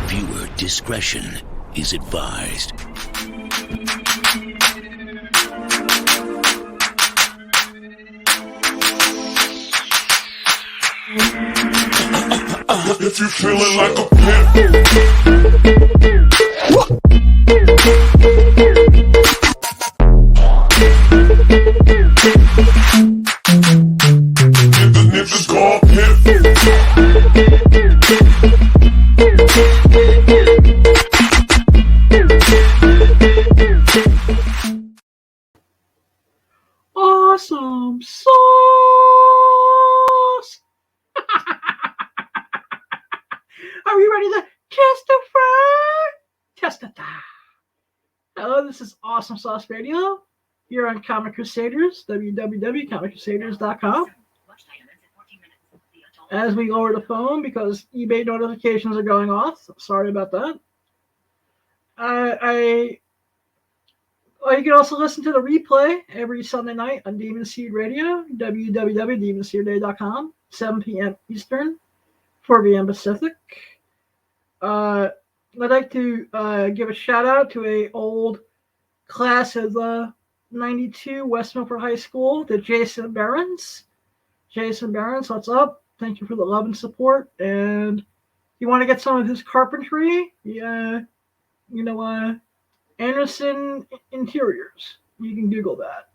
Viewer discretion is advised. If you feeling like a pimp, niggas gon' pimp. Awesome sauce. Are you ready to testify? Hello, this is Awesome Sauce Radio. You're on Comic Crusaders, www.comiccrusaders.com. As we lower the phone because eBay notifications are going off. Sorry about that. You can also listen to the replay every Sunday night on Demon Seed Radio, www.demonseedday.com, 7 p.m. Eastern, 4 p.m. Pacific. I'd like to give a shout out to an old class of 92 West Milford High School, to Jason Behrens. Jason Behrens, what's up? Thank you for the love and support. And if you want to get some of his carpentry, Anderson Interiors. You can Google that.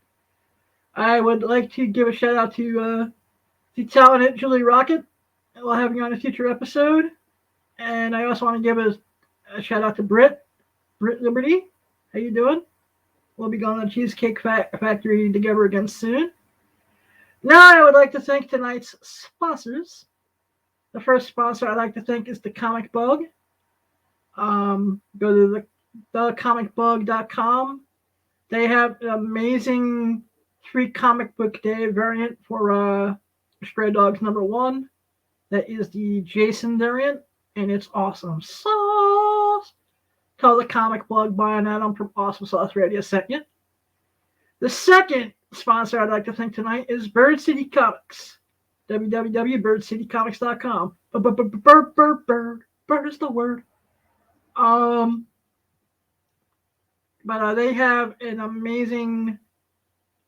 I would like to give a shout out to the talented Julie Rocket. We'll have you on a future episode. And I also want to give a shout out to Britt Liberty. How you doing? We'll be going to the Cheesecake Factory together again soon. Now I would like to thank tonight's sponsors. The first sponsor I'd like to thank is the Comic Bug. Go to thecomicbug.com. They have an amazing free comic book day variant for Stray Dogs #1. That is the Jason variant, and it's awesome sauce. Tell the Comic Bug Brian Adam from Awesome Sauce Radio sent you. The second sponsor I'd like to thank tonight is Bird City Comics. www.birdcitycomics.com. Bird is the word. But they have an amazing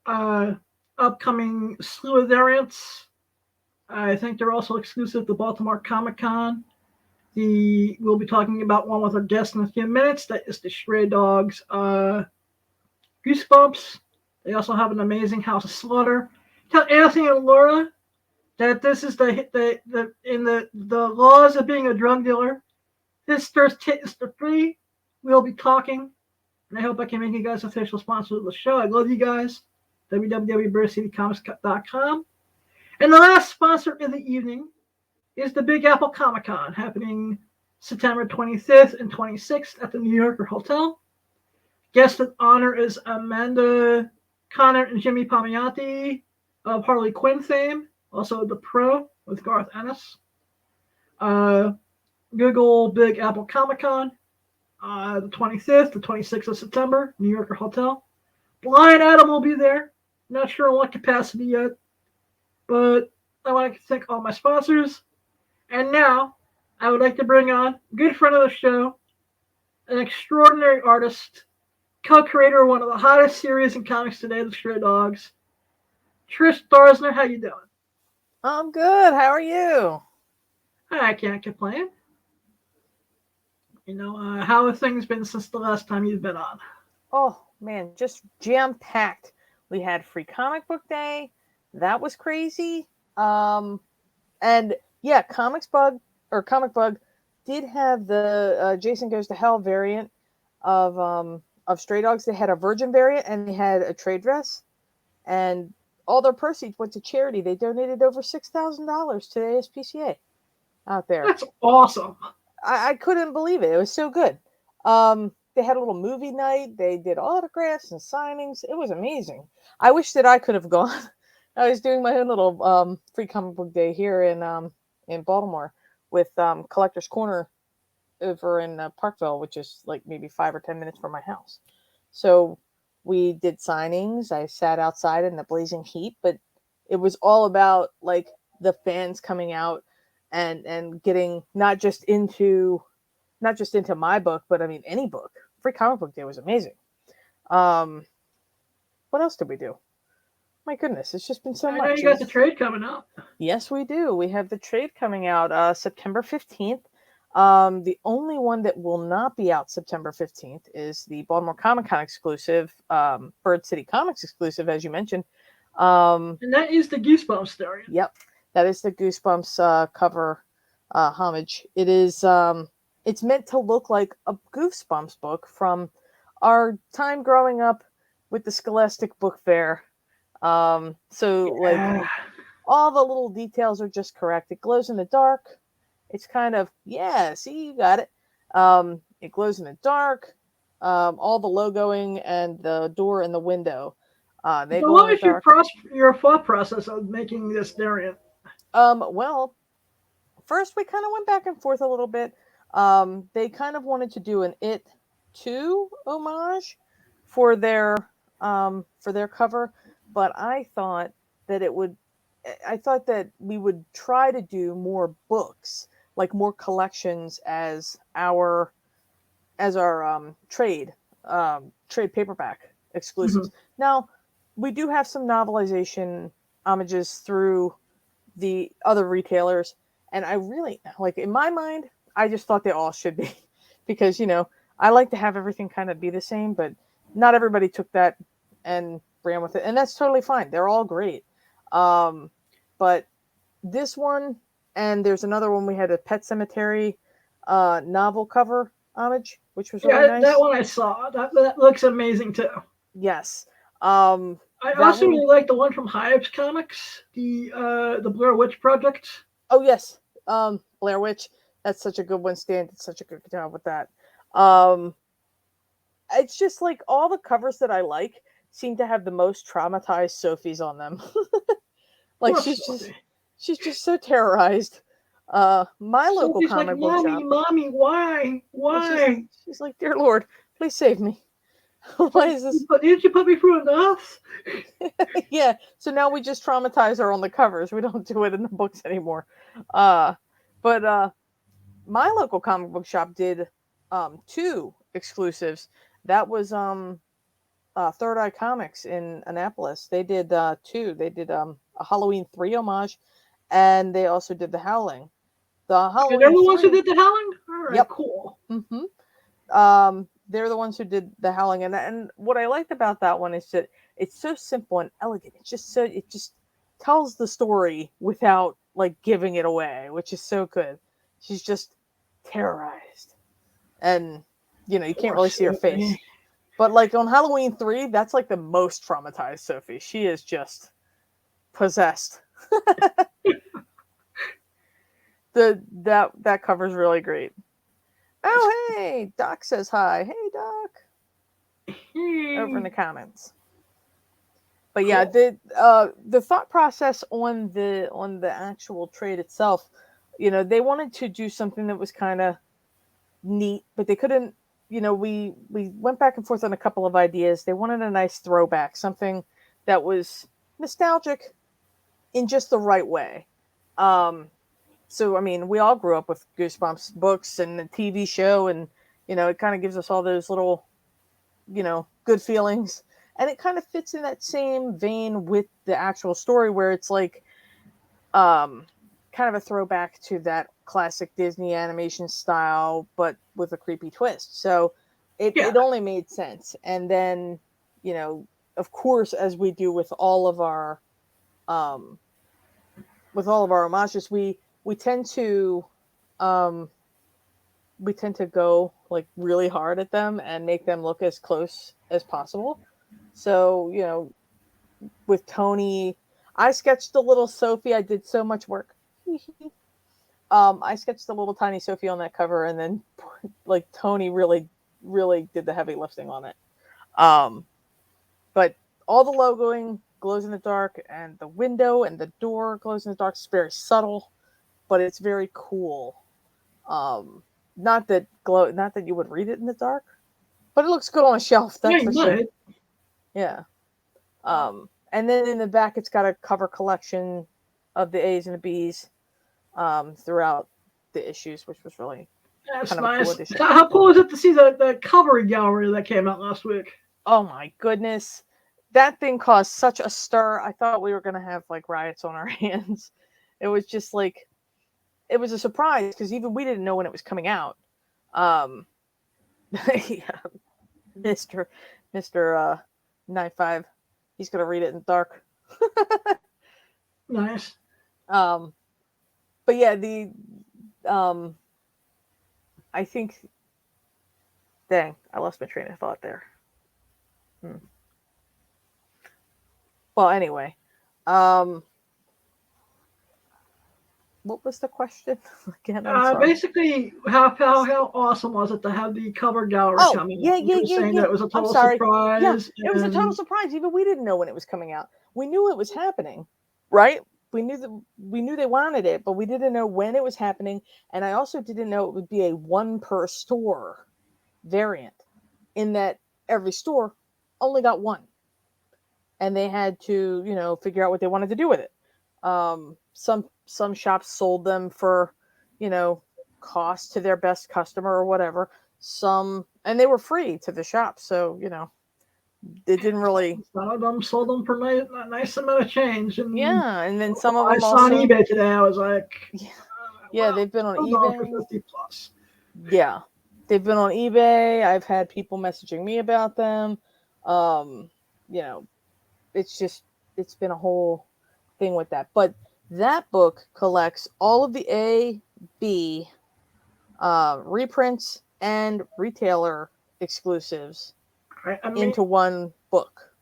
upcoming slew of variants. I think they're also exclusive to Baltimore Comic Con. We'll be talking about one with our guest in a few minutes. That is the Stray Dogs Goosebumps. They also have an amazing House of Slaughter. Tell Anthony and Laura that this is in the laws of being a drug dealer. This Thursday is for free. We'll be talking. And I hope I can make you guys official sponsors of the show. I love you guys. www.birdcitycomics.com. And the last sponsor of the evening is the Big Apple Comic Con, happening September 25th and 26th at the New Yorker Hotel. Guest of honor is Amanda Connor and Jimmy Palmiotti of Harley Quinn fame, also The Pro with Garth Ennis. Google Big Apple Comic Con. The 25th, the 26th of September, New Yorker Hotel. Blind Adam will be there. Not sure in what capacity yet. But I want to thank all my sponsors. And now, I would like to bring on a good friend of the show, an extraordinary artist, co-creator of one of the hottest series in comics today, The Stray Dogs. Trish Darsner, how you doing? I'm good. How are you? I can't complain. How have things been since the last time you've been on? Oh, man, just jam-packed. We had Free Comic Book Day. That was crazy. And yeah, Comic Bug did have the Jason Goes to Hell variant of Stray Dogs. They had a Virgin variant and they had a trade dress. And all their proceeds went to charity. They donated over $6,000 to the ASPCA out there. That's awesome. I couldn't believe it. It was so good. They had a little movie night. They did autographs and signings. It was amazing. I wish that I could have gone. I was doing my own little free comic book day here in Baltimore with Collector's Corner over in Parkville, which is like maybe 5 or 10 minutes from my house. So we did signings. I sat outside in the blazing heat, but it was all about like the fans coming out and getting not not just into my book, but I mean any book. Free Comic Book Day was amazing. What else did we do? My goodness, it's just been so I much. know you got the trade coming up. Yes, we do. We have the trade coming out September 15th. The only one that will not be out September 15th is the Baltimore Comic Con exclusive, Bird City Comics exclusive, as you mentioned. And that is the Goosebumps story. Yep, that is the Goosebumps cover homage. It is. It's meant to look like a Goosebumps book from our time growing up with the Scholastic Book Fair. Like all the little details are just correct. It glows in the dark. It's kind of, see, you got it. It glows in the dark. All the logoing and the door and the window. They so glow what in the was dark. your thought process of making this variant? Well, first we kind of went back and forth a little bit. They kind of wanted to do an It 2 homage for their cover, but I thought that we would try to do more books, like more collections as our trade paperback exclusives. Now, we do have some novelization homages through the other retailers, and I really, like, in my mind, I just thought they all should be, because, I like to have everything kind of be the same, but not everybody took that and ran with it, and that's totally fine. They're all great. But this one, and there's another one, we had a Pet Cemetery novel cover homage, which was really nice. That one I saw. That looks amazing too. Yes. I also really like the one from Hives Comics, the Blair Witch Project. Oh yes, Blair Witch. That's such a good one. Stan did such a good job with that. It's just like all the covers that I like seem to have the most traumatized Sophies on them. Like she's just so terrorized. My local comic book shop. Mommy, why? She's like, dear Lord, please save me. Why is this? Didn't you put me through enough? Yeah. So now we just traumatize her on the covers. We don't do it in the books anymore. But my local comic book shop did 2 exclusives. That was Third Eye Comics in Annapolis. They did 2. They did a Halloween 3 homage, and they also did The Howling. The Halloween. They're the ones who did The Howling? All right, yep. Cool. Mm-hmm. They're the ones who did The Howling, and what I liked about that one is that it's so simple and elegant. It just tells the story without like giving it away, which is so good. She's just terrorized, and you can't really see her face. But like on Halloween 3, that's like the most traumatized Sophie. She is just possessed. That cover's really great. Oh hey, Doc says hi. Hey Doc. Over in the comments. But yeah, the thought process on the actual trade itself, they wanted to do something that was kind of neat, but they couldn't. We went back and forth on a couple of ideas. They wanted a nice throwback, something that was nostalgic in just the right way. So, I mean, we all grew up with Goosebumps books and the TV show, and, it kind of gives us all those little, good feelings. And it kind of fits in that same vein with the actual story, where it's like kind of a throwback to that classic Disney animation style, but with a creepy twist. So it only made sense. And then, of course, as we do with all of our homages, we tend to go like really hard at them and make them look as close as possible. So, with Tony, I sketched a little Sophie. I did so much work. I sketched a little tiny Sophie on that cover, and then like Tony really, really did the heavy lifting on it. But all the logoing glows in the dark, and the window and the door glows in the dark. It's very subtle, but it's very cool. Not that you would read it in the dark, but it looks good on a shelf. That's for sure. Yeah. And then in the back, it's got a cover collection of the A's and the B's throughout the issues, which was really, That's kind of a cool nice. addition. How cool is it to see the cover gallery that came out last week? Oh my goodness. That thing caused such a stir. I thought we were going to have like riots on our hands. It was just like, it was a surprise because even we didn't know when it was coming out. Yeah, Mr. 95, he's going to read it in the dark. Nice. But yeah, I think, dang, I lost my train of thought there. Well, anyway, what was the question again? I'm sorry. Basically, how awesome was it to have the cover gallery Oh, coming yeah, out? You were saying that it was a I'm total sorry. surprise. Yeah, it was a total and- surprise. Even we didn't know when it was coming out. We knew it was happening, right? We knew they wanted it, but we didn't know when it was happening. And I also didn't know it would be a one per store variant, in that every store only got one, and they had to figure out what they wanted to do with it. Some shops sold them for cost to their best customer or whatever. And they were free to the shop, so it didn't really. Some of them sold them for a nice amount of change. And Yeah, and then some of I them saw also. on eBay today. I was like, Yeah, wow, they've been on $12 for eBay. 50 plus. Yeah, they've been on eBay. I've had people messaging me about them. It's been a whole thing with that. But that book collects all of the A, B, reprints and retailer exclusives I mean, into one book.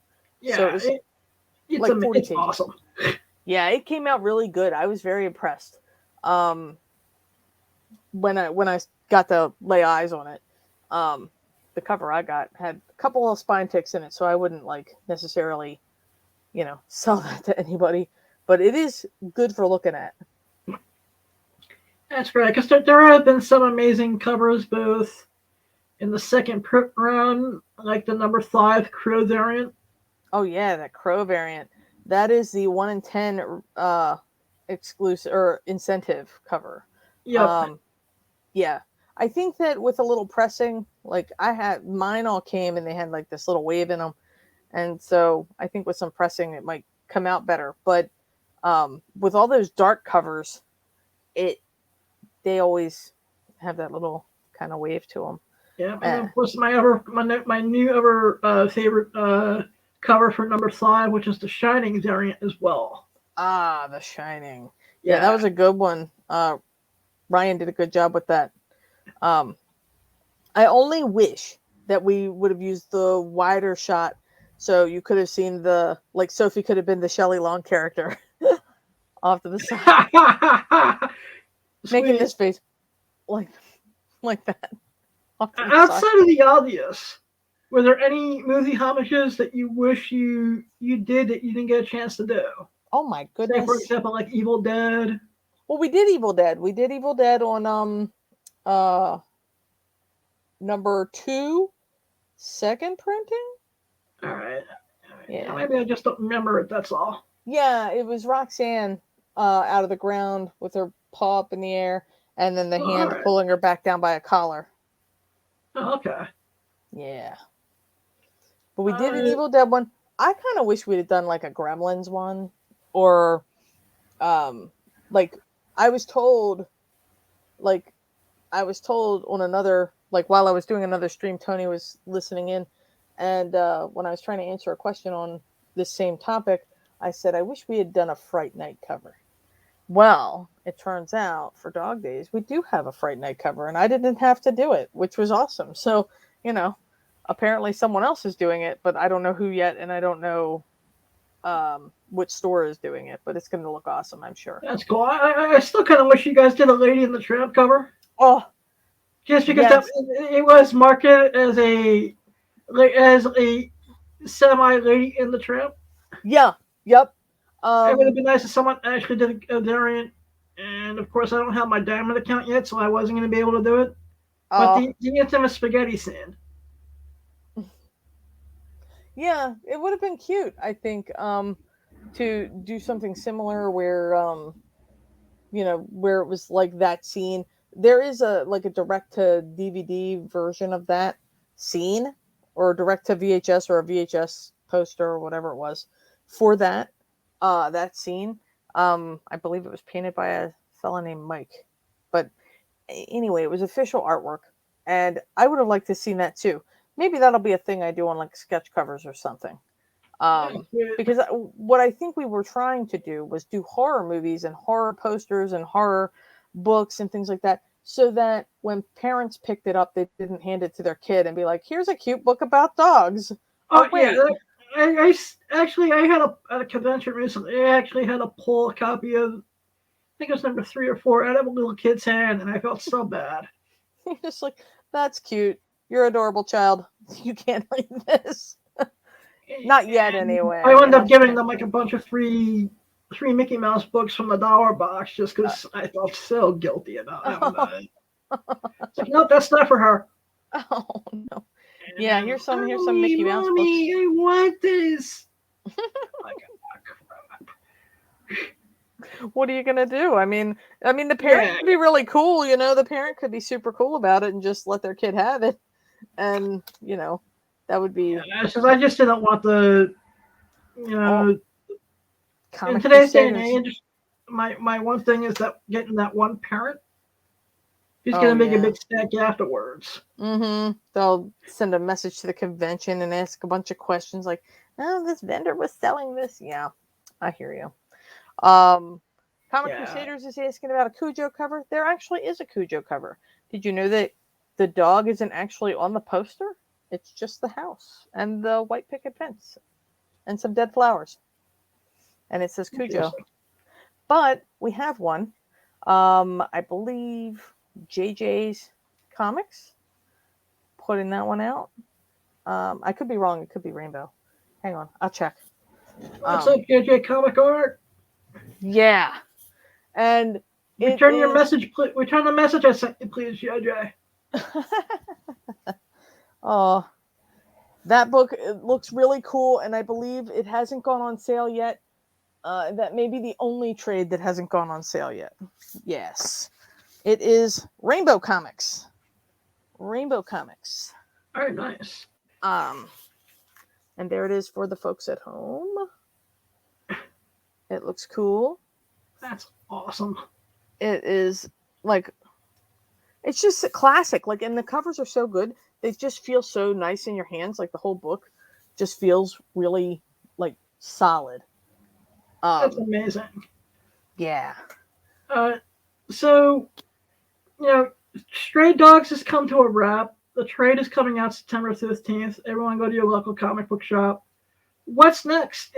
yeah, So it was like 40 it's pages. awesome. Yeah, it came out really good. I was very impressed. When I got to lay eyes on it, the cover I got had a couple of spine ticks in it, so I wouldn't necessarily, sell that to anybody. But it is good for looking at. That's great, because there have been some amazing covers, both in the second print run, like the number 5 Crow variant. Oh yeah, that Crow variant. That is the 1 in 10 exclusive or incentive cover. Yep. Yeah. I think that with a little pressing, mine all came and they had this little wave in them. And so I think with some pressing, it might come out better. But with all those dark covers, they always have that little kind of wave to them. Yeah, and of course my new favorite cover for number 5, which is the Shining variant as well. Ah, The Shining. Yeah, that was a good one. Ryan did a good job with that. I only wish that we would have used the wider shot, so you could have seen Sophie could have been the Shelley Long character off to the side, making this face like that. Outside of the obvious, were there any movie homages that you wish you did that you didn't get a chance to do? Oh my goodness! Say, for example, like Evil Dead. Well, we did Evil Dead. We did Evil Dead on number 2, second printing. All right. Yeah. Maybe I just don't remember it. That's all. Yeah, it was Roxanne out of the ground with her paw up in the air, and then the hand pulling her back down by a collar. Oh, okay. Yeah. But we did an Evil Dead one. I kind of wish we'd have done a Gremlins one, or I was told on another, while I was doing another stream, Tony was listening in, and when I was trying to answer a question on this same topic, I said, I wish we had done a Fright Night cover. Well, it turns out for Dog Days, we do have a Fright Night cover, and I didn't have to do it, which was awesome. So, apparently someone else is doing it, but I don't know who yet, and I don't know which store is doing it, but it's going to look awesome, I'm sure. That's cool. I still kind of wish you guys did a Lady in the Tramp cover. Oh, just because it was marketed as a semi Lady in the Tramp. Yeah. Yep. It would have been nice if someone actually did a variant. And of course, I don't have my Diamond account yet, so I wasn't going to be able to do it. But the infamous spaghetti scene. Yeah, it would have been cute, I think, to do something similar where, where it was like that scene, there is a direct to DVD version of that scene, or direct to VHS, or a VHS poster, or whatever it was for that scene. I believe it was painted by a fella named Mike. But anyway, it was official artwork, and I would have liked to seen that too. Maybe that'll be a thing I do on like sketch covers or something. Because what I think we were trying to do was do horror movies and horror posters and horror books and things like that, so that when parents picked it up, they didn't hand it to their kid and be like, "Here's a cute book about dogs." Oh wait. yeah, I had at a convention recently. I actually had to pull a copy of, I think it was number 3 or 4, out of a little kid's hand, and I felt so bad. You're just like, that's cute. You're adorable, child. You can't read this. Not yet, And anyway. I wound up giving them like a bunch of free Mickey Mouse books from the dollar box just because I felt so guilty about having that. It's like, no, that's not for her. Oh no. Yeah, here's some Mommy, Mickey Mouse Mommy, books. I want this. Like, What are you gonna do? I mean, the parent could be really cool. The parent could be super cool about it and just let their kid have it, and that would be. I just didn't want the, in Comic today's day and Crusaders. age, my one thing is that getting that one parent who's Oh, gonna make a yeah. big stack afterwards. Mm-hmm. They'll send a message to the convention and ask a bunch of questions like, "Oh, this vendor was selling this." Yeah, I hear you. Comic Yeah. Crusaders is asking about a Cujo cover. There actually is a Cujo cover. Did you know that the dog isn't actually on the poster? It's just the house and the white picket fence and some dead flowers. And it says Cujo. But we have one. I believe JJ's Comics putting that one out. I could be wrong. It could be Rainbow. Hang on. I'll check. What's up, JJ Comic Art? Yeah. And return your message. Return the message I sent you, please, JJ. Oh, that book, it looks really cool, and I believe it hasn't gone on sale yet. That may be the only trade that hasn't gone on sale yet. Yes, it is Rainbow Comics. Rainbow Comics. Very nice. And there it is for the folks at home. It looks cool. That's awesome. It is like, it's just a classic. Like, and the covers are so good. They just feel so nice in your hands. Like, the whole book just feels really, like, solid. That's amazing. Yeah. So, Stray Dogs has come to a wrap. The trade is coming out September 15th. Everyone go to your local comic book shop. What's next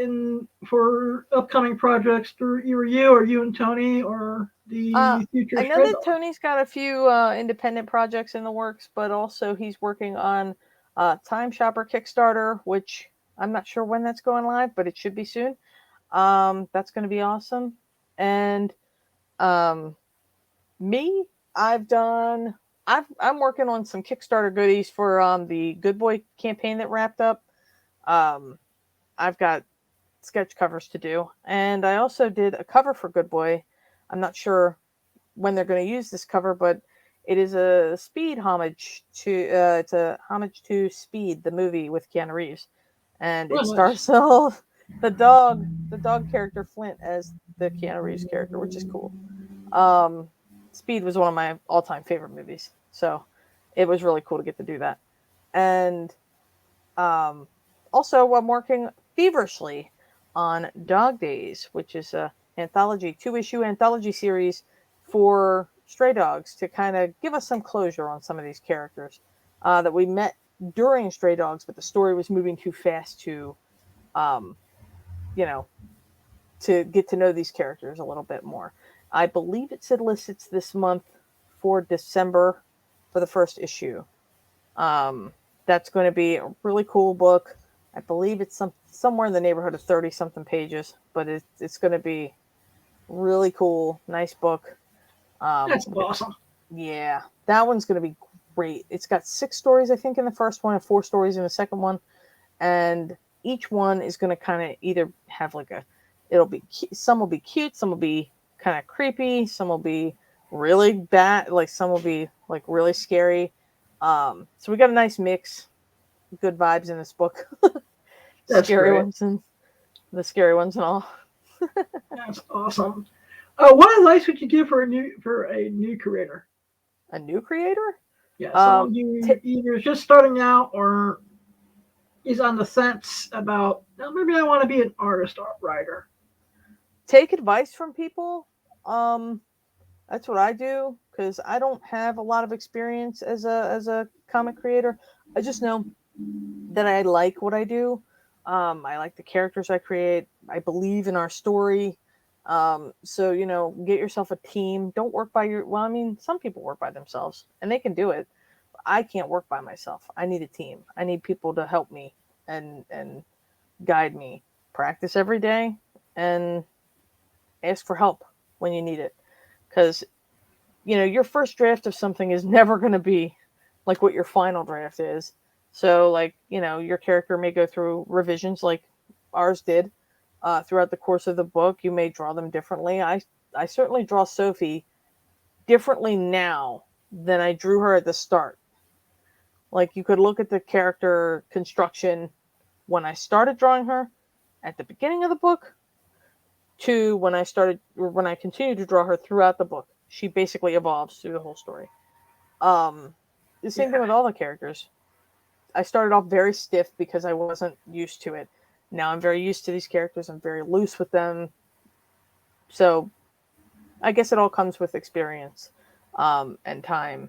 for upcoming projects through either you or you and Tony or the future? I know that Tony's got a few independent projects in the works, but also he's working on Time Shopper Kickstarter, which I'm not sure when that's going live, but it should be soon. That's going to be awesome. And me, I'm working on some Kickstarter goodies for the Good Boy campaign that wrapped up. I've got sketch covers to do, and I also did a cover for Good Boy. I'm not sure when they're going to use this cover, but it is a Speed homage to it's a homage to Speed, the movie with Keanu Reeves, and it stars the dog character Flint as the Keanu Reeves character, which is cool. Speed was one of my all-time favorite movies, so it was really cool to get to do that. And also, I'm working feverishly on Dog Days, which is a anthology, 2-issue anthology series for Stray Dogs, to kind of give us some closure on some of these characters that we met during Stray Dogs, but the story was moving too fast to get to know these characters a little bit more. I believe it solicits this month for December for the first issue. That's going to be a really cool book. I believe it's somewhere in the neighborhood of 30-something pages, but it's going to be really cool, nice book. That's awesome. Yeah, that one's going to be great. It's got 6 stories, I think, in the first one, and 4 stories in the second one, and each one is going to kind of either have some will be cute, some will be kind of creepy, some will be really bad, like some will be like really scary. So we got a nice mix, good vibes in this book. That's Scary great. ones and the scary ones and all. That's awesome. What advice would you give for a new creator? A new creator? Yeah, Um, someone t- who either is just starting out or is on the fence about, "Oh, maybe I want to be an artist or writer." Take advice from people. Um, that's what I do because I don't have a lot of experience as a comic creator. I just know that I like what I do. I like the characters I create. I believe in our story. So get yourself a team. Don't work by your. Well, I mean, some people work by themselves and they can do it. I can't work by myself. I need a team. I need people to help me and guide me. Practice every day and ask for help when you need it. Because your first draft of something is never going to be like what your final draft is. So, like, your character may go through revisions like ours did throughout the course of the book. You may draw them differently. I certainly draw Sophie differently now than I drew her at the start. Like, you could look at the character construction when I started drawing her at the beginning of the book to when I continued to draw her throughout the book. She basically evolves through the whole story. The same thing Yeah, with all the characters. I started off very stiff because I wasn't used to it. Now I'm very used to these characters. I'm very loose with them. So I guess it all comes with experience and time.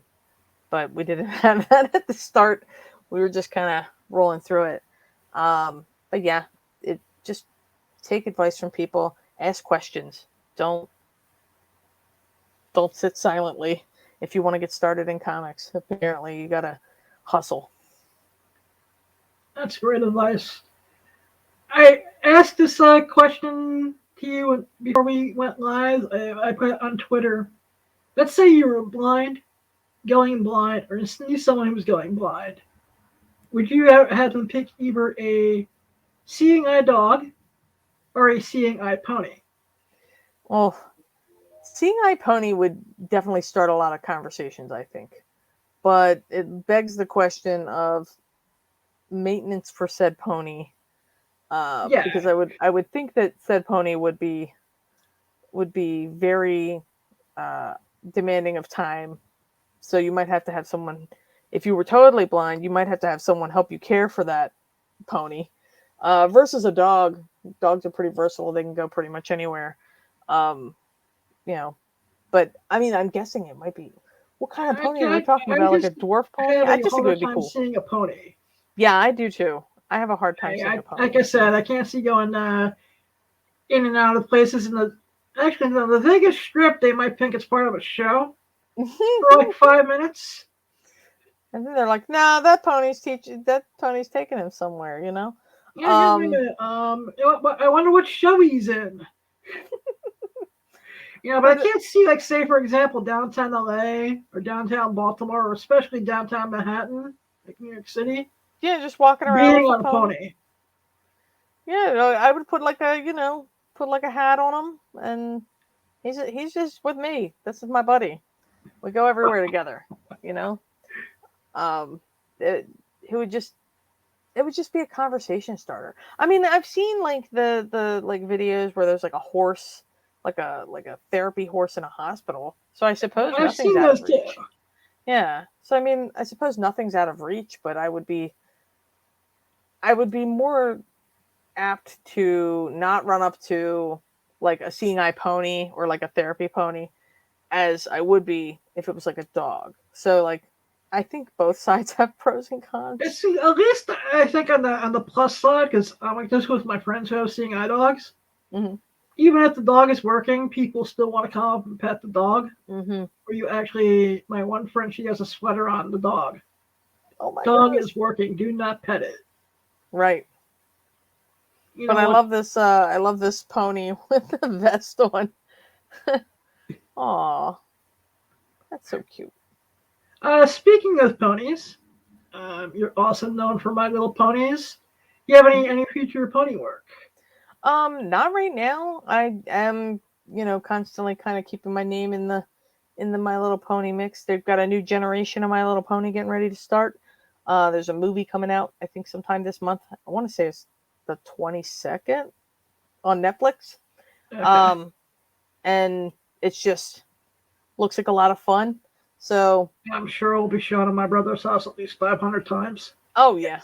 But we didn't have that at the start. We were just kind of rolling through it. But yeah, it just take advice from people. Ask questions. Don't sit silently if you want to get started in comics. Apparently, you gotta hustle. that's great advice. I asked this question to you before we went live. I put it on Twitter. Let's say you were going blind, or knew someone who was going blind. Would you have them pick either a seeing eye dog or a seeing eye pony? Well, seeing eye pony would definitely start a lot of conversations, I think. But it begs the question of maintenance for said pony, Yeah, because I would think that said pony would be very uh, demanding of time. So you might have to have someone. If you were totally blind, you might have to have someone help you care for that pony. Versus a dog. Dogs are pretty versatile. They can go pretty much anywhere. Um, you know, but I mean, I'm guessing it might be. What kind of pony are we talking I about? Like a just dwarf pony? have I a just think it harder would be time cool. seeing a pony. Yeah, I do too. I have a hard time seeing a Like pony. I said, I can't see going in and out of places. Actually, no, the Vegas Strip, they might think it's part of a show for like 5 minutes. And then they're like, "Nah, that pony's taking him somewhere," you know. Yeah, yeah, wait a Um, minute. I wonder what show he's in. But I but can't see, like, say, for example, downtown LA or downtown Baltimore, or especially downtown Manhattan, like New York City, yeah, just walking around being with a on a pony. pony. Yeah, I would put like a hat on him, and he's just with me. This is my buddy. We go everywhere together. You know. Um, it, it would just it would just be a conversation starter. I mean, I've seen like the like videos where there's like a horse, like a therapy horse in a hospital. So I suppose I've nothing's seen out of those too. reach. Yeah. So I mean, I suppose nothing's out of reach, but I would be more apt to not run up to like a seeing eye pony or like a therapy pony as I would be if it was like a dog. So like I think both sides have pros and cons. It's at least I think on the plus side, because I'm like this with my friends who have seeing eye dogs. Hmm. Even if the dog is working, people still want to come up and pet the dog. Hmm. Or you actually, my one friend, she has a sweater on the dog. Oh my Dog gosh. is working. Do not pet it. Right. You But know I what? love this I love this pony with the vest on. Aw, that's so cute. Speaking of ponies, you're also known for My Little Ponies. You have any future pony work? Not right now. I am, constantly kind of keeping my name in the My Little Pony mix. They've got a new generation of My Little Pony getting ready to start. There's a movie coming out, I think, sometime this month. I want to say it's the 22nd on Netflix. Okay. And it's just looks like a lot of fun. So, I'm sure it'll be shown in my brother's house at least 500 times. oh yeah,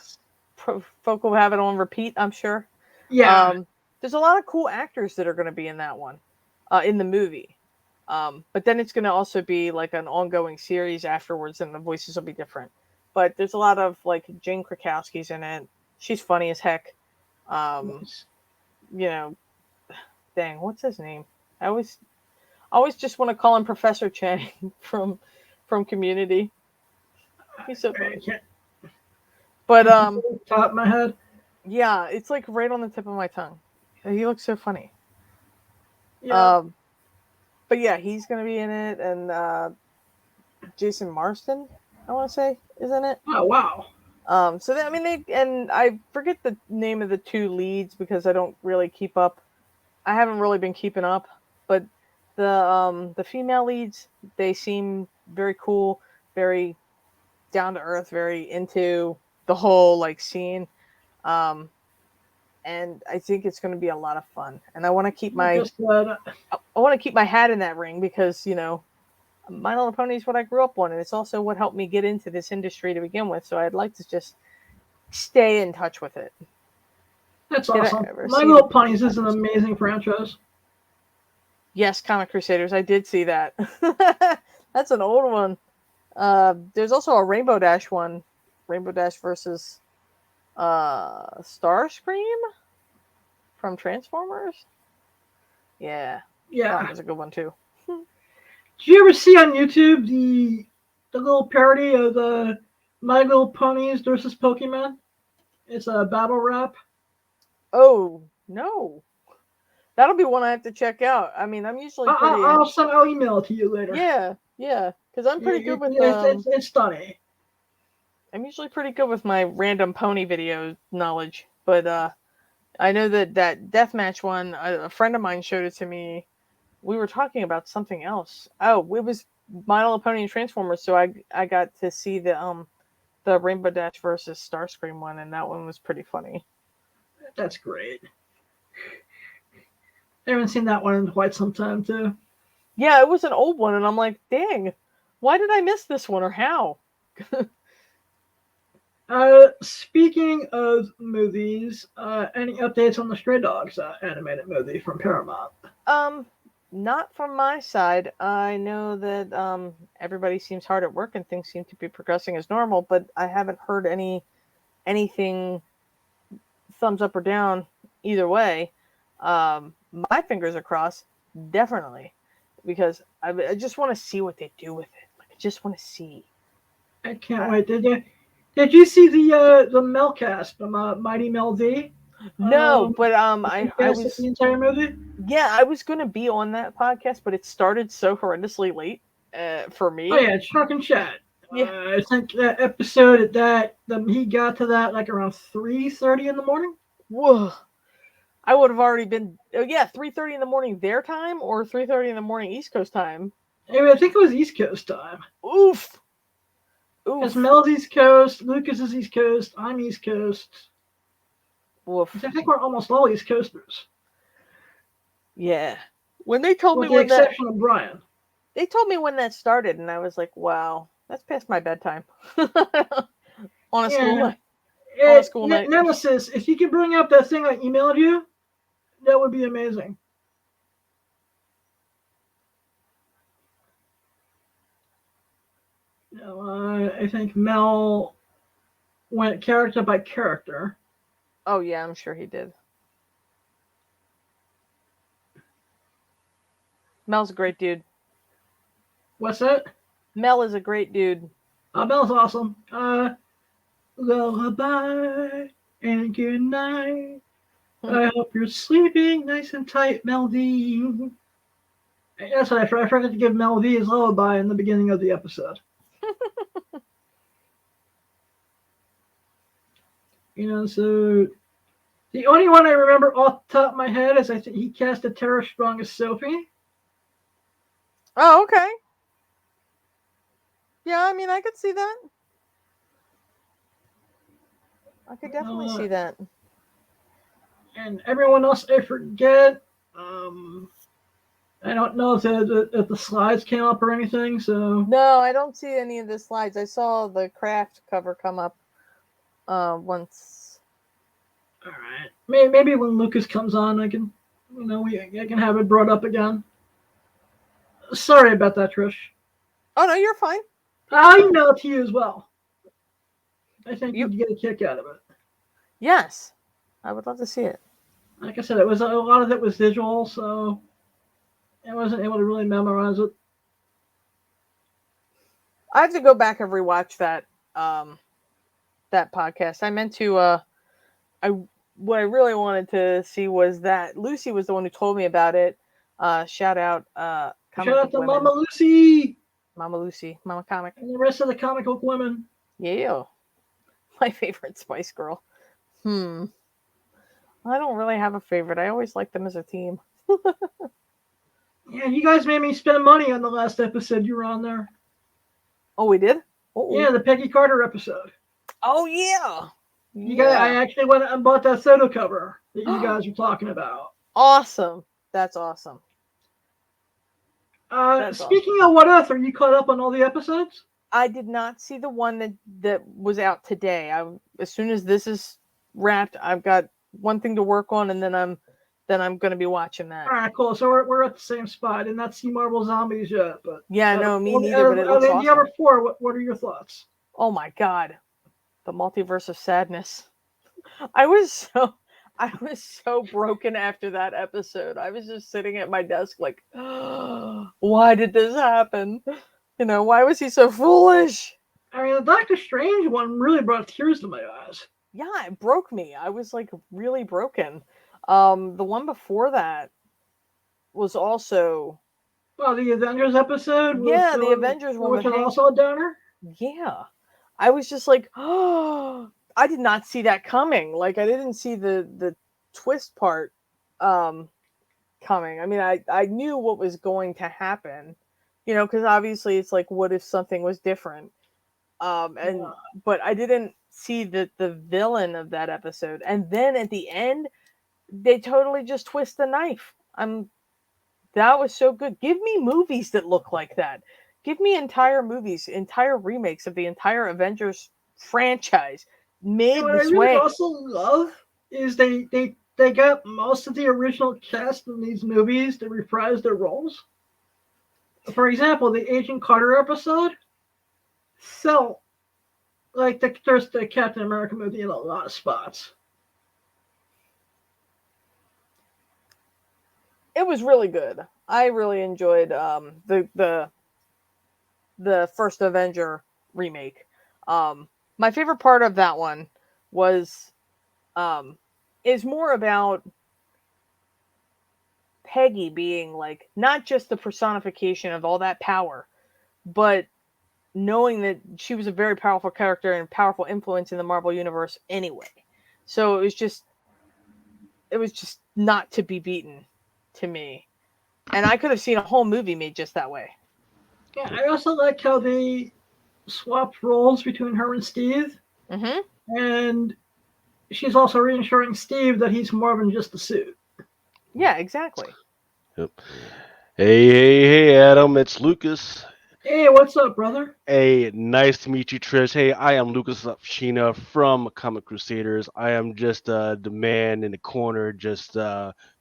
folk will have it on repeat, I'm sure. Yeah. There's a lot of cool actors that are going to be in that one, in the movie. But then it's going to also be like an ongoing series afterwards, and the voices will be different. But there's a lot of like Jane Krakowski's in it. She's funny as heck. Nice. You know, dang, what's his name? I always just want to call him Professor Chang from Community. He's so I funny. can't But top of my head. yeah, it's like right on the tip of my tongue. He looks so funny. Yeah. But yeah, he's gonna be in it, and Jason Marsden, I want to say, is in it. Oh wow. So I mean, and I forget the name of the two leads because I don't really keep up. I haven't really been keeping up, but the female leads, they seem very cool, very down to earth, very into the whole like scene. And I think it's going to be a lot of fun. And I want to keep my hat in that ring because My Little Pony is what I grew up on, and it's also what helped me get into this industry to begin with. So I'd like to just stay in touch with it. That's awesome. My Little Ponies is an amazing franchise. Yes, Comic Crusaders. I did see that. That's an old one. There's also a Rainbow Dash one. Rainbow Dash versus Starscream from Transformers. Yeah. That was a good one too. Did you ever see on YouTube the little parody of the My Little Ponies versus Pokemon? It's a battle rap. Oh no, that'll be one I have to check out. I mean, I'm usually pretty. I'll email it to you later. Yeah, because I'm pretty good with. It's funny. I'm usually pretty good with my random pony video knowledge, but I know that deathmatch one. A friend of mine showed it to me. We were talking about something else. Oh, it was My Little Pony and Transformers. So I got to see the Rainbow Dash versus Starscream one, and that one was pretty funny. That's great. I haven't seen that one in quite some time too. Yeah, it was an old one, and I'm like, dang, why did I miss this one, or how? Speaking of movies, any updates on the Stray Dogs animated movie from Paramount? Not from my side. I know that everybody seems hard at work and things seem to be progressing as normal, but I haven't heard anything thumbs up or down either way. My fingers are crossed, definitely, because I just want to see what they do with it. Like, I just want to see. I can't wait. Did you see the Mel cast from Mighty Mel D? No, but I was the entire movie. Yeah, I was going to be on that podcast, but it started so horrendously late for me. Oh yeah, Shark and Chat. Yeah, I think that episode he got to that like around 3:30 in the morning. Whoa. I would have already been 3:30 in the morning their time or 3:30 in the morning East Coast time. I think it was East Coast time. Oof. Because Mel's East Coast, Lucas is East Coast, I'm East Coast. Oof. I think we're almost all East Coasters. Yeah. When they told me with the exception of Brian. They told me when that started, and I was like, wow, that's past my bedtime. On a school night. Nemesis, if you could bring up that thing I emailed you, that would be amazing. I think Mel went character by character. Oh, yeah, I'm sure he did. Mel's a great dude. What's that? Mel is a great dude. Mel's awesome. Lullaby and good night. I hope you're sleeping nice and tight, Mel D. That's what I forgot to give Mel D his lullaby in the beginning of the episode. So the only one I remember off the top of my head is I think he cast a Tara Strong as Sophie. Oh, okay. Yeah, I mean, I could see that. I could definitely see that. And everyone else I forget. I don't know if the slides came up or anything. So No, I don't see any of the slides. I saw the craft cover come up once. all right, maybe when Lucas comes on, I can, I can have it brought up again. Sorry about that, Trish. Oh no, you're fine. I'll email it to you as well. I think You- you'd get a kick out of it. Yes, I would love to see it. Like I said, it was a lot of it was visual, so I wasn't able to really memorize it. I have to go back and rewatch that that podcast. I meant to what I really wanted to see was that Lucy was the one who told me about it. Shout out Shout out to Mama Lucy, Mama Lucy, Mama Comic. and the rest of the comic book women. Yeah. My favorite Spice Girl. I don't really have a favorite. I always like them as a team. Yeah, you guys made me spend money on the last episode you were on there. Oh, we did? Uh-oh. Yeah, the Peggy Carter episode. Oh, yeah. I actually went and bought that Soto cover that you guys were talking about. Awesome. That's awesome. Speaking of What If, are you caught up on all the episodes? I did not see the one that was out today. As soon as this is wrapped, I've got one thing to work on, and then I'm going to be watching that. All right, cool. So we're at the same spot. Did not see Marvel Zombies yet, but yeah, no, me neither. But it looks awesome. The other four, what are your thoughts? Oh my God, the multiverse of sadness. I was so broken after that episode. I was just sitting at my desk like, oh, why did this happen? Why was he so foolish? I mean, the Doctor Strange one really brought tears to my eyes. Yeah, it broke me. I was like really broken. The one before that was also the Avengers episode. Yeah, the Avengers one, which was also a downer. Yeah, I was just like, oh, I did not see that coming. Like I didn't see the twist part coming. I mean, I knew what was going to happen, because obviously it's like, what if something was different? But I didn't see the villain of that episode, and then at the end, they totally just twist the knife. That was so good. Give me movies that look like that. Give me entire movies, entire remakes of the entire Avengers franchise made what this I really way. also love is they got most of the original cast in these movies to reprise their roles. For example, the Agent Carter episode felt like there's the Captain America movie in a lot of spots. It was really good. I really enjoyed the first Avenger remake. My favorite part of that one was is more about Peggy being like not just the personification of all that power, but knowing that she was a very powerful character and powerful influence in the Marvel universe anyway. So it was just not to be beaten to me. And I could have seen a whole movie made just that way. Yeah, I also like how they swapped roles between her and Steve. Mm-hmm. And she's also reassuring Steve that he's more than just a suit. Yeah, exactly. Yep. Hey, Adam, it's Lucas. Hey, what's up, brother? Hey, nice to meet you, Trish. Hey, I am Lucas Sheena from Comic Crusaders. I am just the man in the corner, just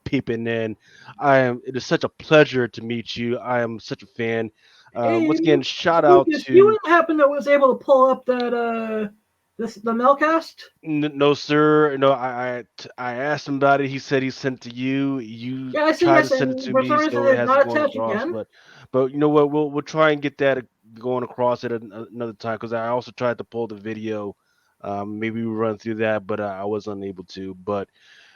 peeping in. It is such a pleasure to meet you. I am such a fan. Hey, once again, shout Lucas, out to you happen to was able to pull up that the Melcast? No, sir. No, I asked him about it. He said he sent it to you. You Yeah, I see tried this, to send it and to for me, some reason so it it did hasn't not gone attach across. again. But you know what? We'll try and get that going across at another time, because I also tried to pull the video. Maybe we run through that, but I was unable to. But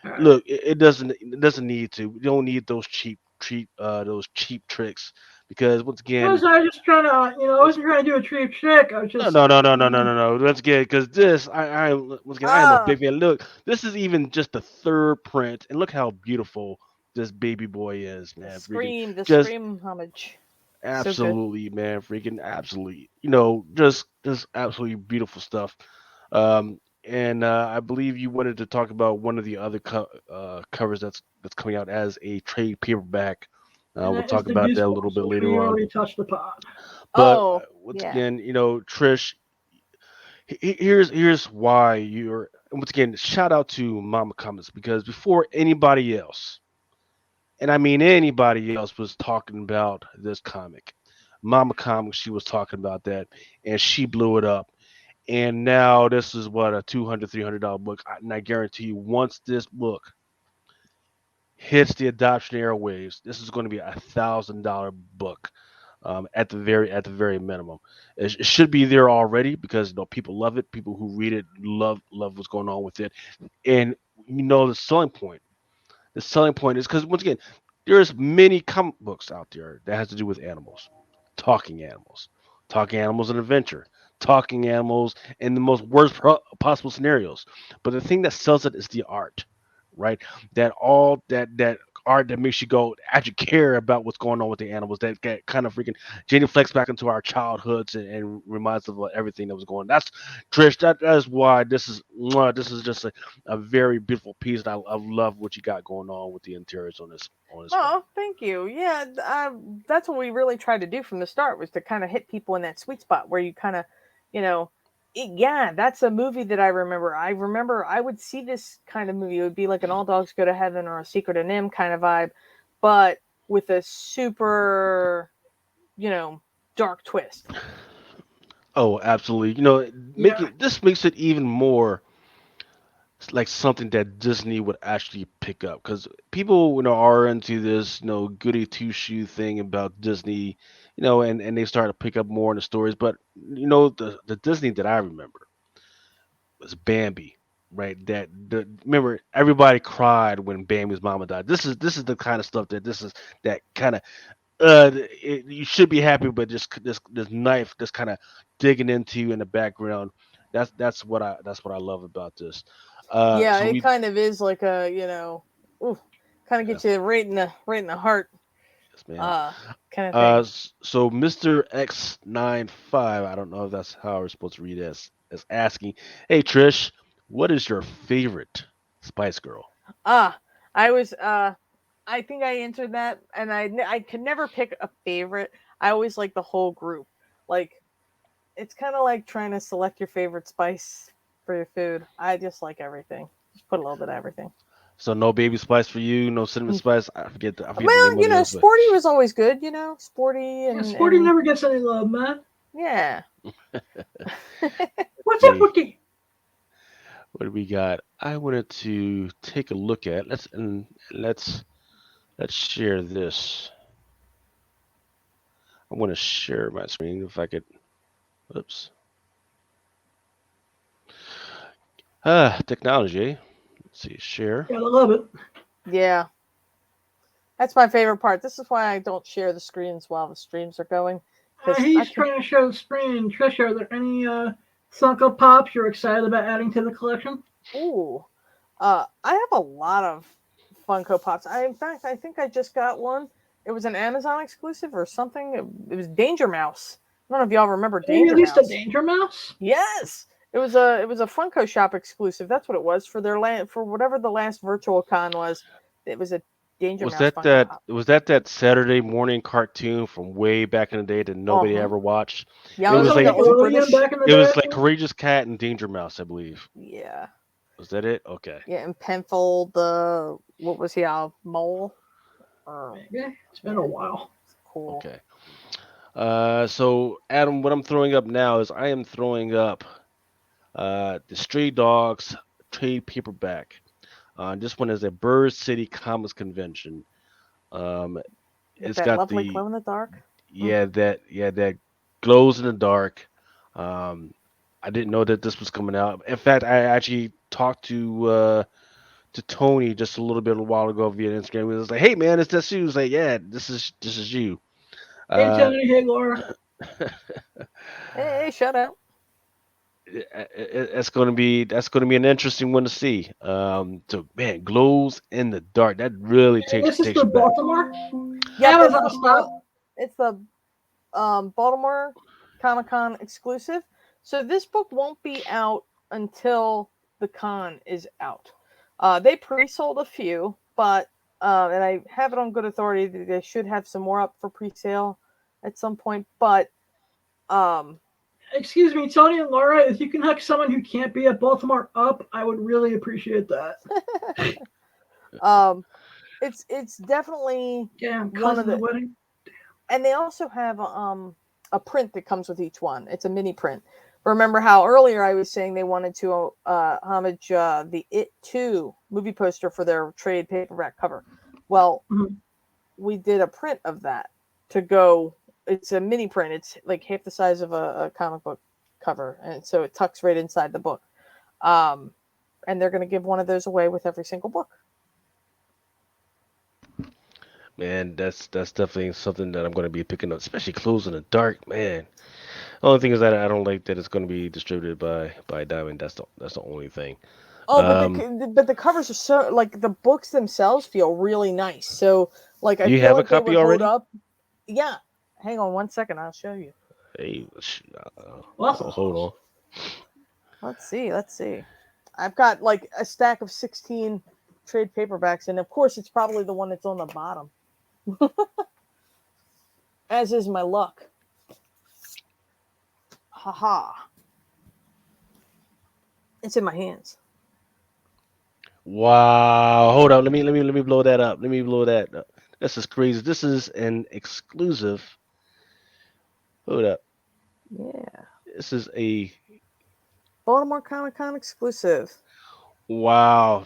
Right. look, it doesn't need to. We don't need those cheap tricks, because once again. I was just trying to, I wasn't trying to do a cheap trick. I was just No. That's good, because this, once again, I am a big fan. Look, this is even just the third print, and look how beautiful this baby boy is, man. The Scream homage. So good. Absolutely, man, freaking absolutely. You know, just absolutely beautiful stuff. And I believe you wanted to talk about one of the other covers that's coming out as a trade paperback. And We'll that is talk the about that a little Goosebumps, bit which we later on. already touched upon. But Oh, once yeah. again, you know, Trish, here's why you're. Once again, shout out to Mama Comics because before anybody else, and I mean anybody else, was talking about this comic, Mama Comics, she was talking about that, and she blew it up. And now this is what, a $200, $300 book. And I guarantee you, once this book hits the adoption airwaves, this is going to be $1,000 book, at the very minimum. It should be there already because you know people love it. People who read it love what's going on with it. And you know the selling point. The selling point is because once again, there's many comic books out there that has to do with animals, talking animals, talking animals in adventure, talking animals in the most worst possible scenarios. But the thing that sells it is the art, right? That art that makes you go actually care about what's going on with the animals. That get kind of freaking Jenny flex back into our childhoods and reminds us of everything that was going. That's Trish. That is why this is just a very beautiful piece. And I love what you got going on with the interiors on this one. Oh, thank you. Yeah, that's what we really tried to do from the start was to kind of hit people in that sweet spot where you kind of, you know, yeah, that's a movie that I remember. I remember I would see this kind of movie. It would be like an All Dogs Go to Heaven or a Secret of Nim kind of vibe, but with a super, you know, dark twist. Oh, absolutely. You know, Yeah. this makes it even more like something that Disney would actually pick up because people, you know, are into this, you know, goody two shoe thing about Disney, you know, and they start to pick up more in the stories. But you know, the Disney that I remember was Bambi, right? Remember everybody cried when Bambi's mama died. This is the kind of stuff that kind of you should be happy, but just this knife just kind of digging into you in the background. That's what I love about this. Yeah, So it we kind of is like a, you know, ooh, kind of yeah, gets you right in the heart, yes, ma'am. uh, kind of thing. So Mr. X95, I don't know if that's how we're supposed to read this, is asking, "Hey Trish, what is your favorite Spice Girl?" Ah, I was I think I answered that, and I could never pick a favorite. I always like the whole group. Like it's kind of like trying to select your favorite spice for your food. I just like everything. Just put a little bit of everything. So no baby spice for you, no cinnamon Mm. spice. I forget the name Well, of you know, those, but sporty was always good. You know, sporty Yeah, and Sporty never gets any love, man. yeah. What's up, see Wookie? what do we got. I wanted to take a look at. Let's share this. I want to share my screen if I could. Oops. Technology. Let's see. Share. Gotta love it. Yeah, that's my favorite part. This is why I don't share the screens while the streams are going, because I He's can. trying to show the screen. Trisha, are there any Funko Pops you're excited about adding to the collection? Ooh, I have a lot of Funko Pops. In fact, I think I just got one. It was an Amazon exclusive or something. It was Danger Mouse. I don't know if y'all remember They Danger released a Mouse. Danger Mouse? Yes, it was a Funko Shop exclusive. That's what it was for for whatever the last virtual con was. It was a Danger Was Mouse that Funko that Pop. was that that Saturday morning cartoon from way back in the day that Uh nobody huh. ever watched? Yeah, It it Was was it was on like an like old Nickelodeon British. back in the it day? was like Courageous Cat and Danger Mouse, I believe. Yeah, Was that it? Okay. yeah, and Penfold. The what was he? A mole? Maybe. It's been a Yeah, while. cool. Okay. So Adam, what I'm throwing up now is I am throwing up the Stray Dogs trade paperback. This one is a Bird City Comics convention. Um, With it's that got lovely the glow in the dark. Mm. that glows in the dark. Um, I didn't know that this was coming out. In fact, I actually talked to Tony just a little bit a while ago via Instagram. He was like, "Hey man, it's that you." He was like, "Yeah, this is you." Hey, Uh, Tony. Hey, Laura. Hey, shut up. that's going to be an interesting one to see. So man, glows in the dark. That really And takes this is takes for you back. Baltimore. Yep, Amazon stop. it's the Baltimore Comic-Con exclusive. So this book won't be out until the con is out. They pre-sold a few, but and I have it on good authority that they should have some more up for pre-sale at some point. But Excuse me, Tony and Laura, if you can hook someone who can't be at Baltimore up, I would really appreciate that. it's definitely Damn, one of cousin's the, wedding. and they also have a print that comes with each one. It's a mini print. Remember how earlier I was saying they wanted to homage the It 2 movie poster for their trade paperback cover? Well, we did a print of that to go. It's a mini print. It's like half the size of a comic book cover, and so it tucks right inside the book. And they're going to give one of those away with every single book. Man, that's definitely something that I'm going to be picking up, especially Clothes in the Dark. Man, the only thing is that I don't like that it's going to be distributed by Diamond. That's the only thing. Oh, but the covers are so, like, the books themselves feel really nice. So like I You feel have a like they copy would hold already? up. Yeah. Hang on 1 second. I'll show you. Hey, Well, hold on. Let's see. I've got like a stack of 16 trade paperbacks, and of course it's probably the one that's on the bottom. As is my luck. Haha. It's in my hands. Wow. Hold on. Let me blow that up. Let me blow that up. This is crazy. This is an exclusive. Hold up. Yeah. This is a Baltimore Comic-Con exclusive. wow.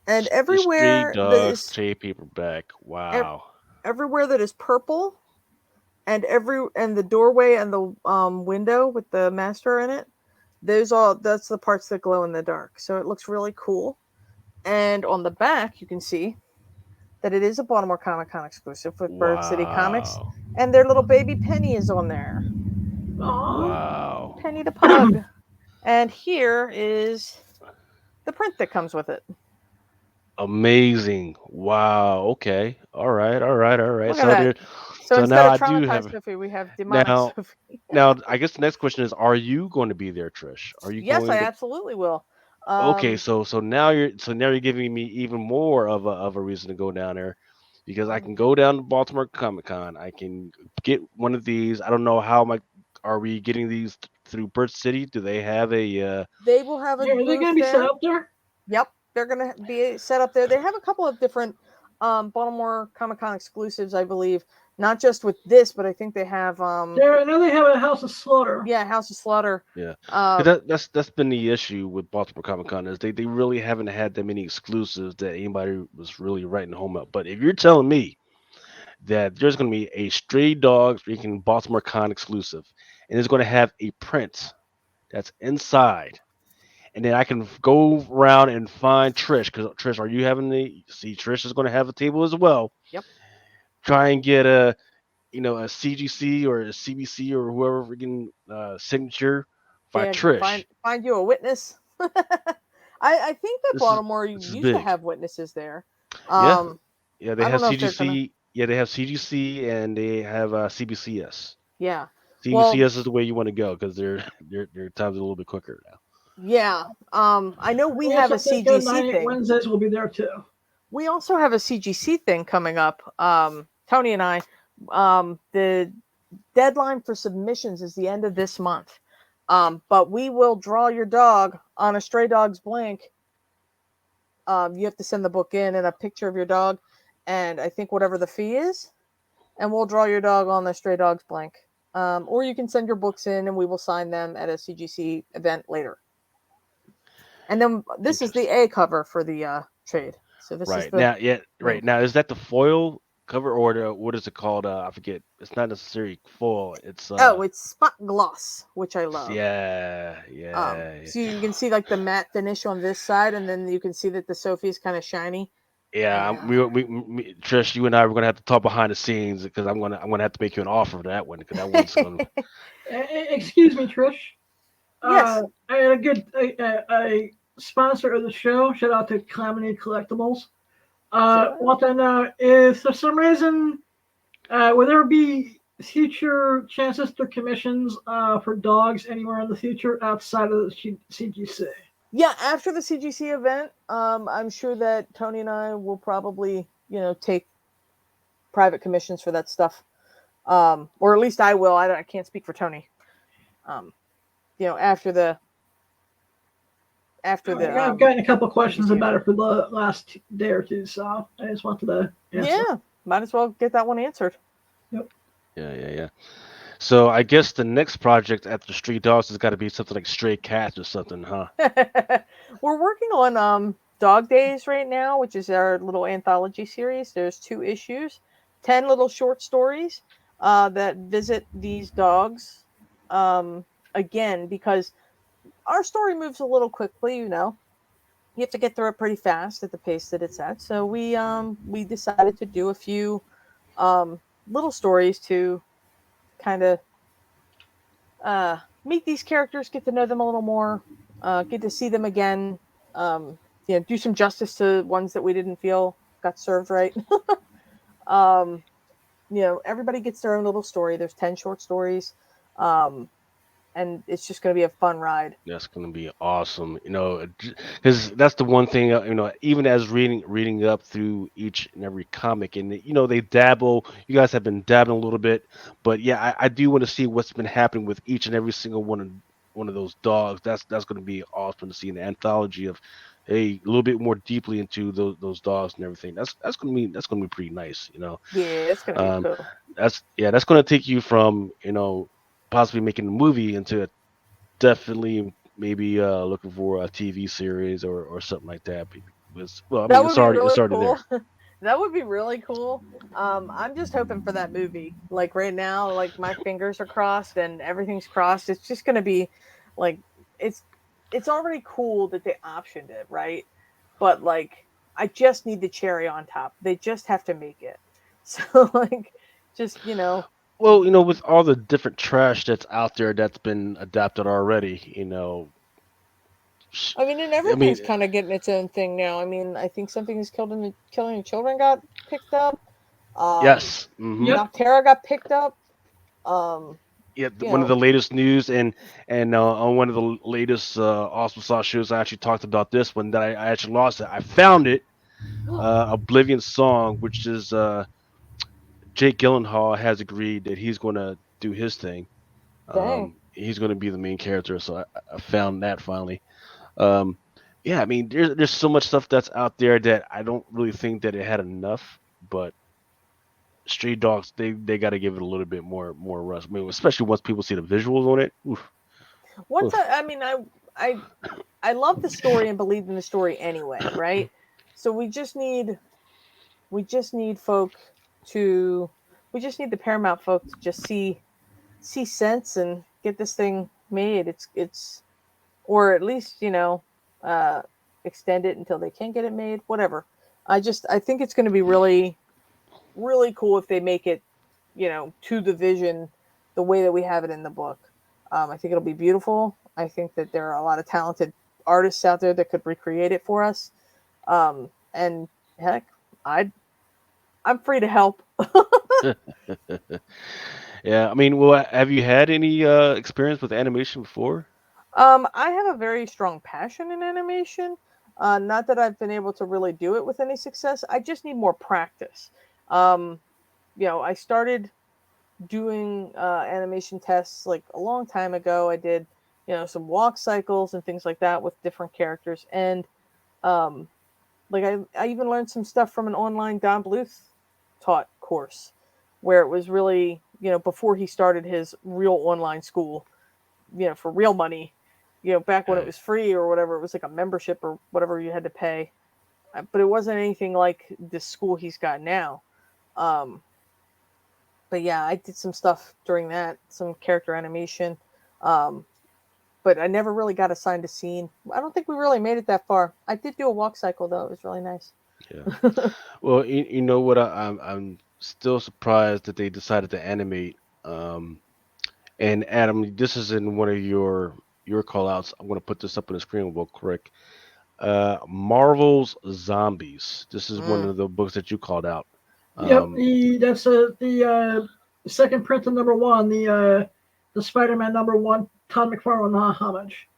And The Stray everywhere that Dogs is trade paperback. Wow. everywhere that is purple, and the doorway and the window with the master in it, that's the parts that glow in the dark. So it looks really cool. And on the back you can see that it is a Baltimore Comic-Con exclusive with Bird City Comics, Wow. and their little baby Penny is on there. Wow. Penny the pug. And here is the print that comes with it. Amazing. Wow. Okay. All right. All right. All right. Look at So that. there. So So now instead of I do traumatized have Sophie, we have demonic now. Sophie. Now I guess the next question is: are you going to be there, Trish? Are you Yes, I going to? absolutely will. Okay. So now you're giving me even more of a reason to go down there, because I can go down to Baltimore Comic Con. I can get one of these. I don't know how my are we getting these through Bird City? Do they have a They will have a yeah, are they going booth to be set there. up there? Yep, they're going to be set up there. They have a couple of different Baltimore Comic-Con exclusives, I believe. Not just with this, but I think they have There, I know they have a House of Slaughter. yeah, House of Slaughter. Yeah, 'cause that's been the issue with Baltimore Comic Con is they really haven't had that many exclusives that anybody was really writing home up. But if you're telling me that there's going to be a Stray Dogs freaking Baltimore Con exclusive, and it's going to have a print that's inside, and then I can go around and find Trish, because Trish, are you having the see Trish is going to have a table as well. Yep. Try and get a CGC or a CBC or whoever freaking signature by Yeah, Trish. find you a witness. I think that This is Baltimore this is used to big. have witnesses there. Yeah, Um, yeah. They I don't have know if they're gonna. CGC. Yeah, they have CGC and they have CBCS. Yeah. Well, CBCS is the way you want to go because their time's a little bit quicker now. yeah. I know we I have a think 98 CGC thing. Wednesdays will be there too. We also have a CGC thing coming up. Tony and I. The deadline for submissions is the end of this month. But we will draw your dog on a Stray Dogs blank. You have to send the book in and a picture of your dog, and I think whatever the fee is, and we'll draw your dog on the Stray Dogs blank. Or you can send your books in, and we will sign them at a CGC event later. And then this is the Interesting. A cover for the trade. So this is Right the now, yeah. Right link. now, is that the foil cover or what is it called? I forget. It's not necessarily foil. It's Oh, it's spot gloss, which I love. yeah, So you can see like the matte finish on this side, and then you can see that the Sophie is kind of shiny. yeah. And Trish, you and I were gonna have to talk behind the scenes because I'm gonna have to make you an offer for that one because that one's gonna. Excuse me, Trish. yes, I had a sponsor of the show. Shout out to Calamity Collectibles. shout out. Want to know if for some reason will there be future chances for commissions for dogs anywhere in the future outside of the CGC? Yeah, after the CGC event, I'm sure that Tony and I will probably, take private commissions for that stuff. Or at least I will. I can't speak for Tony. Um, after the I've gotten a couple questions CGC about event. it for the last day or two, so I just wanted to answer. Yeah, might as well get that one answered. Yep. Yeah. So I guess the next project after Stray Dogs has got to be something like Stray Cats or something, huh? We're working on Dog Days right now, which is our little anthology series. There's 2 issues, 10 little short stories that visit these dogs again, because our story moves a little quickly. You have to get through it pretty fast at the pace that it's at. So we decided to do a few little stories to kind of meet these characters, get to know them a little more, get to see them again. Do some justice to ones that we didn't feel got served right. um, Everybody gets their own little story. There's 10 short stories, and it's just going to be a fun ride. That's gonna be awesome, because that's the one thing, even as reading up through each and every comic, and they dabble. You guys have been dabbling a little bit, but yeah, I do want to see what's been happening with each and every single one of those dogs. That's gonna be awesome to see in the anthology of, hey, a little bit more deeply into those dogs and everything. That's gonna be pretty nice, Yeah, it's going to be Um, cool. that's gonna take you from possibly making a movie into definitely maybe looking for a TV series or something like that. Well, I mean, That it's would be already it's really already cool. there. That would be really cool. I'm just hoping for that movie. Like right now, like my fingers are crossed and everything's crossed. It's just gonna be like it's it's already cool that they optioned it, right? But like I just need the cherry on top. They just have to make it. So like just Well, with all the different trash that's out there that's been adapted already, sh- I mean, and I everything's mean, kind of getting its own thing now. I mean, I think something is killing the children got picked up. Um, yes, mm-hmm. Yep. Noctera got picked up. Um, Yeah, you one of the know, latest news, and on one of the latest Awesome Sauce shows, I actually talked about this one that I actually lost it. I found it, Oblivion Song, which is Jake Gyllenhaal has agreed that he's going to do his thing. dang. He's going to be the main character, so I found that finally. Um, yeah, I mean, there's so much stuff that's out there that I don't really think that it had enough, but Stray Dogs they got to give it a little bit more rust. I mean, especially once people see the visuals on it. Oof, Once oof. I mean, I, I love the story and believed in the story anyway, right? So we just need folk to, we just need the Paramount folk to just see sense and get this thing made. It's or at least uh, extend it until they can get it made. Whatever. I think it's going to be really really cool if they make it, to the vision, the way that we have it in the book. I think it'll be beautiful. I think that there are a lot of talented artists out there that could recreate it for us. And heck, I'm free to help. Yeah, I mean, well, have you had any experience with animation before? I have a very strong passion in animation. Not that I've been able to really do it with any success. I just need more practice. Um, I started doing animation tests like a long time ago. I did, some walk cycles and things like that with different characters, and um, like I even learned some stuff from an online Don Bluth taught course, where it was really, before he started his real online school, for real money, back when it Yeah. was free or whatever. It was like a membership or whatever you had to pay, but it wasn't anything like the school he's got now. Um, but yeah, I did some stuff during that, some character animation. Um, but I never really got assigned a scene. I don't think we really made it that far. I did do a walk cycle though; it was really nice. Yeah. Well, you know what? I'm still surprised that they decided to animate. And Adam, this is in one of your call outs. I'm going to put this up on the screen real quick. Marvel's Zombies. This is one Mm. of the books that you called out. Yep. Um, The the second print of #1, the Spider-Man #1 Todd McFarlane homage.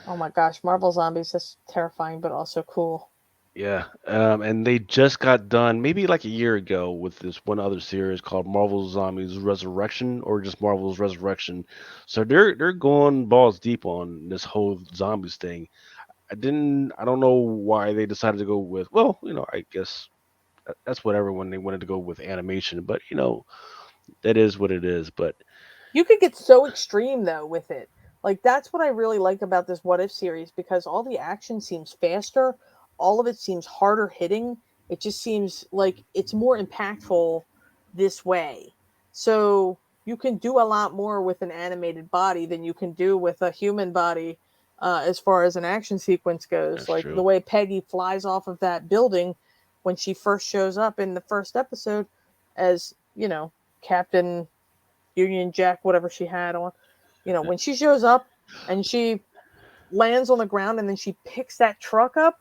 Oh my gosh, Marvel Zombies is terrifying, but also cool. Yeah, and they just got done maybe like a year ago with this one other series called Marvel Zombies Resurrection or just Marvel's Resurrection. So they're going balls deep on this whole zombies thing. I don't know why they decided to go with, well, I guess that's whatever when they wanted to go with animation, but that is what it is. But You could get so extreme though with it. Like that's what I really like about this What If series because all the action seems faster, all of it seems harder hitting. It just seems like it's more impactful this way. So you can do a lot more with an animated body than you can do with a human body as far as an action sequence goes. that's Like the true. way Peggy flies off of that building when she first shows up in the first episode as, Captain Union Jack, whatever she had on. When she shows up and she lands on the ground and then she picks that truck up,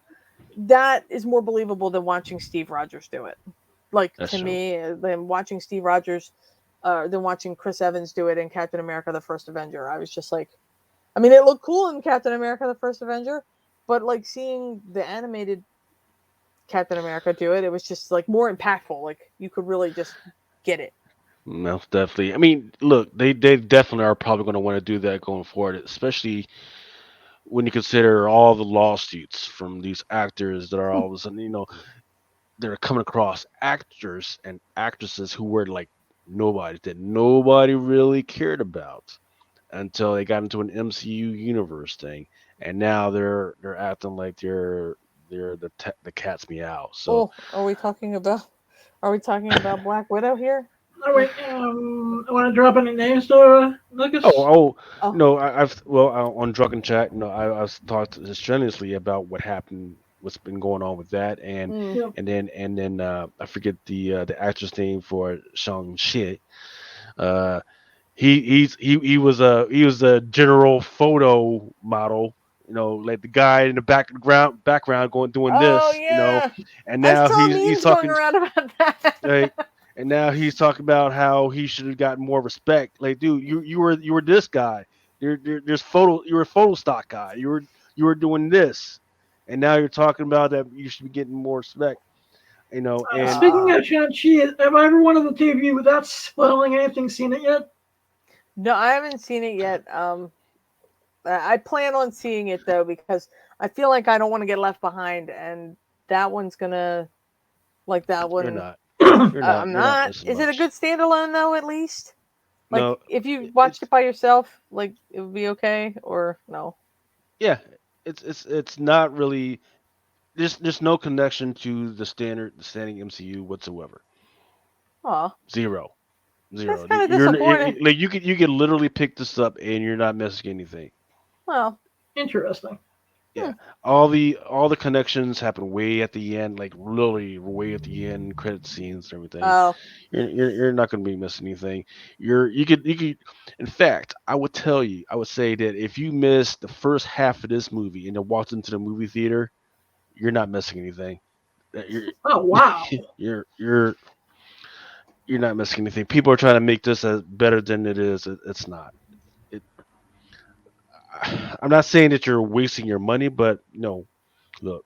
that is more believable than watching Steve Rogers do it. Like That's to true. me, than watching Steve Rogers, than watching Chris Evans do it in Captain America: The First Avenger. I was just like, I mean, it looked cool in Captain America: The First Avenger, but like seeing the animated Captain America do it, it was just like more impactful. Like you could really just get it. Most definitely. I mean, look, they definitely are probably going to want to do that going forward, especially when you consider all the lawsuits from these actors that are all of a sudden, they're coming across actors and actresses who were like nobody that nobody really cared about until they got into an MCU universe thing, and now they're acting like they're the cat's meow. So, Oh, are we talking about Black Widow here? Oh wait, I want to drop any names to oh, Lucas. oh Oh, no, I've well on Drunken Chat, I've talked strenuously about what happened, what's been going on with that, and mm. Yep. I forget the actress name for Shang Chi. Uh, he was a general photo model, like the guy in the background going doing Oh this, yeah, and I now saw he's memes going talking around about like, that. and now he's talking about how he should have gotten more respect. Like, dude, you were this guy. You were a photo stock guy. You were doing this, and now you're talking about that you should be getting more respect. And Speaking uh, of Shang-Chi, have I ever one of the two of you, without spoiling anything, seen it yet? no, I haven't seen it yet. I plan on seeing it though because I feel like I don't want to get left behind, and that one's gonna like that you're one. not, I'm you're not not. missing Is it a much. good standalone though? At least, like No, if you watched it's it by yourself, like it would be okay, or no? yeah, it's not really. There's no connection to the standing MCU whatsoever. Oh, Zero. that's Zero. kind of disappointing. Like you could literally pick this up and you're not missing anything. Well, Interesting. hmm. Yeah, all the connections happen way at the end, like literally way at the end, credit scenes and everything. Oh, You're not going to be missing anything. You could. In fact, I would say that if you miss the first half of this movie and then walked into the movie theater, you're not missing anything. You're Oh wow. you're you're you're not missing anything. People are trying to make this as better than it is. It's not. It, I'm not saying that you're wasting your money, but no, look,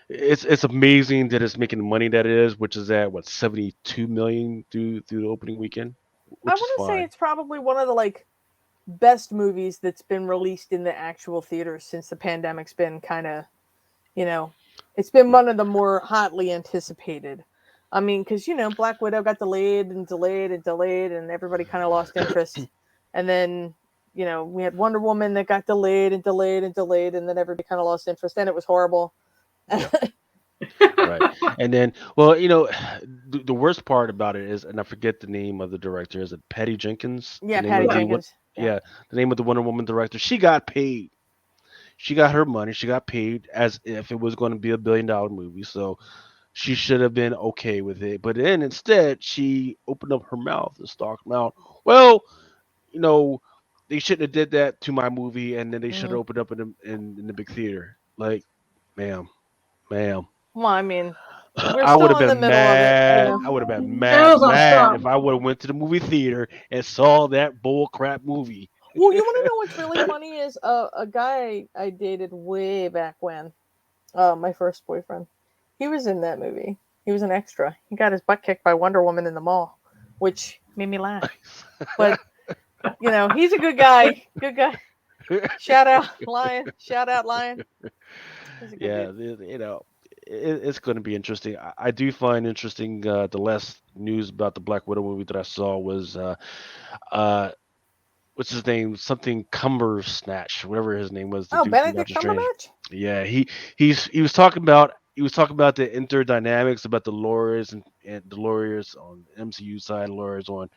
it's amazing that it's making the money that it is, which is at what 72 million through the opening weekend, I which is want to say fine. it's probably one of the like best movies that's been released in the actual theaters since the pandemic's been kind of, you know, it's been Yeah, one of the more hotly anticipated. I mean, because, Black Widow got delayed and delayed and delayed, and everybody kind of lost interest. And then, we had Wonder Woman that got delayed and delayed and delayed, and then everybody kind of lost interest, and it was horrible. yeah, right. And then, well, the worst part about it is, and I forget the name of the director. Is it Patty Jenkins? The Yeah, name Patty of Yeah. the what? Jenkins. Yeah. Yeah, the name of the Wonder Woman director. She got paid. She got her money. She got paid as if it was going to be $1 billion movie. So she should have been okay with it. But then instead, she opened up her mouth and stalked them out. Well, you know, they shouldn't have did that to my movie, and then they should Mm. have opened up in the big theater. Like, ma'am, ma'am. Well, I mean, We're I would have still in the been middle of it, you mad. know. I would have been Amazon, mad stop. if I would have went to the movie theater and saw that bull crap movie. Well, you want to know what's really funny is a guy I dated way back when, my first boyfriend, he was in that movie. He was an extra. He got his butt kicked by Wonder Woman in the mall, which made me laugh. But you know, he's a good guy. Good guy. Shout out Lion. Shout out Lion. He's a good Yeah, dude. it's going to be interesting. I do find interesting the last news about the Black Widow movie that I saw was uh, what's his name? Something Cumber Snatch, whatever his name was, the Oh, dude from Benedict Doctor Strange. Cumberbatch. Yeah, he was talking about the interdynamics about the lawyers and the lawyers on the MCU side, lawyers on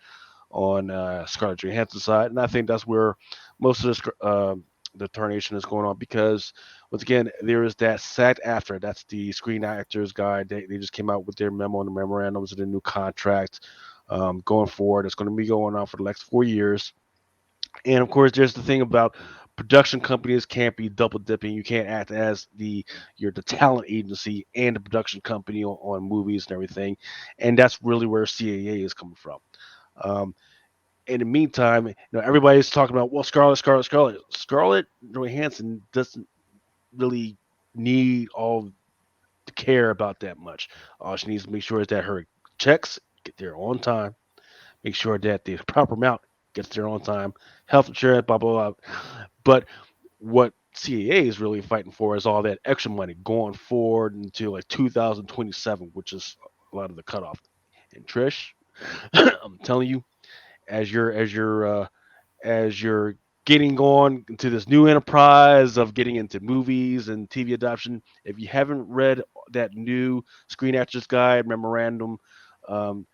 Scarlett Johansson's side, and I think that's where most of the tarnation is going on because once again there is that SAG after that's the Screen Actors Guide. They just came out with their memo and the memorandums of the new contract going forward. It's going to be going on for the next 4 years. And of course, there's the thing about production companies can't be double dipping. You can't act as the talent agency and the production company on movies and everything. And that's really where CAA is coming from. Um, in the meantime, everybody's talking about Scarlett Johansson doesn't really need all the care about that much. All she needs to make sure is that her checks get there on time, make sure that the proper amount gets there on time, health insurance, blah blah blah. But what CAA is really fighting for is all that extra money going forward until like 2027, which is a lot of the cutoff. And Trish, I'm telling you, as you're getting on into this new enterprise of getting into movies and TV adoption, if you haven't read that new Screen Actors Guide memorandum, um,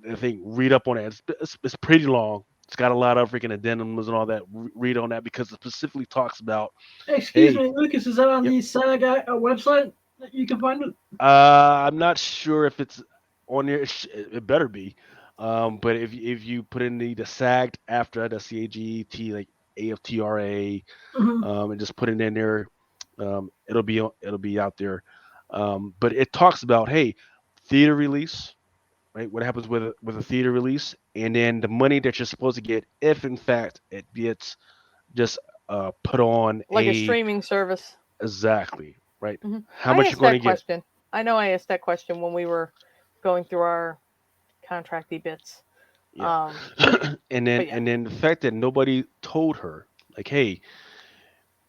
I think read up on it. It's pretty long. It's got a lot of freaking addendums and all that. Read on that because it specifically talks about, Excuse hey, me, Lucas, is that on yep. the SAG website that you can find it? I'm not sure if it's on there. It better be. But if you put in the SAGT after the CAGT like AFTRA, Mhm. and just put it in there, it'll be out there. But it talks about, hey, theater release, right? What happens with a theater release, and then the money that you're supposed to get if in fact it gets just put on Like a streaming service. exactly, right? How I much you're asked going that to get. question. I know I asked that question when we were going through our contracty bits. Yeah. Um, but yeah. And then the fact that nobody told her, like, hey,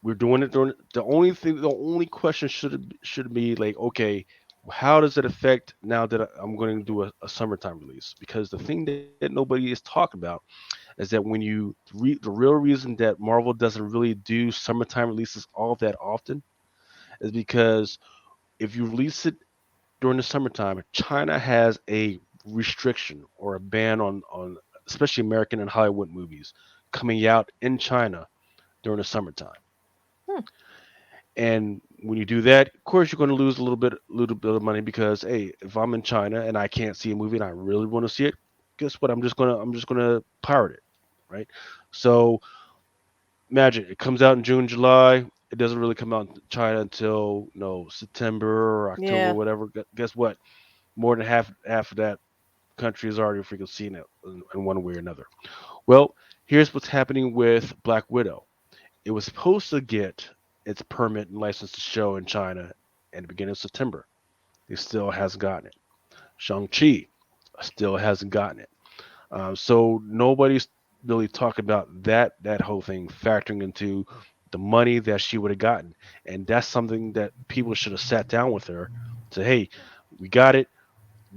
we're doing it during the only question should be like, okay, how does it affect now that I'm going to do a summertime release? Because the thing that nobody is talking about is that when the real reason that Marvel doesn't really do summertime releases all that often is because if you release it during the summertime, China has a restriction or a ban on especially American and Hollywood movies coming out in China during the summertime. Hmm. And when you do that, of course, you're going to lose little bit of money because, hey, if I'm in China and I can't see a movie and I really want to see it, guess what? I'm just gonna pirate it, right? So imagine it comes out in June, July. It doesn't really come out in China until September or October, Yeah. whatever. Guess what? More than half of that country is already freaking seen it in one way or another. Well, here's what's happening with Black Widow. It was supposed to get its permit and license to show in China at the beginning of September. It still hasn't gotten it. Shang-Chi still hasn't gotten it. So nobody's really talking about that whole thing factoring into the money that she would have gotten, and that's something that people should have sat down with her, say, hey, we got it.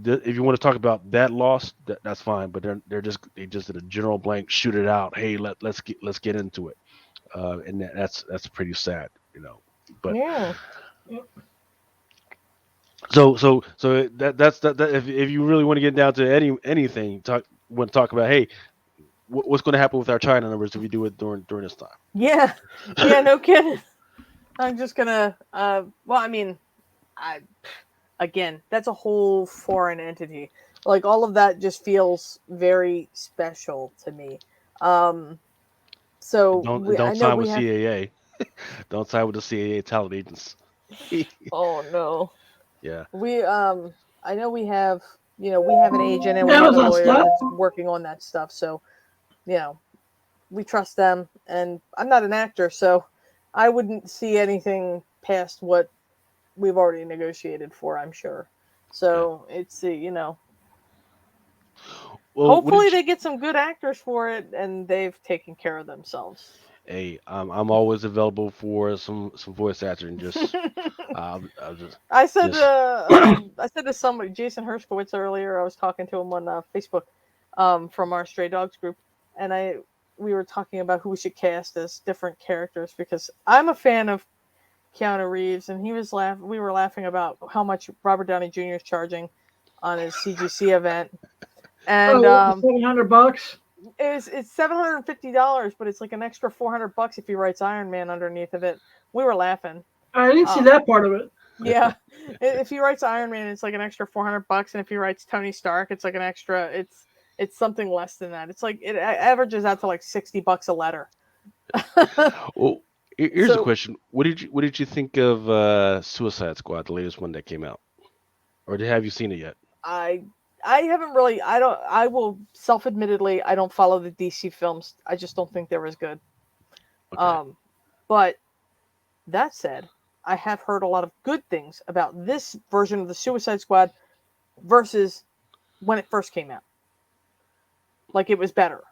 If you want to talk about that loss, that's fine. But they just did a general blank, shoot it out. Hey, let's get into it, and that's pretty sad, But Yeah. so that if you really want to get down to anything, want to talk about, hey, what's going to happen with our China numbers if we do it during this time? Yeah. Yeah. No kidding. I'm just gonna. Well, I mean, I again, that's a whole foreign entity. Like all of that just feels very special to me. Um, And so I don't know sign we with have. CAA. Don't sign with the CAA talent agents. Oh no. Yeah. We I know we have we have an agent and we have a Amazon lawyer stuff. that's working on that stuff. So, we trust them. And I'm not an actor, so I wouldn't see anything past what we've already negotiated for, I'm sure. So it's Well, what hopefully did you, they get some good actors for it and they've taken care of themselves. hey, I'm always available for some voice acting. Just I'll just I said to somebody, Jason Hershkowitz earlier. I was talking to him on Facebook, from our Stray Dogs group, and we were talking about who we should cast as different characters because I'm a fan of Keanu Reeves, and we were laughing about how much Robert Downey Jr. is charging on his CGC event, and Oh, $700. it's $750, but it's like an extra $400 if he writes Iron Man underneath of it. We were laughing. I didn't see that part of it. Yeah, if he writes Iron Man, it's like an extra $400, and if he writes Tony Stark, it's like an extra. It's something less than that. It's like it averages out to like $60 a letter. well. Here's a So question: what did you think of Suicide Squad, the latest one that came out, or have you seen it yet? I I haven't really. I don't. I will self-admittedly I don't follow the DC films. I just don't think they're as good. Okay. But that said, I have heard a lot of good things about this version of the Suicide Squad versus when it first came out. Like it was better.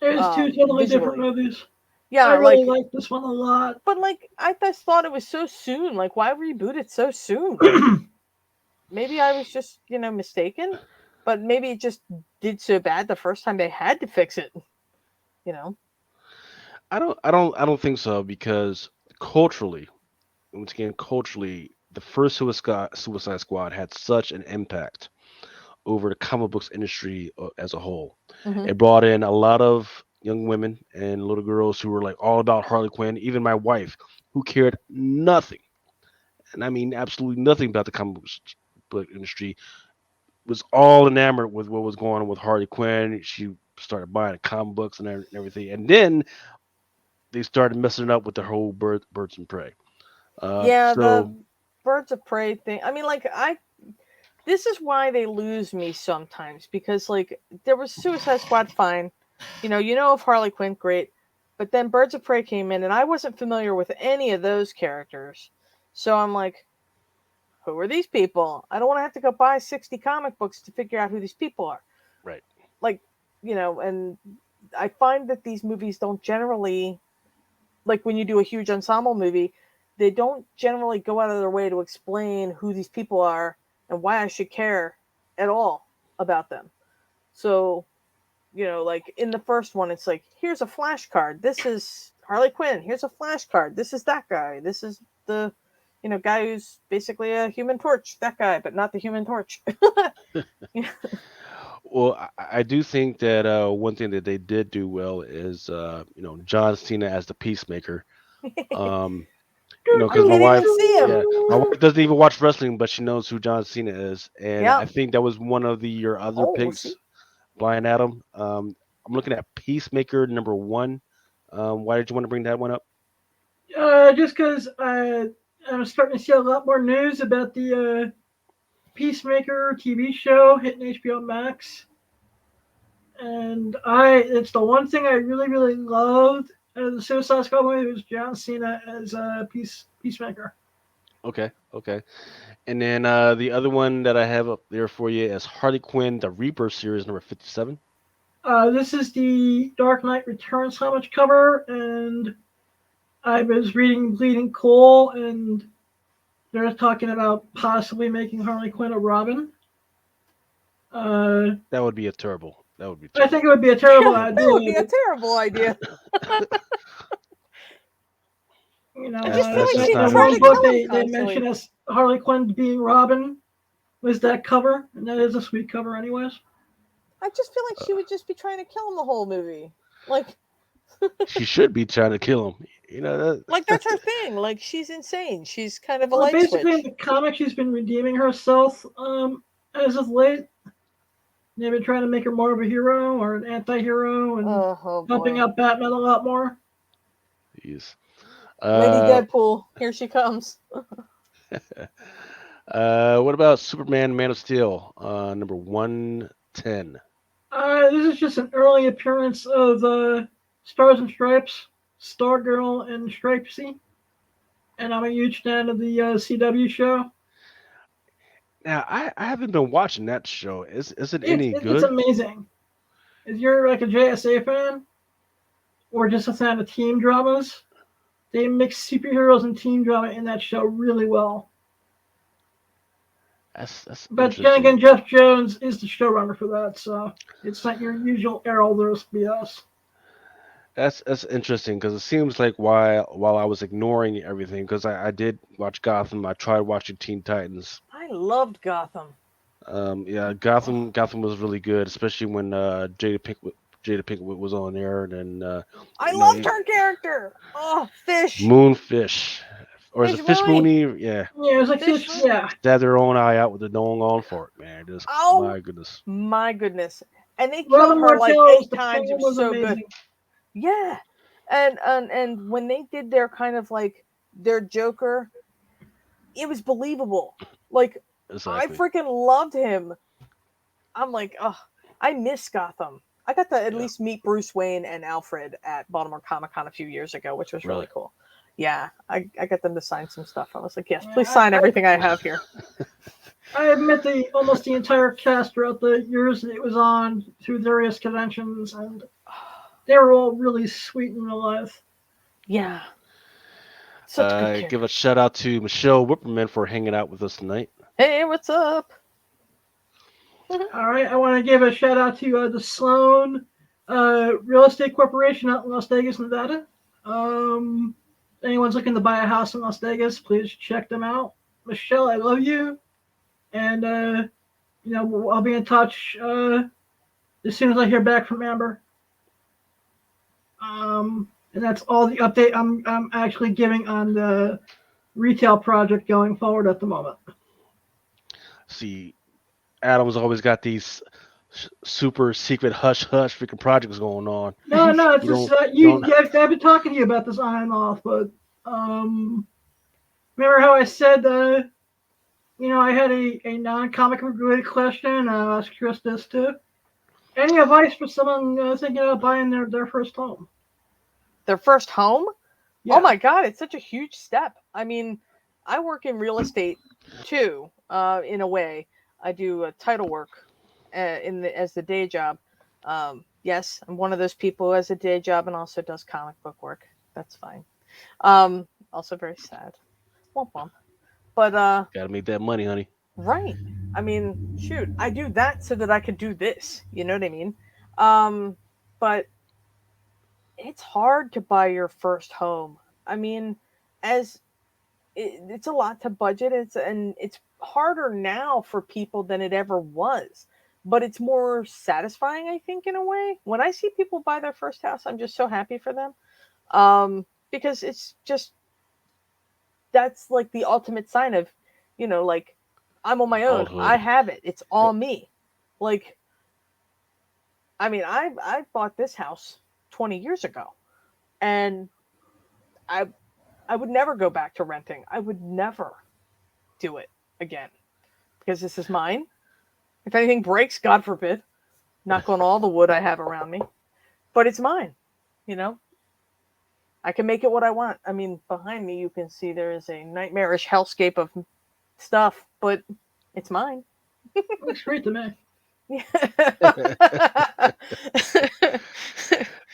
There's two totally different Visually. movies. Yeah, I really like, like this one a lot. but like I just thought it was so soon. Like, why reboot it so soon? Maybe I was just mistaken, but maybe it just did so bad the first time they had to fix it. You know. I don't think so because culturally, once again, culturally, the first Suicide Squad had such an impact over the comic books industry as a whole. Hmm. It brought in a lot of young women and little girls who were like all about Harley Quinn. Even my wife, who cared nothing, and I mean absolutely nothing about the comic book industry, was all enamored with what was going on with Harley Quinn. She started buying the comic books and everything, and then they started messing up with the whole birds and prey. Yeah, So the Birds of Prey thing. I mean, like I. This is why they lose me sometimes because like there was Suicide Squad, fine. Of Harley Quinn, great. But then Birds of Prey came in, and I wasn't familiar with any of those characters. So I'm like, who are these people? I don't want to have to go buy 60 comic books to figure out who these people are. right. Like, and I find that these movies don't generally, like when you do a huge ensemble movie, they don't generally go out of their way to explain who these people are and why I should care at all about them. So, like in the first one, it's like, here's a flashcard. This is Harley Quinn. Here's a flashcard. This is that guy. This is the, guy who's basically a Human Torch. That guy, but not the Human Torch. Well, I do think that one thing that they did do well is John Cena as the Peacemaker. Um, I because my can't even wife, see him. yeah, my wife doesn't even watch wrestling, but she knows who John Cena is, and Yeah. I think that was one of your other Oh, picks, see. Blind Adam. I'm looking at Peacemaker #1. Why did you want to bring that one up? Just because I'm starting to see a lot more news about the Peacemaker TV show hitting HBO Max, and it's the one thing I really really loved out of the Suicide Squad movie was John Cena as Peacemaker. Okay, okay. And then the other one that I have up there for you is Harley Quinn, the Reaper series #57. This is the Dark Knight Returns comic cover, and I was reading Bleeding Cool, and they're talking about possibly making Harley Quinn a Robin. Uh, That would be a terrible. That would be I think terrible. it would be a terrible That would idea, be a but terrible idea. I just feel like That's just she'd that not try one to book kill realistic. him they constantly. mentioned as Harley Quinn being Robin was that cover, and that is a sweet cover, anyways. I just feel like she would just be trying to kill him the whole movie. Like, She should be trying to kill him. like that's her thing. Like she's insane. She's kind of a Well, light basically in switch. the comic, she's been redeeming herself as of late. They've been trying to make her more of a hero or an anti-hero and Oh helping boy. out Batman a lot more. Jeez. Lady Uh, Deadpool, here she comes. What about Superman, Man of Steel, number 110? This is just an early appearance of Stars and Stripes, Stargirl, and Stripesy, and I'm a huge fan of the CW show. Now, I haven't been watching that show. Is it It's any it's good? amazing. If you're like a JSA fan or just a fan of team dramas, they mix superheroes and team drama in that show really well. That's But then interesting. again, Jeff Jones is the showrunner for that, so it's not your usual Arrowverse BS. That's interesting because it seems like while I was ignoring everything, because I did watch Gotham, I tried watching Teen Titans. I loved Gotham. Yeah, Gotham was really good, especially when Jada Pinkett was on there, and then I you know loved her character. Oh, Fish. Moonfish, or is it Fish Fish Mooney. Mooney? Yeah, Yeah, it was like Fish this. Mooney. Yeah, stabbed their own eye out with the dong on for it, man. Just Oh my goodness. my goodness. And they Robin killed her like Martell's 8 the times. It plan was was so good. amazing. Yeah. And when they did their kind of like their Joker, it was believable. Like I Exactly. freaking loved him. I'm like, oh, I miss Gotham. I got to at Yeah. least meet Bruce Wayne and Alfred at Baltimore Comic Con a few years ago, which was really Really. cool. Yeah, I got them to sign some stuff. I was like, yes, Yeah, please sign everything I have here. I met almost the entire cast throughout the years that it was on through various conventions, and they were all really sweet in real life. Yeah, such good Give character. a shout out to Michelle Whipperman for hanging out with us tonight. Hey, what's up? All right, I want to give a shout out to the Sloan Real Estate Corporation out in Las Vegas, Nevada. Anyone's looking to buy a house in Las Vegas, please check them out. Michelle, I love you, and I'll be in touch as soon as I hear back from Amber. And that's all the update I'm actually giving on the retail project going forward at the moment. See, Adam's always got these super secret hush hush freaking projects going on. No, it's You just don't you don't I've been talking to you about this on and off, but um, remember how I said I had a non-comic related question. I asked Chris this too. Any advice for someone thinking about buying their first home? Their first home? Yeah. Oh my God, it's such a huge step. I mean, I work in real estate too, in a way. I do title work as the day job. Yes, I'm one of those people who has a day job and also does comic book work. That's fine. Also very sad. Womp womp. But gotta make that money, honey. right. I mean, shoot, I do that so that I could do this. You know what I mean? But it's hard to buy your first home. I mean, as it's a lot to budget. It's harder now for people than it ever was, but it's more satisfying, I think, in a way. When I see people buy their first house, I'm just so happy for them, because it's just that's like the ultimate sign of, like I'm on my own. I Adulthood. have it. It's all Yep. me. Like, I mean, I bought this house 20 years ago, and I I would never go back to renting. I would never do it again because this is mine. If anything breaks, God forbid, knock on all the wood I have around me, but it's mine. You know, I can make it what I want. I mean, behind me you can see there is a nightmarish hellscape of stuff, but it's mine. Looks great to me.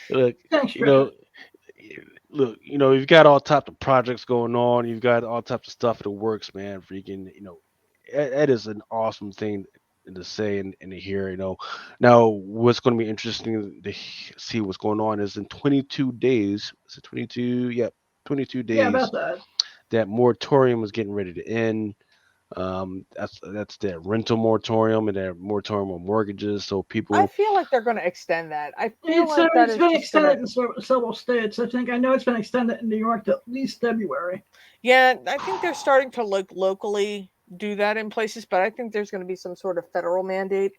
Look, Thanks, you Treasure. know, you've got all types of projects going on. You've got all types of stuff that works, man. Freaking, that is an awesome thing to say and to hear. Now what's going to be interesting to see what's going on is in 22 days. Is it 22? Yep, 22 Yeah, days. about that. That moratorium is getting ready to end. That's that rental moratorium and that moratorium on mortgages. So I people, feel like they're going to extend that. I feel like that It's is been just going to. extended in several states. I know it's been extended in New York to at least February. Yeah, I think they're starting to locally do that in places, but I think there's going to be some sort of federal mandate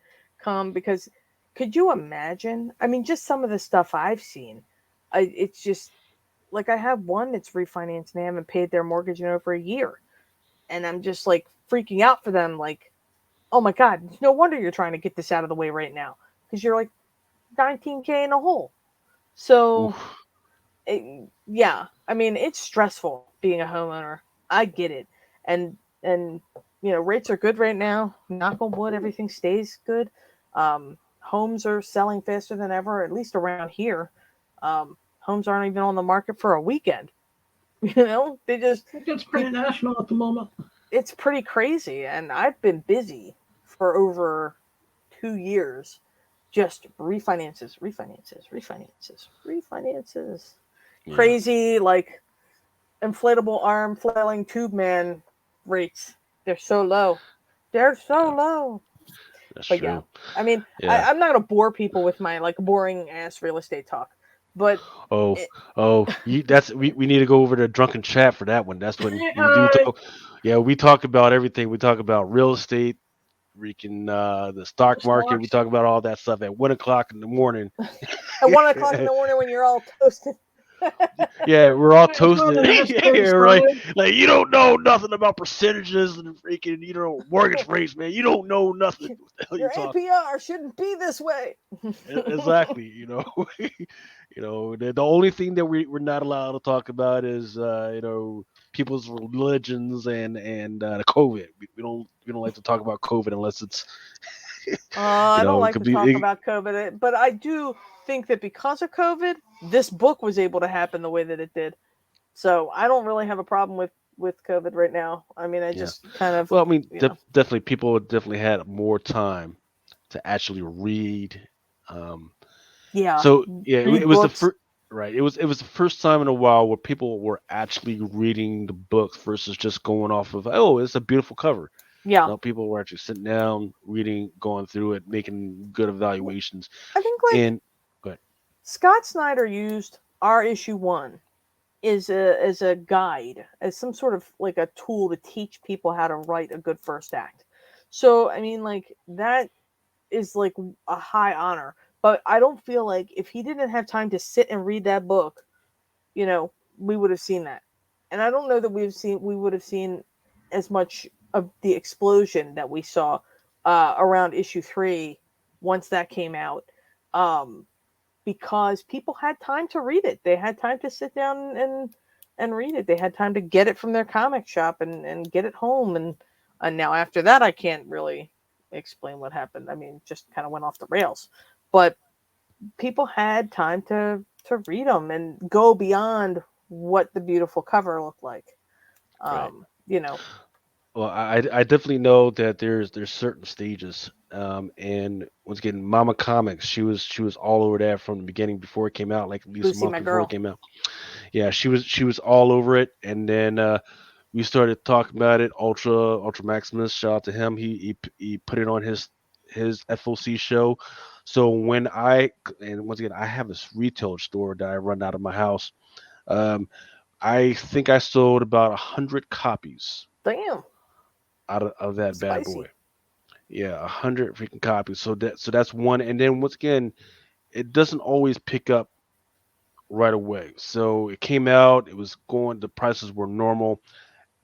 come because could you imagine? I mean, just some of the stuff I've seen. It's just like I have one that's refinanced and they haven't paid their mortgage in over a year. And I'm just like, freaking out for them, like, oh my God, no wonder you're trying to get this out of the way right now because you're like 19K in a hole. So, Oof. yeah, I mean, it's stressful being a homeowner. I get it. And rates are good right now. Knock on wood, everything stays good. Homes are selling faster than ever, at least around here. Homes aren't even on the market for a weekend. They just I think it's pretty national at the moment. it's pretty crazy. And I've been busy for over 2 years, just refinances. Yeah, Crazy, like inflatable arm flailing tube man rates. They're so low. They're so yeah, low. that's But yeah, true. I mean, Yeah. I'm not gonna bore people with my like boring ass real estate talk, but Oh, it, we need to go over to drunken chat for that one. That's when we do Uh, talk. Yeah, we talk about everything. We talk about real estate, freaking the stock market. We stocks. talk about all that stuff at 1 o'clock in the morning. at 1 o'clock in the morning when you're all toasted. Yeah, we're all It's toasted. normally just getting Yeah, right. started. Like you don't know nothing about percentages and freaking mortgage rates, man. You don't know nothing. What the hell you Your talking? APR shouldn't be this way. Exactly. The only thing that we're not allowed to talk about is people's religions and the COVID. We don't like to talk about COVID unless it's I don't it like could to talk be. about COVID, but I do think that because of COVID, this book was able to happen the way that it did. So I don't really have a problem with COVID right now. I mean, I Yeah. just kind of, Well, I mean, you know, definitely people definitely had more time to actually read. Um, yeah, so yeah, it read was the books. first. Right. It was the first time in a while where people were actually reading the books versus just going off of, oh, it's a beautiful cover. Yeah, No, people were actually sitting down, reading, going through it, making good evaluations. I think like And but Scott Snyder used our issue one as a guide, as some sort of like a tool to teach people how to write a good first act. So I mean, like that is like a high honor. But I don't feel like if he didn't have time to sit and read that book, we would have seen that. And I don't know that we would have seen as much of the explosion that we saw around issue three once that came out. Um, because people had time to read it. They had time to sit down and read it. They had time to get it from their comic shop and get it home. And now after that, I can't really explain what happened. I mean, just kind of went off the rails. But people had time to read them and go beyond what the beautiful cover looked like. right. You know, Well, I definitely know that there's certain stages. And once again, Mama Comics, she was all over that from the beginning before it came out, like at least a Lucy, month my before it girl. came out. Yeah, she was all over it, and then we started talking about it. Ultra Maximus, shout out to him. He put it on his FOC show. So and once again, I have this retail store that I run out of my house. Um, I think I sold about 100 copies Damn, out of that bad boy. spicy. Yeah, 100 freaking copies. So that's one. And then once again, it doesn't always pick up right away. So it came out, it was going, the prices were normal.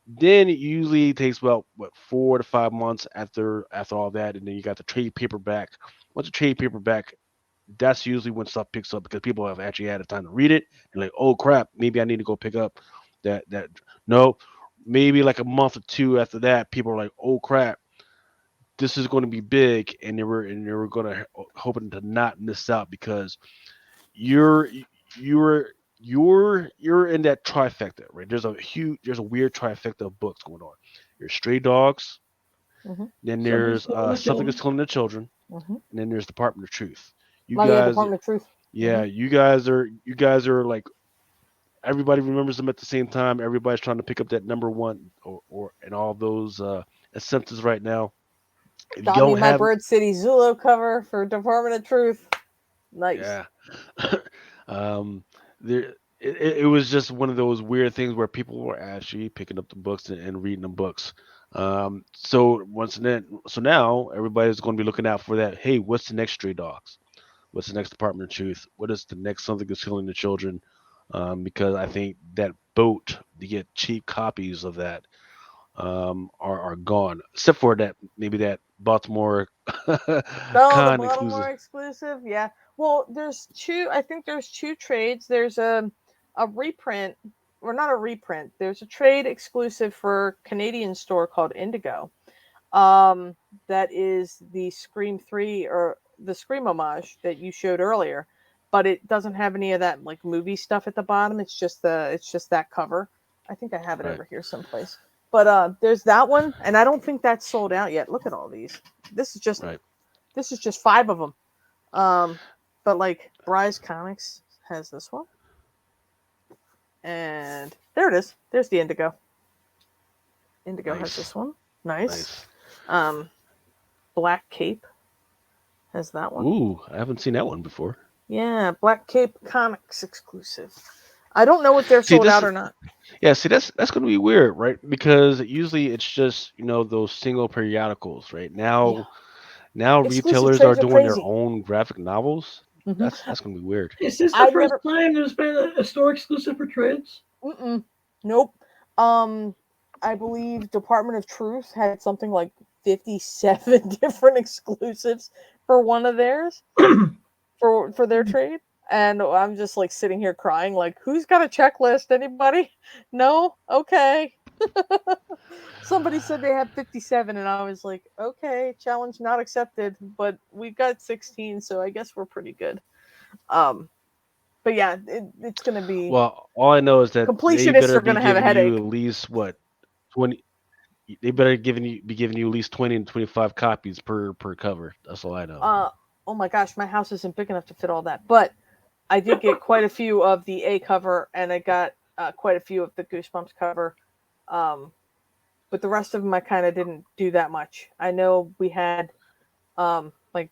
Then it usually takes about 4 to 5 months after all that, and then you got the trade paperback. Once the trade paperback, that's usually when stuff picks up because people have actually had the time to read it and like, oh crap, maybe I need to go pick up that. No, maybe like a month or two after that, people are like, oh crap, this is going to be big, and they were going to hoping to not miss out because you're you're you're in that trifecta, right? There's a weird trifecta of books going on. There's Stray Dogs, Hmm. then Something's there's killing the Something children. That's Killing the Children, Hmm. and then there's Department of Truth. You Oh yeah, guys, Department of Truth. Hmm. yeah, you guys are like everybody remembers them at the same time. Everybody's trying to pick up that number one or and all those incentives right now. If you Got me don't my have, Bird City Zulu cover for Department of Truth. Nice. yeah. um, it was just one of those weird things where people were actually picking up the books and reading the books. So now everybody's going to be looking out for that. Hey, what's the next Stray Dogs? What's the next Department of Truth? What is the next Something That's Killing the Children? Because I think that boat to get cheap copies of that are gone, except for that maybe that Baltimore Oh, the con exclusive. Baltimore exclusive. Yeah. Well, there's two. I think there's two trades. There's a reprint, or not a reprint. There's a trade exclusive for Canadian store called Indigo. Um, that is the Scream 3 or the Scream homage that you showed earlier, but it doesn't have any of that like movie stuff at the bottom. It's just that cover. I think I have it Right, over here someplace. But there's that one, and I don't think that's sold out yet. Look at all these. This is just right. this is just five of them. Um, but like Bryce Comics has this one, and there it is. There's the Indigo. Indigo has Nice, this one. Nice. nice. Um, Black Cape has that one. Ooh, I haven't seen that one before. Yeah, Black Cape Comics exclusive. I don't know if they're See, sold this out is or not. yeah. See, that's gonna be weird, right? Because usually it's just those single periodicals, right? Yeah, Now exclusive retailers are trades are doing their crazy. own graphic novels. Hmm. That's gonna be weird. Is this the I've first never. time there's been a store exclusive for trades? Mm-mm, nope. Um, I believe Department of Truth had something like 57 different exclusives for one of theirs for their trade. And I'm just like sitting here crying, like, who's got a checklist? Anybody? No? Okay. Somebody said they had 57, and I was like, okay, challenge not accepted. But we got 16, so I guess we're pretty good. Um, but yeah, it's gonna be Well, all I know is that they completionists better are be gonna have a giving you headache. at least what 20. They better be giving you at least 20 and 25 copies per cover. That's all I know. Uh, oh my gosh, my house isn't big enough to fit all that, but I did get quite a few of the A cover, and I got quite a few of the Goosebumps cover. Um, but the rest of them I kind of didn't do that much. I know we had like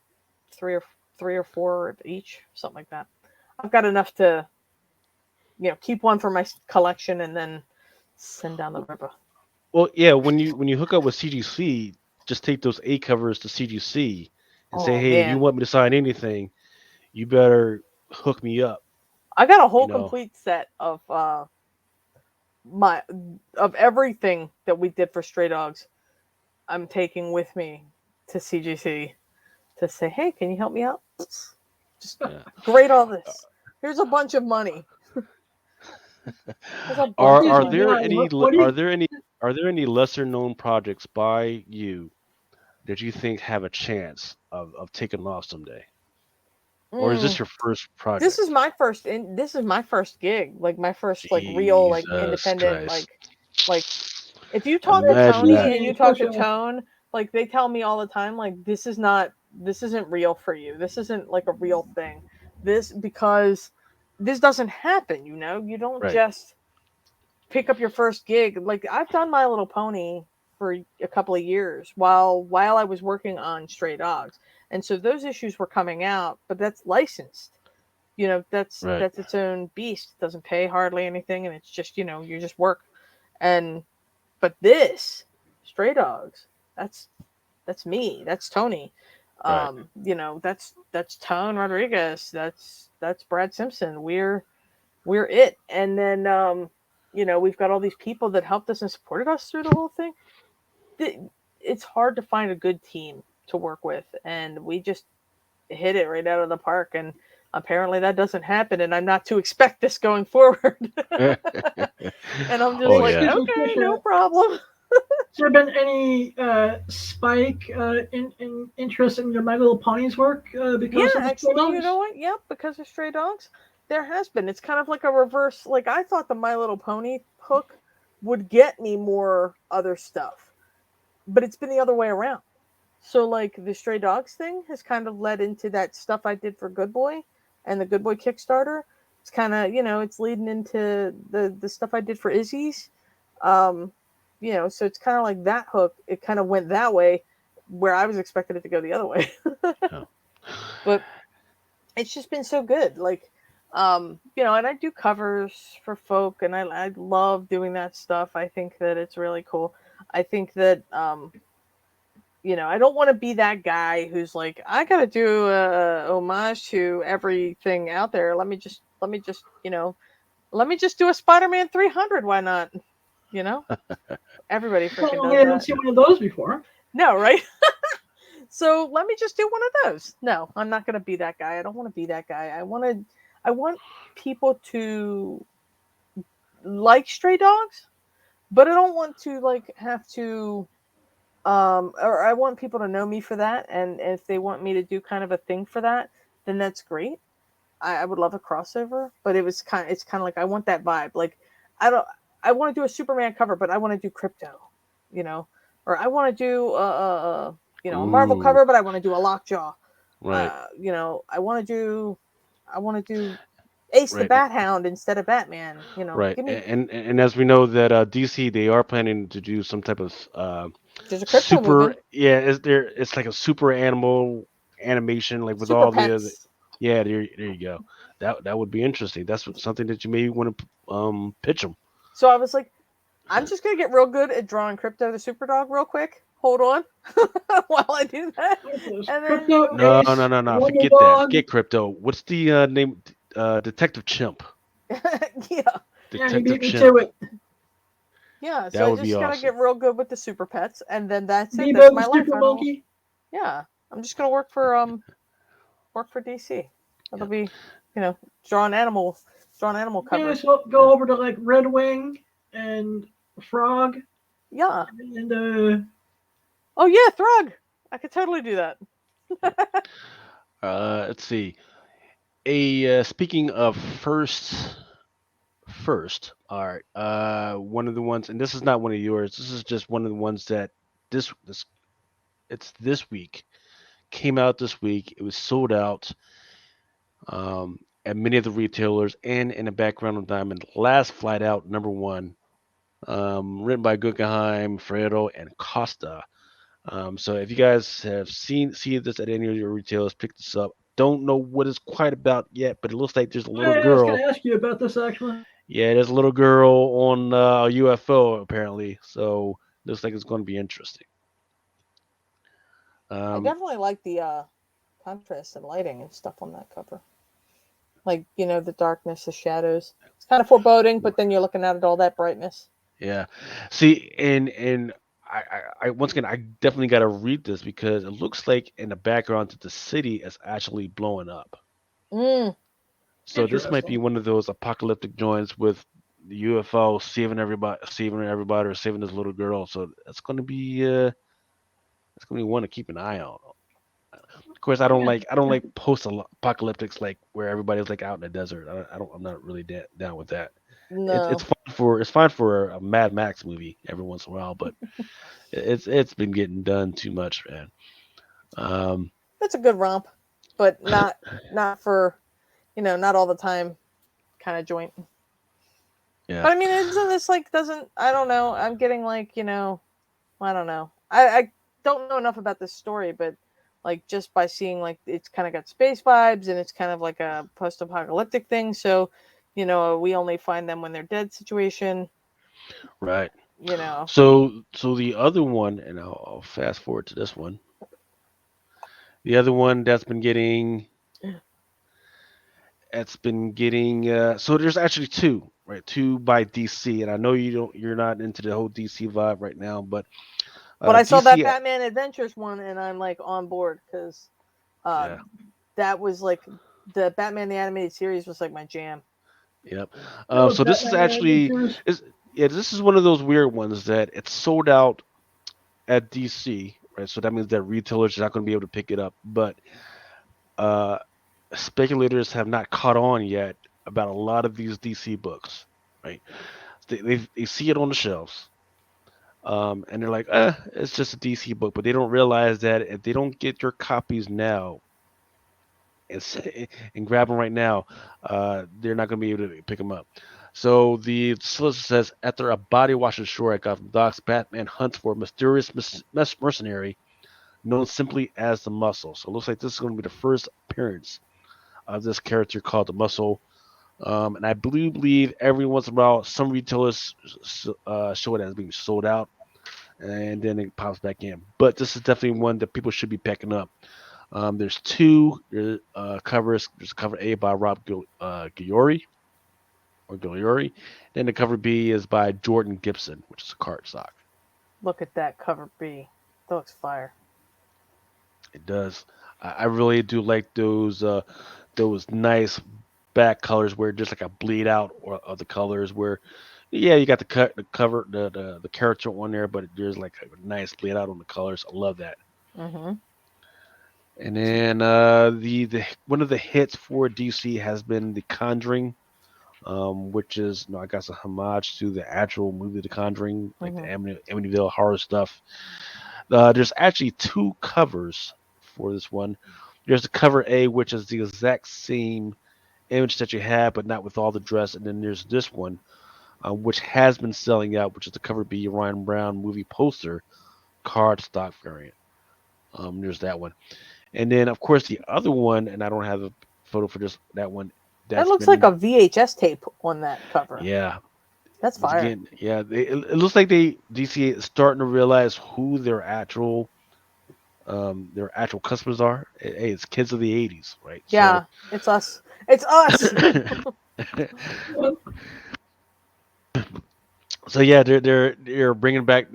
three or three or four of each, something like that. I've got enough to keep one for my collection and then send down the river. Well, yeah, when you hook up with CGC, just take those A covers to CGC and say, Oh "Hey, if you man, want me to sign anything, you better hook me up." I got a You whole know. complete set my of everything that we did for Stray Dogs. I'm taking with me to CGC to say, hey, can you help me out? Just Yeah. grade all this. Here's a bunch of money. Here's a Are bunch of Excuse are me, money. there now, any what do are you? there any are there any lesser known projects by you that you think have a chance of taking off someday? Or is this Mm, your first this is project? my first. This is my first gig. Like my first, like real, like Jesus independent, Christ. like if you talk to Imagine Excuse Tony that. and you me, talk to Portia. Tone, like they tell me all the time, like this isn't real for you. This isn't like a real thing. Because this doesn't happen. You don't Right. just pick up your first gig. Like I've done My Little Pony for a couple of years while I was working on Stray Dogs, and so those issues were coming out, but that's licensed. Right. That's its own beast. It doesn't pay hardly anything, and it's just you just work. And but this Stray Dogs, that's me. That's Tony. Right. That's Tone Rodriguez. That's Brad Simpson. We're it. And then we've got all these people that helped us and supported us through the whole thing. It's hard to find a good team to work with, and we just hit it right out of the park. And apparently that doesn't happen, and I'm not to expect this going forward. And I'm just Oh like, yeah. Excuse me, okay, no Portia. problem. Has there been any spike in interest in your My Little Ponies work Yeah, because of the Stray actually, you know Dogs? what? Yep, because of Stray Dogs, there has been. It's kind of like a reverse. Like I thought the My Little Pony hook would get me more other stuff, but it's been the other way around. So like the Stray Dogs thing has kind of led into that stuff I did for Good Boy and the Good Boy Kickstarter. It's kind of it's leading into the stuff I did for Izzy's. Um, so it's kind of like that hook. It kind of went that way, where I was expecting it to go the other way. Yeah. But it's just been so good. Like, and I do covers for folk, and I love doing that stuff. I think that it's really cool. I think that I don't want to be that guy who's like, I gotta do a homage to everything out there. Let me just do a Spider-Man 300. Why not? You know? Everybody Well, freaking we does haven't that. seen one of those before. No, right? So let me just do one of those. No, I'm not going to be that guy. I don't want to be that guy. I want people to like stray dogs, but I don't want to like have to or I want people to know me for that, and if they want me to do kind of a thing for that, then that's great. I would love a crossover, but it's kind of like I want that vibe. Like I don't I want to do a Superman cover, but I want to do crypto, you know, or I want to do a Marvel Ooh, cover, but I want to do a Lockjaw. right, I want to do Ace the right, Bat Hound instead of Batman. right. Give me And as we know that DC they are planning to do some type of there's a crypto super, movie, yeah, it's like a super animal animation like with Super all the other, Pets. yeah, there you go. That would be interesting. That's something that you may want to pitch them. So I was like, I'm just gonna get real good at drawing Crypto the Super Dog real quick. Hold on, while I do that, There's and then Crypto, No, no, Ace, no, no. Wonder Forget that. Dog. Forget crypto. What's the name? Detective Chimp. yeah, Yeah, he Detective beat me Chimp. to it. yeah. So That I would be just gotta awesome. get real good with the Super Pets, and then that's it. That's Debo the my life. Super I don't. Monkey. Yeah, I'm just gonna work for DC. That'll Yeah. be, you know, draw an animal Yeah, cover. so go over to like Red Wing and Frog Yeah. and Oh yeah, Thrug. I could totally do that. Let's see. A speaking of first. All right. One of the ones, and this is not one of yours. This is just one of the ones that this it's this week came out this week. It was sold out. At many of the retailers and in the background of Diamond. Last Flight Out, number one, written by Guggenheim, Fredo, and Costa. So if you guys have see this at any of your retailers, pick this up. Don't know what it's quite about yet, but it looks like there's a little I was gonna girl. ask you about this actually. Yeah, there's a little girl on a UFO apparently. So looks like it's going to be interesting. I Um, definitely like the contrast and lighting and stuff on that cover. Like, the darkness, the shadows. It's kind of foreboding, but then you're looking at it all that brightness. Yeah. See, and I once again I definitely got to read this because it looks like in the background that the city is actually blowing up. Mm. So this might be Interesting. one of those apocalyptic joints with the UFO saving everybody, or saving this little girl. So that's gonna be one to keep an eye on. Of course, Yeah. I don't like post apocalyptics like where everybody's like out in the desert. I'm not really down with that. It's No. fine for a Mad Max movie every once in a while, but it's been getting done too much, man. Um, It's a good romp, but not for, not all the time kind of joint. yeah, But I mean, isn't this like doesn't I don't know. I'm getting like, I don't know. I don't know enough about this story, but like just by seeing like it's kind of got space vibes and it's kind of like a post-apocalyptic thing. So, we only find them when they're dead situation. right. You know, So the other one, and I'll fast forward to this one. The other one that's been getting so there's actually two, right? Two by DC, and I know you're not into the whole DC vibe right now, but but I saw that DC, Batman Adventures one and I'm like on board because uh, yeah, that was like the Batman the animated series was like my jam. yep. That was So this is Batman actually Adventures. is yeah, this is one of those weird ones that it's sold out at DC, right? So that means that retailers are not going to be able to pick it up, but uh, speculators have not caught on yet about a lot of these DC books, right? They see it on the shelves, and they're like, it's just a DC book, but they don't realize that if they don't get your copies now and grab them right now, they're not going to be able to pick them up. So the solicitor says, after a body wash ashore at Gotham Docks, Batman hunts for a mysterious mercenary known simply as the Muscle. So it looks like this is going to be the first appearance of this character called the Muscle. And I believe every once in a while, some retailers show it as being sold out, and then it pops back in. But this is definitely one that people should be picking up. There's two covers. There's cover A by Rob Guiori or Guillory. Then the cover B is by Jordan Gibson, which is a cardstock. Look at that cover B. That looks fire. It does. I really do like those nice back colors where just like a bleed out or of the colors where yeah you got the cover the character on there but there's like a nice bleed out on the colors. I love that. Mm-hmm. And then the one of the hits for DC has been The Conjuring, which is I guess a homage to the actual movie The Conjuring, like the Mm-hmm. Amityville horror stuff. There's actually two covers for this one. There's the cover A, which is the exact same image that you have, but not with all the dress. And then there's this one, which has been selling out, which is the cover B Ryan Brown movie poster card stock variant. There's that one. And then, of course, the other one, and I don't have a photo for just that one. That That's looks like been, a VHS tape on that cover. yeah. That's Once fire. again, yeah, it looks like DC is starting to realize who their actual customers are. Hey, it's kids of the '80s, right? So, Yeah, it's us. It's us. so yeah, they're bringing back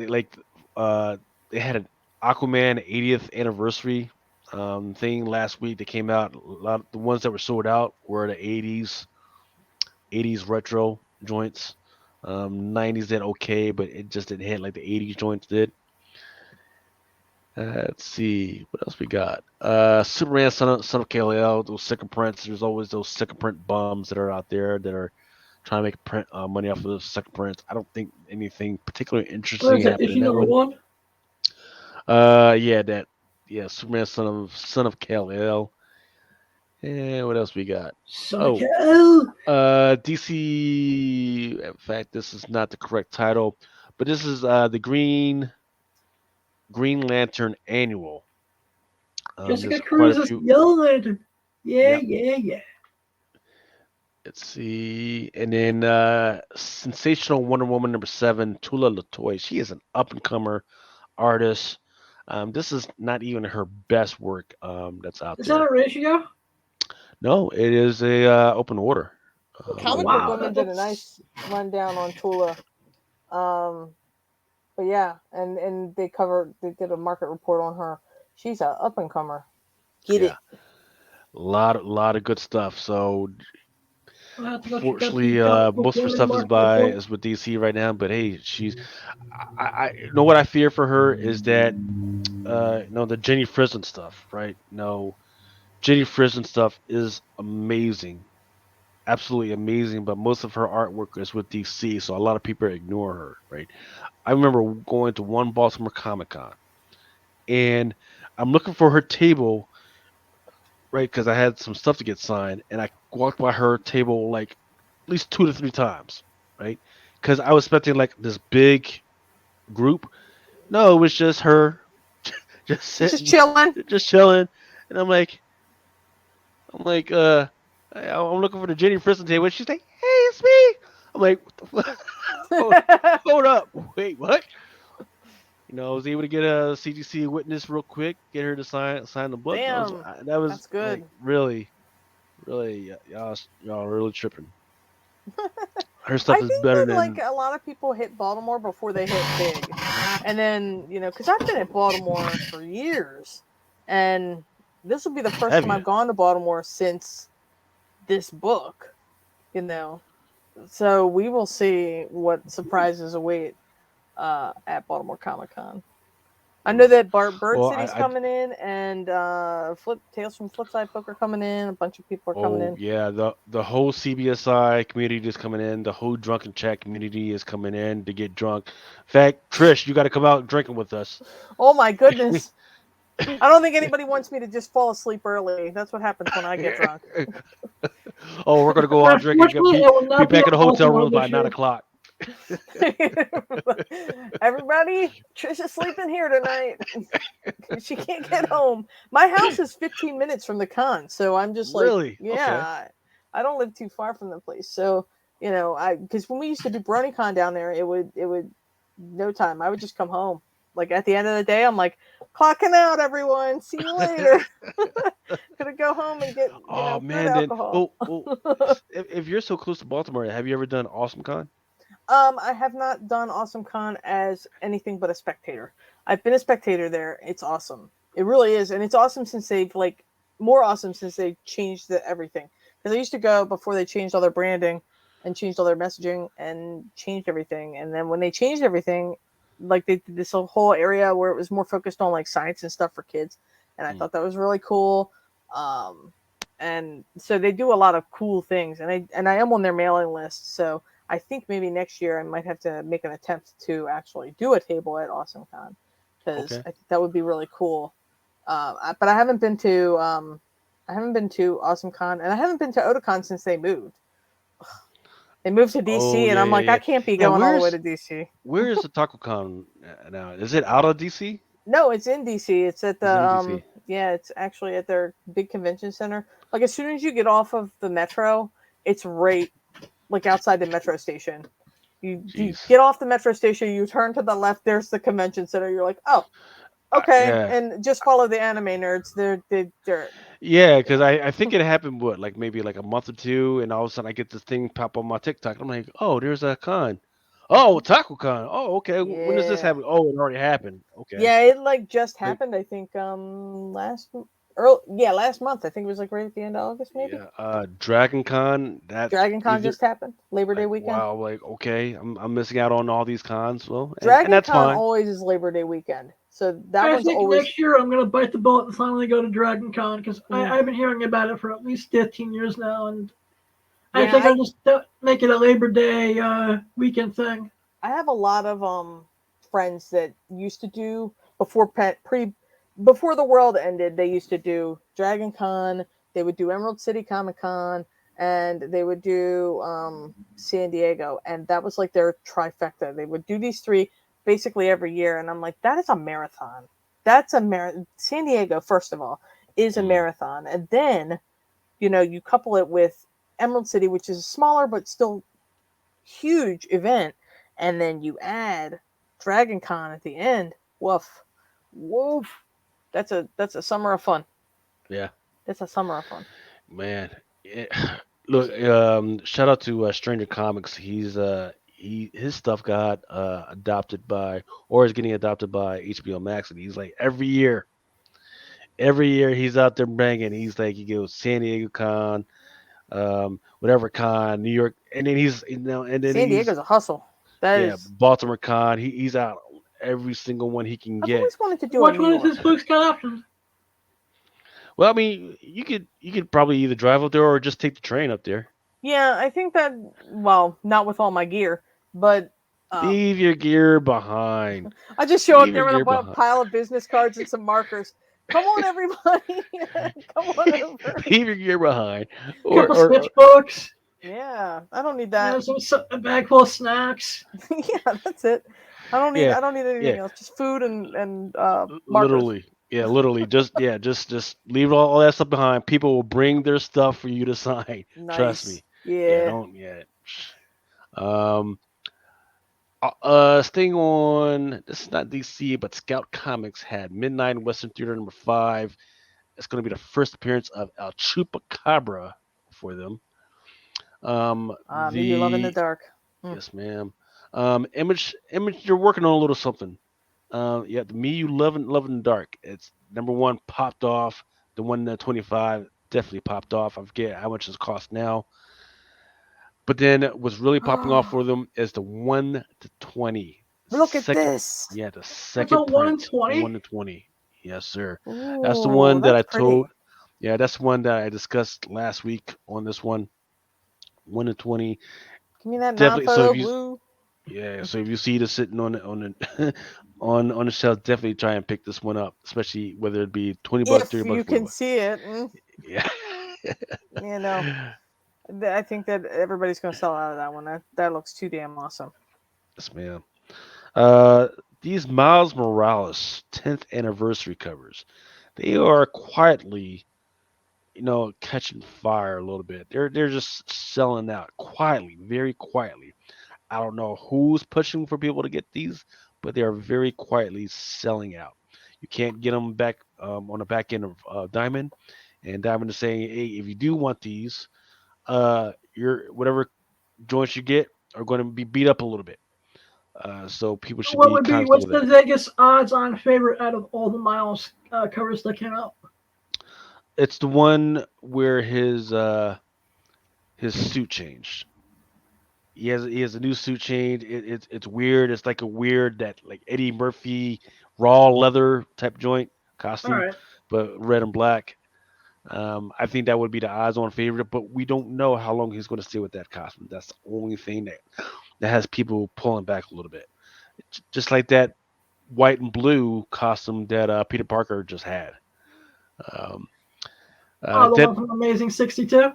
uh they had an Aquaman 80th anniversary thing last week that came out. A lot of the ones that were sold out were the '80s retro joints. 90s did okay, but it just didn't hit like the '80s joints did. Let's see what else we got. Superman, Son of Kal-El, those second prints. There's always those second print bums that are out there that are trying to make print money off of those second prints. I don't think anything particularly What interesting is that? happened in Issue that number one. one? Yeah, Superman, Son of Kal-El. And what else we got? Oh, Sonic. DC. In fact, this is not the correct title, but this is the Green Lantern Annual. Jessica There's quite a Cruz is few. Yellow Lantern. Yeah, Yep. yeah, yeah. Let's see. And then Sensational Wonder Woman #7, Tula Latoy. She is an up and comer artist. This is not even her best work that's out Is that a there. ratio? No, it is a open order. Oh Comic Book wow, Woman that did a looks. nice rundown on Tula. But yeah, and they did a market report on her. She's a up and comer. Get Yeah, it. lot of good stuff. So I'll have to go check out the fortunately, comic book most of her woman stuff market report. is with DC right now. But hey, you know what I fear for her is that the Jenny Frison stuff, right? No, Jenny Frison stuff is amazing, absolutely amazing. But most of her artwork is with DC, so a lot of people ignore her, right? I remember going to one Baltimore Comic Con, and I'm looking for her table, right? Because I had some stuff to get signed, and I walked by her table like at least 2 to 3 times, right? Because I was expecting like this big group. No, it was just her, just She's just sitting, chilling. just chilling, and I'm like, I'm looking for the Jenny Frison table. And she's like, hey, it's me. I'm like, what the fuck? hold, hold up, wait, what? I was able to get a CGC witness real quick, get her to sign the book. Damn, That was that's like good. really, y'all really tripping. Her stuff I is think better that like than a lot of people hit Baltimore before they hit big, and then because I've been at Baltimore for years, and this will be the first have time you. I've gone to Baltimore since this book. You know, so we will see what surprises await at Baltimore Comic Con. I know that Bird Well, City's coming in, and Tales from Flipside Book are coming in. A bunch of people are coming oh in. yeah, the whole CBSI community is coming in. The whole drunken chat community is coming in to get drunk. In fact, Trish, you got to come out drinking with us. Oh my goodness! I don't think anybody wants me to just fall asleep early. That's what happens when I get drunk. Oh, we're gonna go out drinking. Unfortunately, Be I will be not be back in at the hotel Baltimore room by this nine year. o'clock. Everybody, Trisha's sleeping here tonight. She can't get home. My house is 15 minutes from the con, so I'm just like, Really? Okay. yeah, I don't live too far from the place. So, because when we used to do BronyCon down there, it would no time. I would just come home. Like at the end of the day, I'm like, clocking out, everyone. See you later. Gonna go home and get, Oh good man, then alcohol. if you're so close to Baltimore, have you ever done Awesome Con? I have not done AwesomeCon as anything but a spectator. I've been a spectator there. It's awesome. It really is, and it's awesome since they've more awesome since they changed everything. Because I used to go before they changed all their branding and changed all their messaging and changed everything. And then when they changed everything, like they did this whole area where it was more focused on like science and stuff for kids, and I thought that was really cool. And so they do a lot of cool things, and I am on their mailing list, so I think maybe next year I might have to make an attempt to actually do a table at AwesomeCon, because Okay. I think that would be really cool. But I haven't been to AwesomeCon, and I haven't been to Otakon since they moved. They moved to Oh DC, and yeah, I'm yeah, like, I yeah. can't be Yeah, going all the way to DC. where is the TacoCon now? Is it out of DC? No, it's in DC. It's at It's the in DC. yeah, it's actually at their big convention center. Like as soon as you get off of the metro, it's right like outside the metro station. You Jeez. get off the metro station, you turn to the left, there's the convention center. You're like, oh, okay, Yeah. and just follow the anime nerds. They're Yeah, because yeah. I think it happened what like maybe like a month or two, and all of a sudden I get this thing pop on my TikTok. I'm like, oh, there's a con. Oh, TacoCon. Oh, okay. When does this Yeah. happen? Oh, it already happened. Okay. Yeah, it like just Great. happened. I think last month. I think it was like right at the end of August, maybe. Yeah. Dragon Con. That Dragon Con either just happened, Labor Day like weekend. wow. Like okay, I'm missing out on all these cons. Well, and Dragon that's Con fine. always is Labor Day weekend, so that I one's think always. next year I'm going to bite the bullet and finally go to Dragon Con because Mm, I've been hearing about it for at least 15 years now, and I yeah, think I'll just make it a Labor Day weekend thing. I have a lot of friends that used to do before the world ended. They used to do Dragon Con. They would do Emerald City Comic Con, and they would do San Diego, and that was like their trifecta. They would do these three basically every year, and I'm like, that is a marathon. That's a marathon. San Diego, first of all, is a Mm. marathon, and then you couple it with Emerald City, which is a smaller but still huge event, and then you add Dragon Con at the end. Woof, woof. That's a summer of fun. Yeah, That's a summer of fun. man. Yeah. Look, shout out to Stranger Comics. His stuff got adopted by or is getting adopted by HBO Max, and he's like every year he's out there banging. He's like he goes San Diego Con, whatever con, New York, and then and then San he's Diego's a hustle. That yeah, is. Baltimore Con. He's out every single one he can I've get. always wanted to do a Which New one is York. his books got options? Well, I mean, you could probably either drive up there or just take the train up there. Yeah, I think that. Well, not with all my gear, but Leave your gear behind. I just show up Leave your there with gear a behind. pile of business cards and some markers. Come on, everybody, come on over. Leave your gear behind. A couple Or sketchbooks, Yeah, I don't need that. a bag full of snacks. Yeah, that's it. I don't need yeah, I don't need yeah. anything else. Just food and markers. Literally. Yeah, literally. Just leave all that stuff behind. People will bring their stuff for you to sign. Trust Nice. me. Yeah, Yeah. don't yeah. Um staying on this is not DC, but Scout Comics had Midnight in Western Theater #5. It's gonna be the first appearance of El Chupacabra for them. Me you love in the The dark. Mm. Yes, ma'am. Image, you're working on a little something. Yeah, the Me You Love in the Dark. It's number one popped off. The one at 25 definitely popped off. I forget how much it costs now. But then what's really popping off for them is the 1 to 20. Look at Second, this. yeah, the That's a second 1 in print, the 20. 1 to 20. Yes, sir. That's the Ooh, one that that's I pretty. told. Yeah, that's the one that I discussed last week on this one. 1 to 20. Give me that Definitely. So non-photo if you blue. Yeah, so if you see this sitting on the on the shelf, definitely try and pick this one up, especially whether it be 20 bucks, If 30 bucks, you 40 can bucks. see it. Yeah. You know, I think that everybody's gonna sell out of that one. That looks too damn awesome. Yes, ma'am. Uh, these Miles Morales 10th anniversary covers, they are quietly, catching fire a little bit. They're just selling out quietly, very quietly. I don't know who's pushing for people to get these, but they are very quietly selling out. You can't get them back on the back end of Diamond, and Diamond is saying, "Hey, if you do want these, your whatever joints you get, are going to be beat up a little bit. So people should What be would be cognizant what's of the that. Vegas odds-on favorite out of all the Miles covers that came out? It's the one where his suit changed. He has a new suit change. It's weird. It's like a weird that like Eddie Murphy raw leather type joint All costume, right. but red and black. I think that would be the odds-on favorite, but we don't know how long he's going to stay with that costume. That's the only thing that has people pulling back a little bit. Just like that white and blue costume that Peter Parker just had. Um, Oh, the that one from Amazing 62.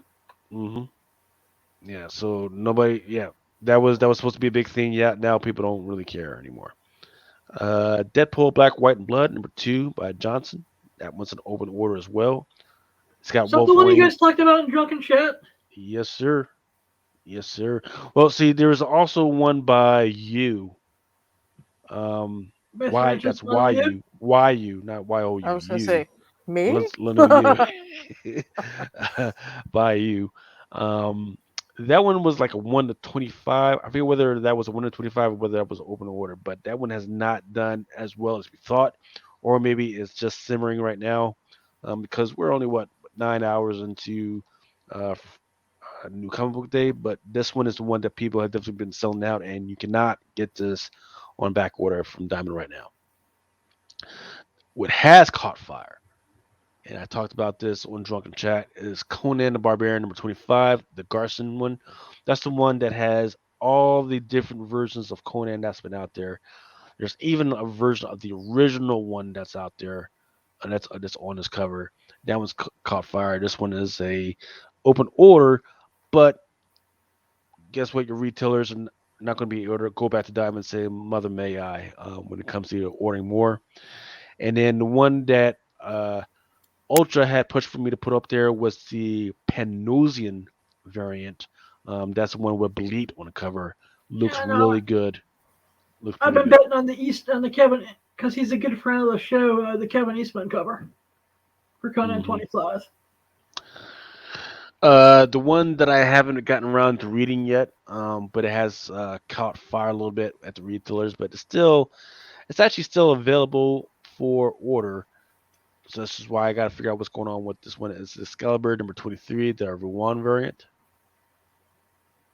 hmm Yeah, so nobody, yeah, that was supposed to be a big thing. Yeah, now people don't really care anymore. Deadpool, Black, White, and Blood, #2 by Johnson. That one's an open order as well. It's got So the one you Wolverine. guys talked about in Drunken Chat. Yes, sir. Yes, sir. Well, see, there's also one by you. Best Why? Francis That's Leno why you. you. Why you? Not Y O I U. was gonna You. say me. Leno you. By you. Um, that one was like a 1 to 25. I forget whether that was a 1 to 25 or whether that was open order, but that one has not done as well as we thought, or maybe it's just simmering right now, because we're only what 9 hours into a new comic book day. But this one is the one that people have definitely been selling out, and you cannot get this on back order from Diamond right now. What has caught fire, and I talked about this on Drunken Chat, is Conan the Barbarian #25, the Garson one. That's the one that has all the different versions of Conan that's been out there. There's even a version of the original one that's out there, and that's on this cover. That one's caught fire. This one is a open order, but guess what? Your retailers are not going to be able to go back to Diamond and say, "Mother, may I?" When it comes to ordering more. And then the one that Ultra had pushed for me to put up there was the Panosian variant. That's the one with Bleat on the cover. Yeah, Looks I know. really good. Looks I've pretty been good. betting on the East on the Kevin because he's a good friend of the show. The Kevin Eastman cover for Conan hmm 25. The one that I haven't gotten around to reading yet, but it has caught fire a little bit at the retailers, but it's actually still available for order. So this is why I got to figure out what's going on with this one. It's Excalibur #23, the Rowan variant.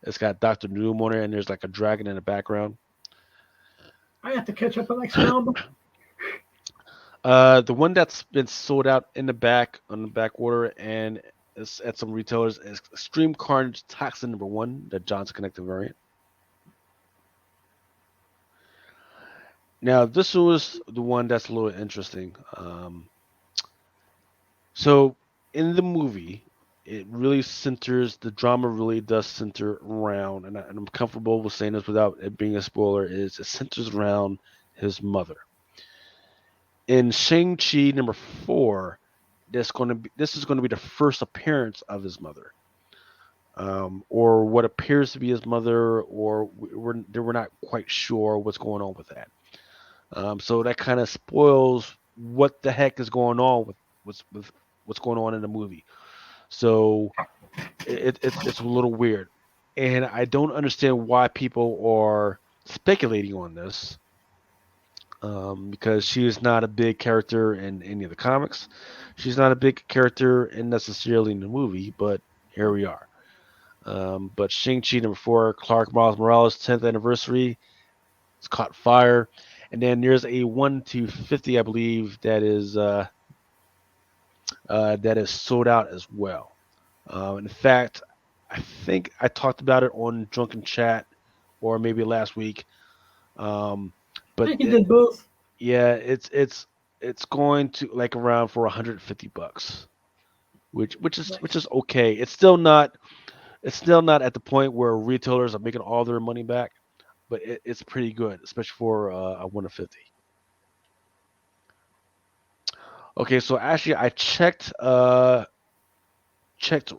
It's got Doctor Doom on it, and there's like a dragon in the background. I have to catch up on Excalibur. The one that's been sold out in the back on the back order and is at some retailers is Extreme Carnage Toxin #1, the Johnson Connected variant. Now this was the one that's a little interesting. So in the movie, it really centers the drama really does center around, and I'm comfortable with saying this without it being a spoiler. Is it centers around his mother. In Shang-Chi #4, this is going to be the first appearance of his mother, or what appears to be his mother, or we're not quite sure what's going on with that. So that kind of spoils what the heck is going on with what's going on in the movie. So it's a little weird, and I don't understand why people are speculating on this, because she is not a big character in any of the comics. She's not a big character in necessarily in the movie, but here we are. But Shang-Chi #4, Clark Miles Morales 10th anniversary, it's caught fire, and then there's a 1 to 50, I believe, that is sold out as well. In fact, I think I talked about it on Drunken Chat or maybe last week. Um, I but think he did both. yeah, it's going to like around for $150, which is okay. It's still not at the point where retailers are making all their money back, but it's pretty good, especially for a 1 to 50. Okay, so actually I checked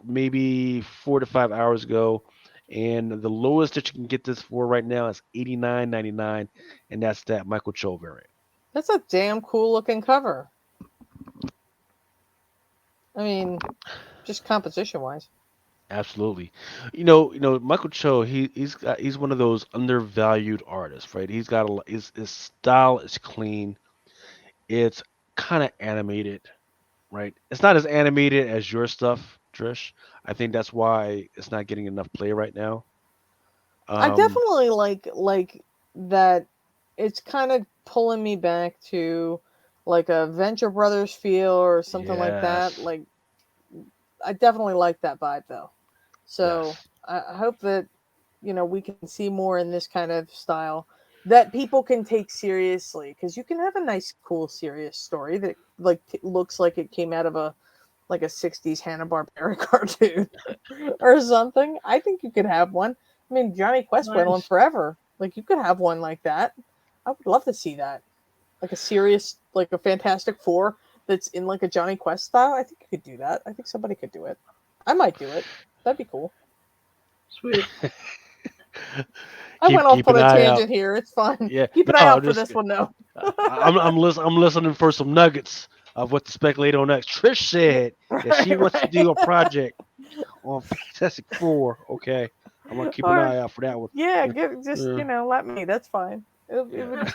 maybe 4 to 5 hours ago, and the lowest that you can get this for right now is 89.99, and that's that Michael Cho variant. That's a damn cool looking cover. I mean, just composition wise. Absolutely. Michael Cho, he's one of those undervalued artists, right? He's got his style is clean. It's kind of animated, right? It's not as animated as your stuff, Trish. I think that's why it's not getting enough play right now. I Um, definitely like that. It's kind of pulling me back to like a Venture Brothers feel or something like that. yes, Like I definitely like that vibe though. So yes. I hope that we can see more in this kind of style that people can take seriously because you can have a nice, cool, serious story that like looks like it came out of a like a 60s Hanna-Barbera cartoon or something. I think you could have one. I mean, Johnny Quest went on Nice. forever. Like, you could have one like that. I would love to see that. Like a serious, like a Fantastic Four that's in like a Johnny Quest style. I think you could do that. I think somebody could do it. I might do it. That'd be cool. Sweet. I went off Keep on an a eye out. tangent here. It's fine. Yeah, Keep an eye no, out for just this one, though. I'm listening for some nuggets of what to speculate on next. Trish said that she Right, wants to right. do a project on Fantastic Four. Okay, I'm gonna keep an Or eye out for that one. yeah, Yeah, give just yeah, let me. That's fine. It would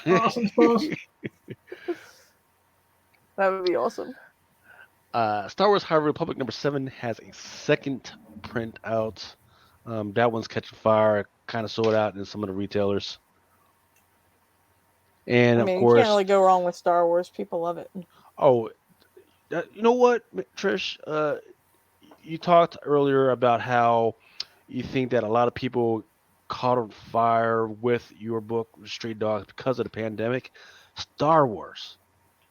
Awesome sauce. that would be awesome. Star Wars High Republic #7 has a second print out. That one's catching fire, kind of sold out in some of the retailers. And I of mean, you can't course, really go wrong with Star Wars. People love it. oh, you know what, Trish? You talked earlier about how you think that a lot of people caught on fire with your book, Street Dogs, because of the pandemic. Star Wars,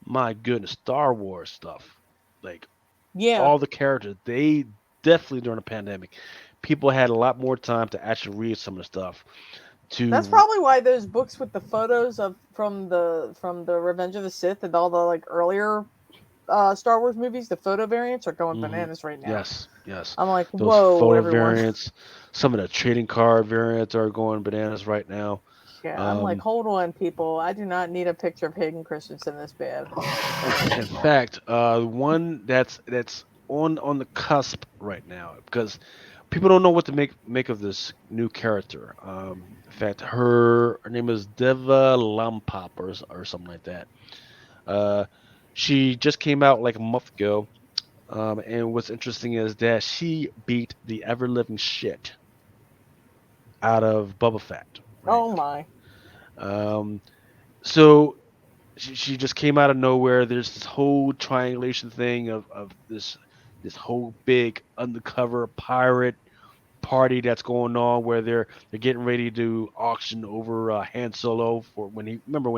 my goodness, Star Wars stuff. Like Yeah, all the characters, they definitely during the pandemic, people had a lot more time to actually read some of the stuff. that's To probably why those books with the photos of from the Revenge of the Sith and all the like earlier Star Wars movies, the photo variants are going mhm, bananas right now. yes, yes, I'm like, those whoa, photo everyone. variants, some of the trading card variants are going bananas right now. Yeah, I'm like, Um, hold on, people. I do not need a picture of Hayden Christensen this bad. in fact, one that's on the cusp right now because people don't know what to make of this new character. In fact, her name is Deva Lampop or something like that. Uh, she just came out like a month ago. And what's interesting is that she beat the ever living shit out of Bubba Fett, right? Oh my. Um, so she just came out of nowhere. There's this whole triangulation thing of this whole big undercover pirate party that's going on where they're getting ready to auction over Han Solo for when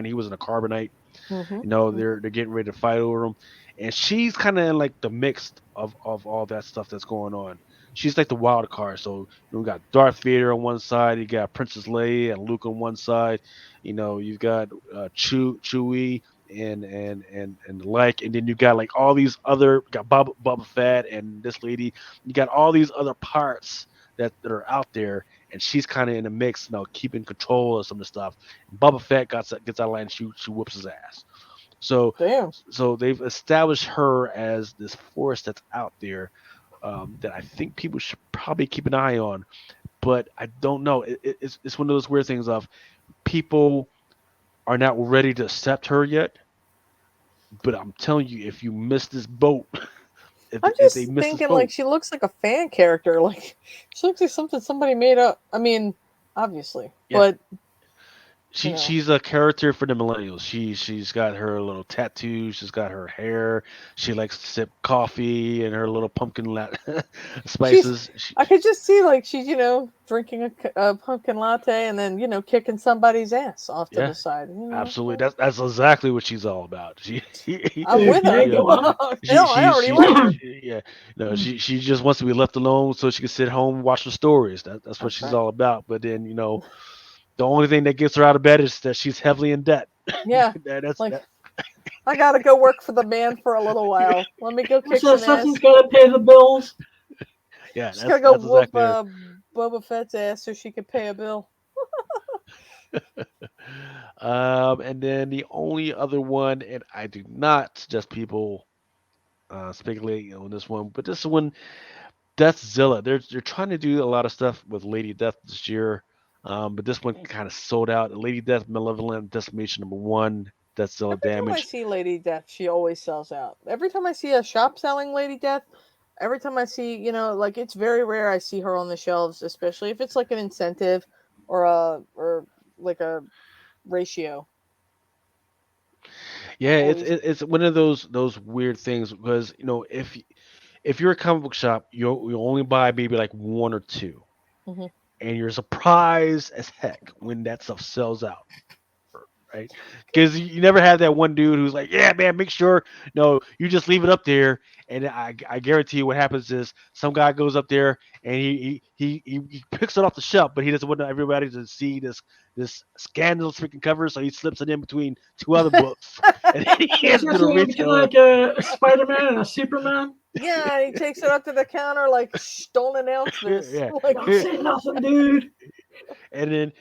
he was in a carbonite. Mm-hmm. They're getting ready to fight over him, and she's kind of in like the mix of all that stuff that's going on. She's like the wild card. So we got Darth Vader on one side, you got Princess Leia and Luke on one side. You've got Chewie and the like, and then you got like all these other you got Boba Fett and this lady. You got all these other parts that are out there, and she's kind of in the mix, keeping control of some of the stuff. Boba Fett gets out of line, and she whoops his ass. So Damn. so they've established her as this force that's out there that I think people should probably keep an eye on. But I don't know. It's one of those weird things of people are not ready to accept her yet. But I'm telling you, if you miss this boat, I'm if they just miss this thinking like boat, she looks like a fan character. Like she looks like something somebody made up. I mean, obviously, yeah, but you know, she's a character for the millennials. She's got her little tattoos. She's got her hair. She likes to sip coffee and her little she's. spices. I could just see like she's drinking a pumpkin latte and then kicking somebody's ass off to Yeah, the side. absolutely. That's exactly what she's all about. She, I'm Heck with her. yeah, yeah, go on. Hell, I already like her. yeah. No, she just wants to be left alone so she can sit home and watch her stories. That's what That's she's right. all about. But then the only thing that gets her out of bed is that she's heavily in debt. Yeah, That's like that. I gotta go work for the man for a little while. Let me go kick So some something's ass. got to pay the bills. Yeah, Just gotta go that's whoop exactly it. Boba Fett's ass so she could pay a bill. And then the only other one, and I do not suggest people speculate on this one, but this one Deathzilla. They're trying to do a lot of stuff with Lady Death this year, but this one kind of sold out. Lady Death, Malevolent Decimation #1, Deathzilla Every time I Damage. see Lady Death, she always sells out. Every time I see a shop selling Lady Death, every time I see, like it's very rare I see her on the shelves, especially if it's like an incentive or like a ratio. Yeah, Always. it's one of those weird things because if you're a comic book shop, you only buy maybe like one or two, Hmm. and you're surprised as heck when that stuff sells out, right? Because you never have that one dude who's like, "Yeah, man, make sure no, you just leave it up there." And I guarantee you, what happens is some guy goes up there and he picks it off the shelf, but he doesn't want everybody to see this scandalous freaking cover, so he slips it in between two other books, and then he Is hands it that to the something between retailer. like a Spider-Man and a Superman? Yeah, he takes it up to the counter like, "Shh, don't announce this." Yeah, Like, Don't say nothing, dude. and then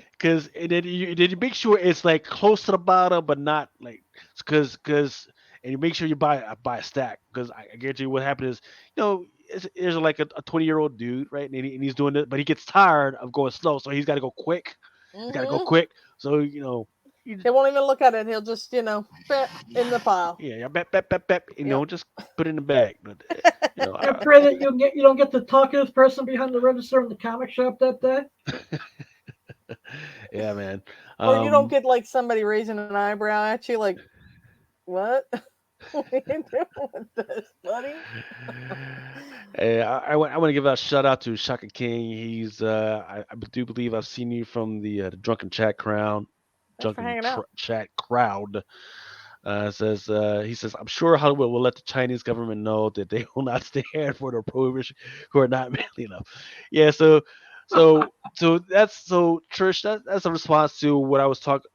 you make sure it's like close to the bottom, but not like because and you make sure you buy a stack because I guarantee you what happened is there's like a 20-year-old dude, right, and he's doing it, but he gets tired of going slow, so he's got to go quick. He's got to go hmm quick. So you, he won't even look at it. He'll just, bet in the pile. yeah, bet, Yep. just put it in the bag. But I pray that you don't get the talkative person behind the register in the comic shop that day. yeah, man. Or you don't Um, get like somebody raising an eyebrow at you, like, what? What are you doing with this, buddy? Hey, I want to give a shout out to Shaka King. I do believe I've seen you from the Drunken Thanks for hanging out. Chat crowd. He says I'm sure Hollywood will let the Chinese government know that they will not stand for the prohibition who are not manly enough. Yeah, so Trish, that's a response to what I was talking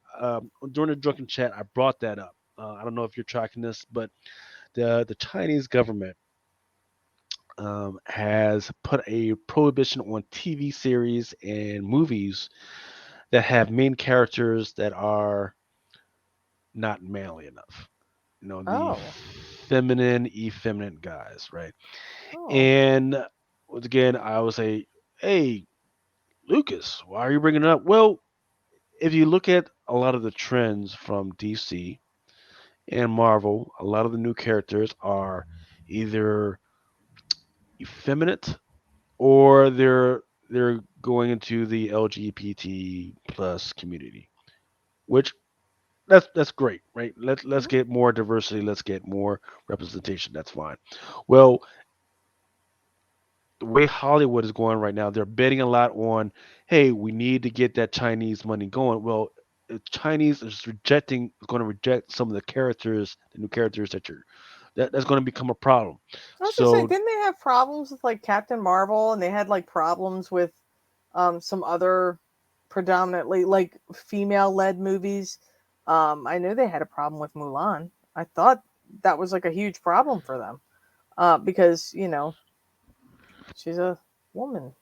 during the Drunken Chat. I brought that up. I don't know if you're tracking this, but the Chinese government has put a prohibition on TV series and movies that have main characters that are not manly enough. The Oh. feminine, effeminate guys, right? Oh. And once again, I would say, hey, Lucas, why are you bringing it up? Well, if you look at a lot of the trends from DC and Marvel, a lot of the new characters are either effeminate or they're going into the LGBT plus community, which that's great, right? Let's Mhm. get more diversity, let's get more representation. That's fine. Well, the way Hollywood is going right now, they're betting a lot on, hey, we need to get that Chinese money going. Well, if Chinese is going to reject some of the characters, the new characters that's going to become a problem. I was gonna say, So didn't they have problems with like Captain Marvel, and they had like problems with some other predominantly like female led movies? I knew they had a problem with Mulan. I thought that was like a huge problem for them. Because, she's a woman.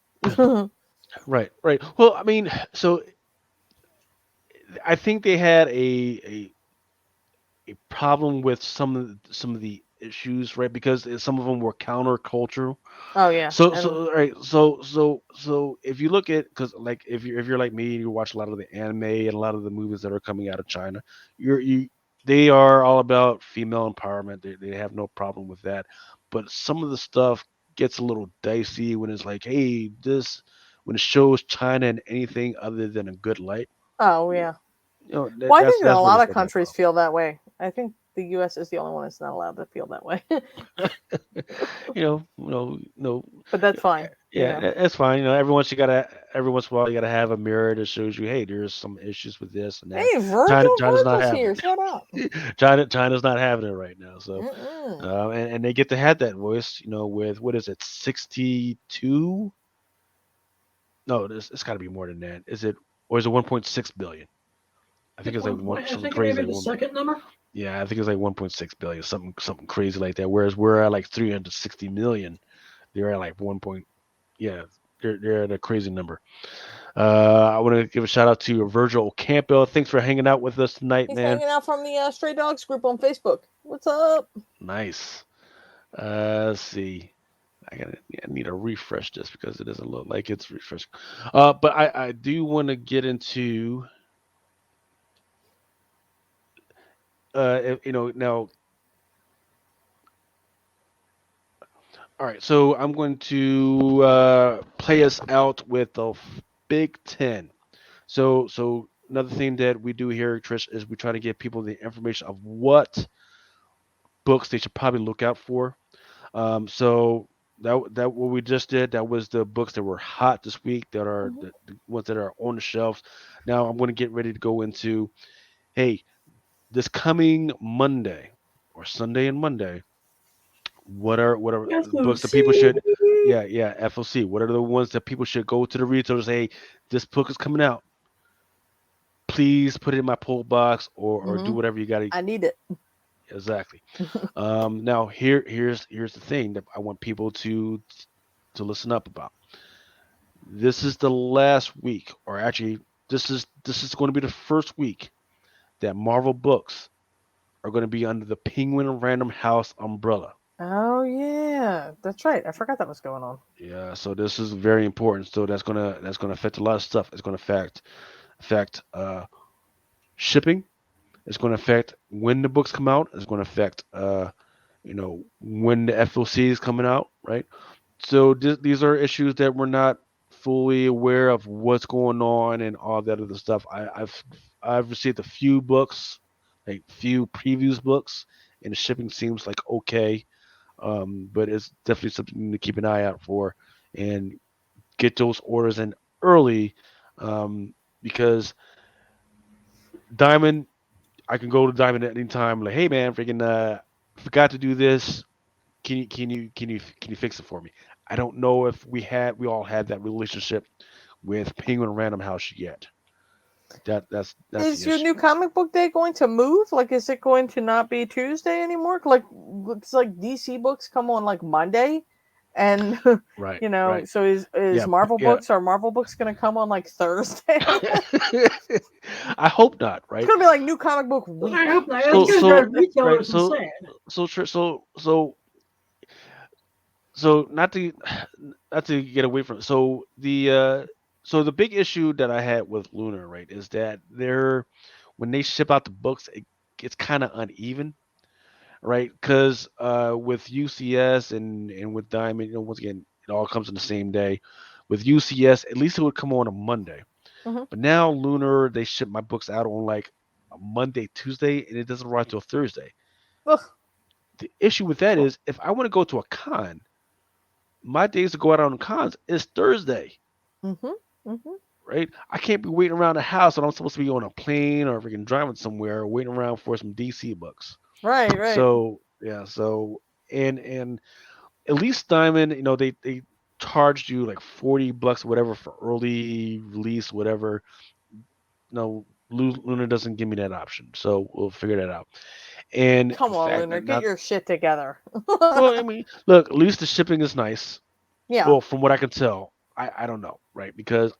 right. Well, I mean, so I think they had a problem with some of the issues, right? Because some of them were countercultural. Oh yeah. And So right, so if you look at because like if you're like me and you watch a lot of the anime and a lot of the movies that are coming out of China, you they are all about female empowerment. They have no problem with that, but some of the stuff gets a little dicey when it's like, hey, this when it shows China in anything other than a good light. oh yeah. That, Well, I that's think that a that's where they lot of start to have countries feel that way. I think the US is the only one that's not allowed to feel that way. no, But that's fine, yeah, that's fine. Every once in a while you gotta have a mirror that shows you, hey, there's some issues with this and that. Hey, Virgil, China's not Virgil's having here. Shut up. it. China's not having it right now. So, Mm-mm. and they get to have that voice, with what is it, 62? No, it's got to be more than that. Is it or is it 1.6 billion? I I think think it's like one one point. I something think it may crazy be like the one. second number. Yeah, I think it's like 1.6 billion, something crazy like that. Whereas we're at like 360 million. They're at like 1. Yeah, they're at a crazy number. I want to give a shout out to Virgil Campbell. Thanks for hanging out with us tonight, He's man. hanging out from the Stray Dogs group on Facebook. What's up? Nice. Let's see. I need to refresh this because it doesn't look like it's refreshed. But I do want to get into now. All right, so I'm going to play us out with the Big Ten. So another thing that we do here, Trish, is we try to give people the information of what books they should probably look out for. So that what we just did, that was the books that were hot this week, that are Mhm. the ones that are on the shelves. Now I'm going to get ready to go into, hey, this coming Monday or Sunday and Monday, what are the books that FOC. people should, yeah, FOC. What are the ones that people should go to the retailers? Hey, this book is coming out. Please put it in my pull box, or do Mhm. whatever you got to. I need it. Exactly. Now here's the thing that I want people to listen up about. This is the last week, or actually, this is going to be the first week that Marvel books are going to be under the Penguin Random House umbrella. Oh yeah, that's right. I forgot that was going on. Yeah, so this is very important. So that's gonna affect a lot of stuff. It's gonna affect shipping. It's gonna affect when the books come out. It's gonna affect when the FOC is coming out, right? So these are issues that we're not fully aware of what's going on and all that other stuff. I've received a few books, like few previews books, and the shipping seems like okay, but it's definitely something to keep an eye out for and get those orders in early, because Diamond, I can go to Diamond at any time. Like, hey man, freaking forgot to do this. Can you fix it for me? I don't know if we all had that relationship with Penguin Random House yet. That's the Is your issue. new comic book day going to move? Like, is it going to not be Tuesday anymore? Like, looks like DC books come on like Monday, and Right, you know, right. so is Yeah, Marvel yeah. books, are Marvel books going to come on like Thursday? I hope not, It's right? going to be like new comic book I week. hope not. That's So going to so drive right, retailers insane. so not to get away from, so the big issue that I had with Lunar, right, is that when they ship out the books, it's kind of uneven, right? Because with UCS and with Diamond, once again, it all comes in the same day. With UCS, at least it would come on a Monday. Hmm. But now Lunar, they ship my books out on like a Monday, Tuesday, and it doesn't arrive till Thursday. Ugh. The issue with that is, if I want to go to a con, my days to go out on cons is Thursday, Mm-hmm. Mm-hmm. right? I can't be waiting around the house when I'm supposed to be on a plane or freaking driving somewhere, waiting around for some DC books. Right. Right. So yeah, and at least Diamond, they charged you like $40 or whatever for early release, whatever. No, Luna doesn't give me that option, so we'll figure that out. And in Come on, fact, Lunar, get not your shit together. well, I mean, look, at least the shipping is nice. Yeah. Well, from what I can tell, I don't know, right? Because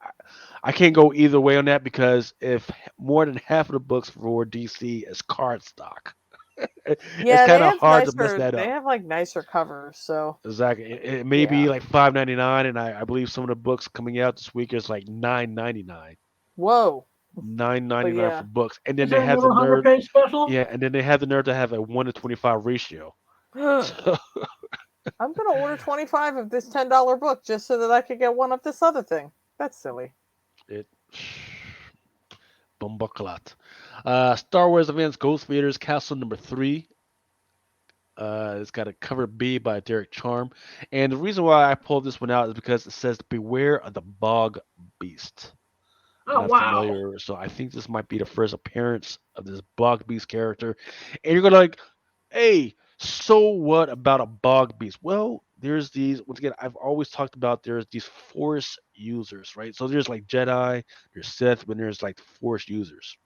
I can't go either way on that, because if more than half of the books for DC is card stock, it's Yeah, they kind of have hard to mess nicer. that They up. have like nicer covers. So Exactly. It may be yeah. like 5.99, and I believe some of the books coming out this week is like 9.99. Whoa. Nine But ninety nine yeah. for books, and then Is they there a have the little 100 nerve, page special? yeah, and then they have the nerve to have a 1 to 25 ratio. So I'm gonna order 25 of this $10 book just so that I could get one of this other thing. That's silly. it Bumbucklat. Star Wars Advance Ghost Vader's Castle number 3. It's got a cover B by Derek Charm, and the reason why I pulled this one out is because it says "Beware of the Bog Beast." I'm Oh, not wow. familiar, so I think this might be the first appearance of this Bog Beast character. And you're gonna like, hey, so what about a Bog Beast? Well, there's these. Once again, I've always talked about there's these Force users, right? So there's like Jedi, there's Sith, but there's like Force users.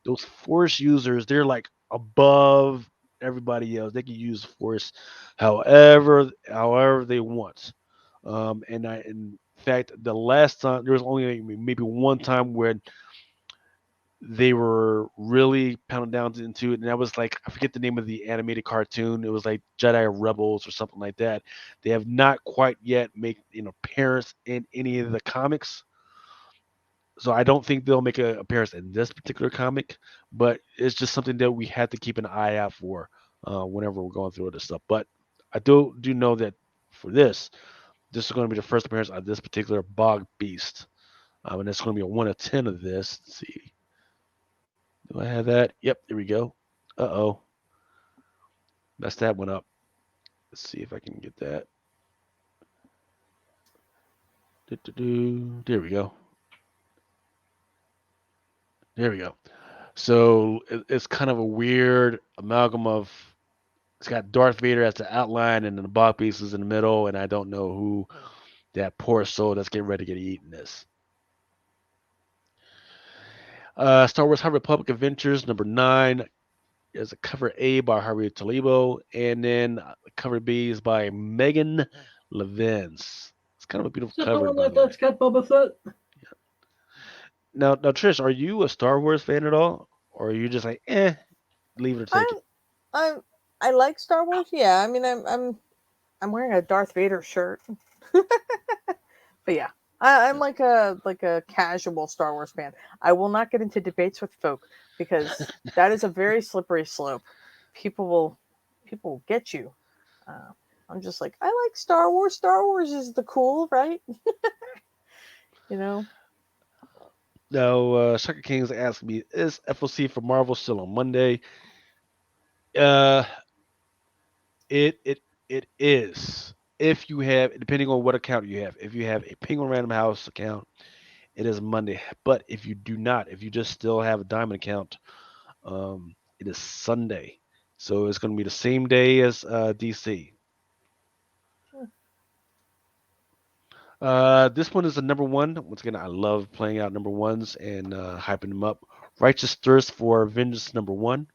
Those Force users, they're like above everybody else. They can use Force however they want. In fact, the last time there was only maybe one time where they were really pounding down into it, and that was like I forget the name of the animated cartoon. It was like Jedi Rebels or something like that. They have not quite yet made an appearance in any of the comics, so I don't think they'll make an appearance in this particular comic. But it's just something that we had to keep an eye out for whenever we're going through this stuff. But I do know that for this is going to be the first appearance of this particular bog beast, and it's going to be a 1 of 10 of this. Let's see. Do I have that? Yep, there we go. Uh-oh. Messed that one up. Let's see if I can get that. Do-do-do. There we go. There we go. So it's kind of a weird amalgam of it's got Darth Vader as the outline and then the bog beast is in the middle, and I don't know who that poor soul that's getting ready to get eaten is. Star Wars High Republic Adventures number 9 is a cover A by Harvey Talibo, and then cover B is by Megan Levins. It's kind of a beautiful Is that the cover, one by that the way. that's got Boba Fett? Now, Trish, are you a Star Wars fan at all, or are you just like, leave it or take I'm it? I'm I like Star Wars. Yeah, I mean I'm wearing a Darth Vader shirt. But yeah, I'm like a casual Star Wars fan. I will not get into debates with folk because that is a very slippery slope. People will people will get you. Uh, I'm just like I like Star Wars. Star Wars is the cool, right? You know. Now, Sucker Kings asked me, is FOC for Marvel still on Monday? Uh, it is. If you have, depending on what account you have, if you have a Penguin Random House account, it is Monday. But if you do not, if you just still have a Diamond account, it is Sunday. So it's going to be the same day as DC. This one is a number 1. Once again, I love playing out number 1s and hyping them up. Righteous Thirst for Vengeance number 1.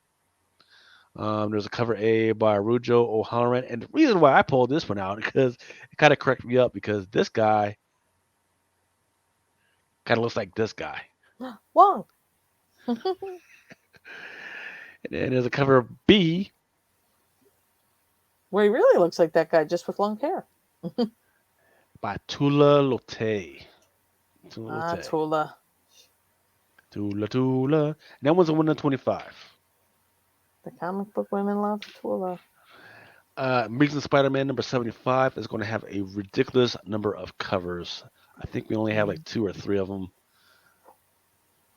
There's a cover A by Rujo O'Halloran, and the reason why I pulled this one out because it kind of cracked me up because this guy kind of looks like this guy, Wong. and then there's a cover B Where he really looks like that guy, just with long hair. by Tula Lote. Tula Ah, Lote. Tula. Tula. And that one's a 1 in 25. The comic book women love Tula. Amazing Spider-Man number 75 is going to have a ridiculous number of covers. I think we only have like 2 or 3 of them.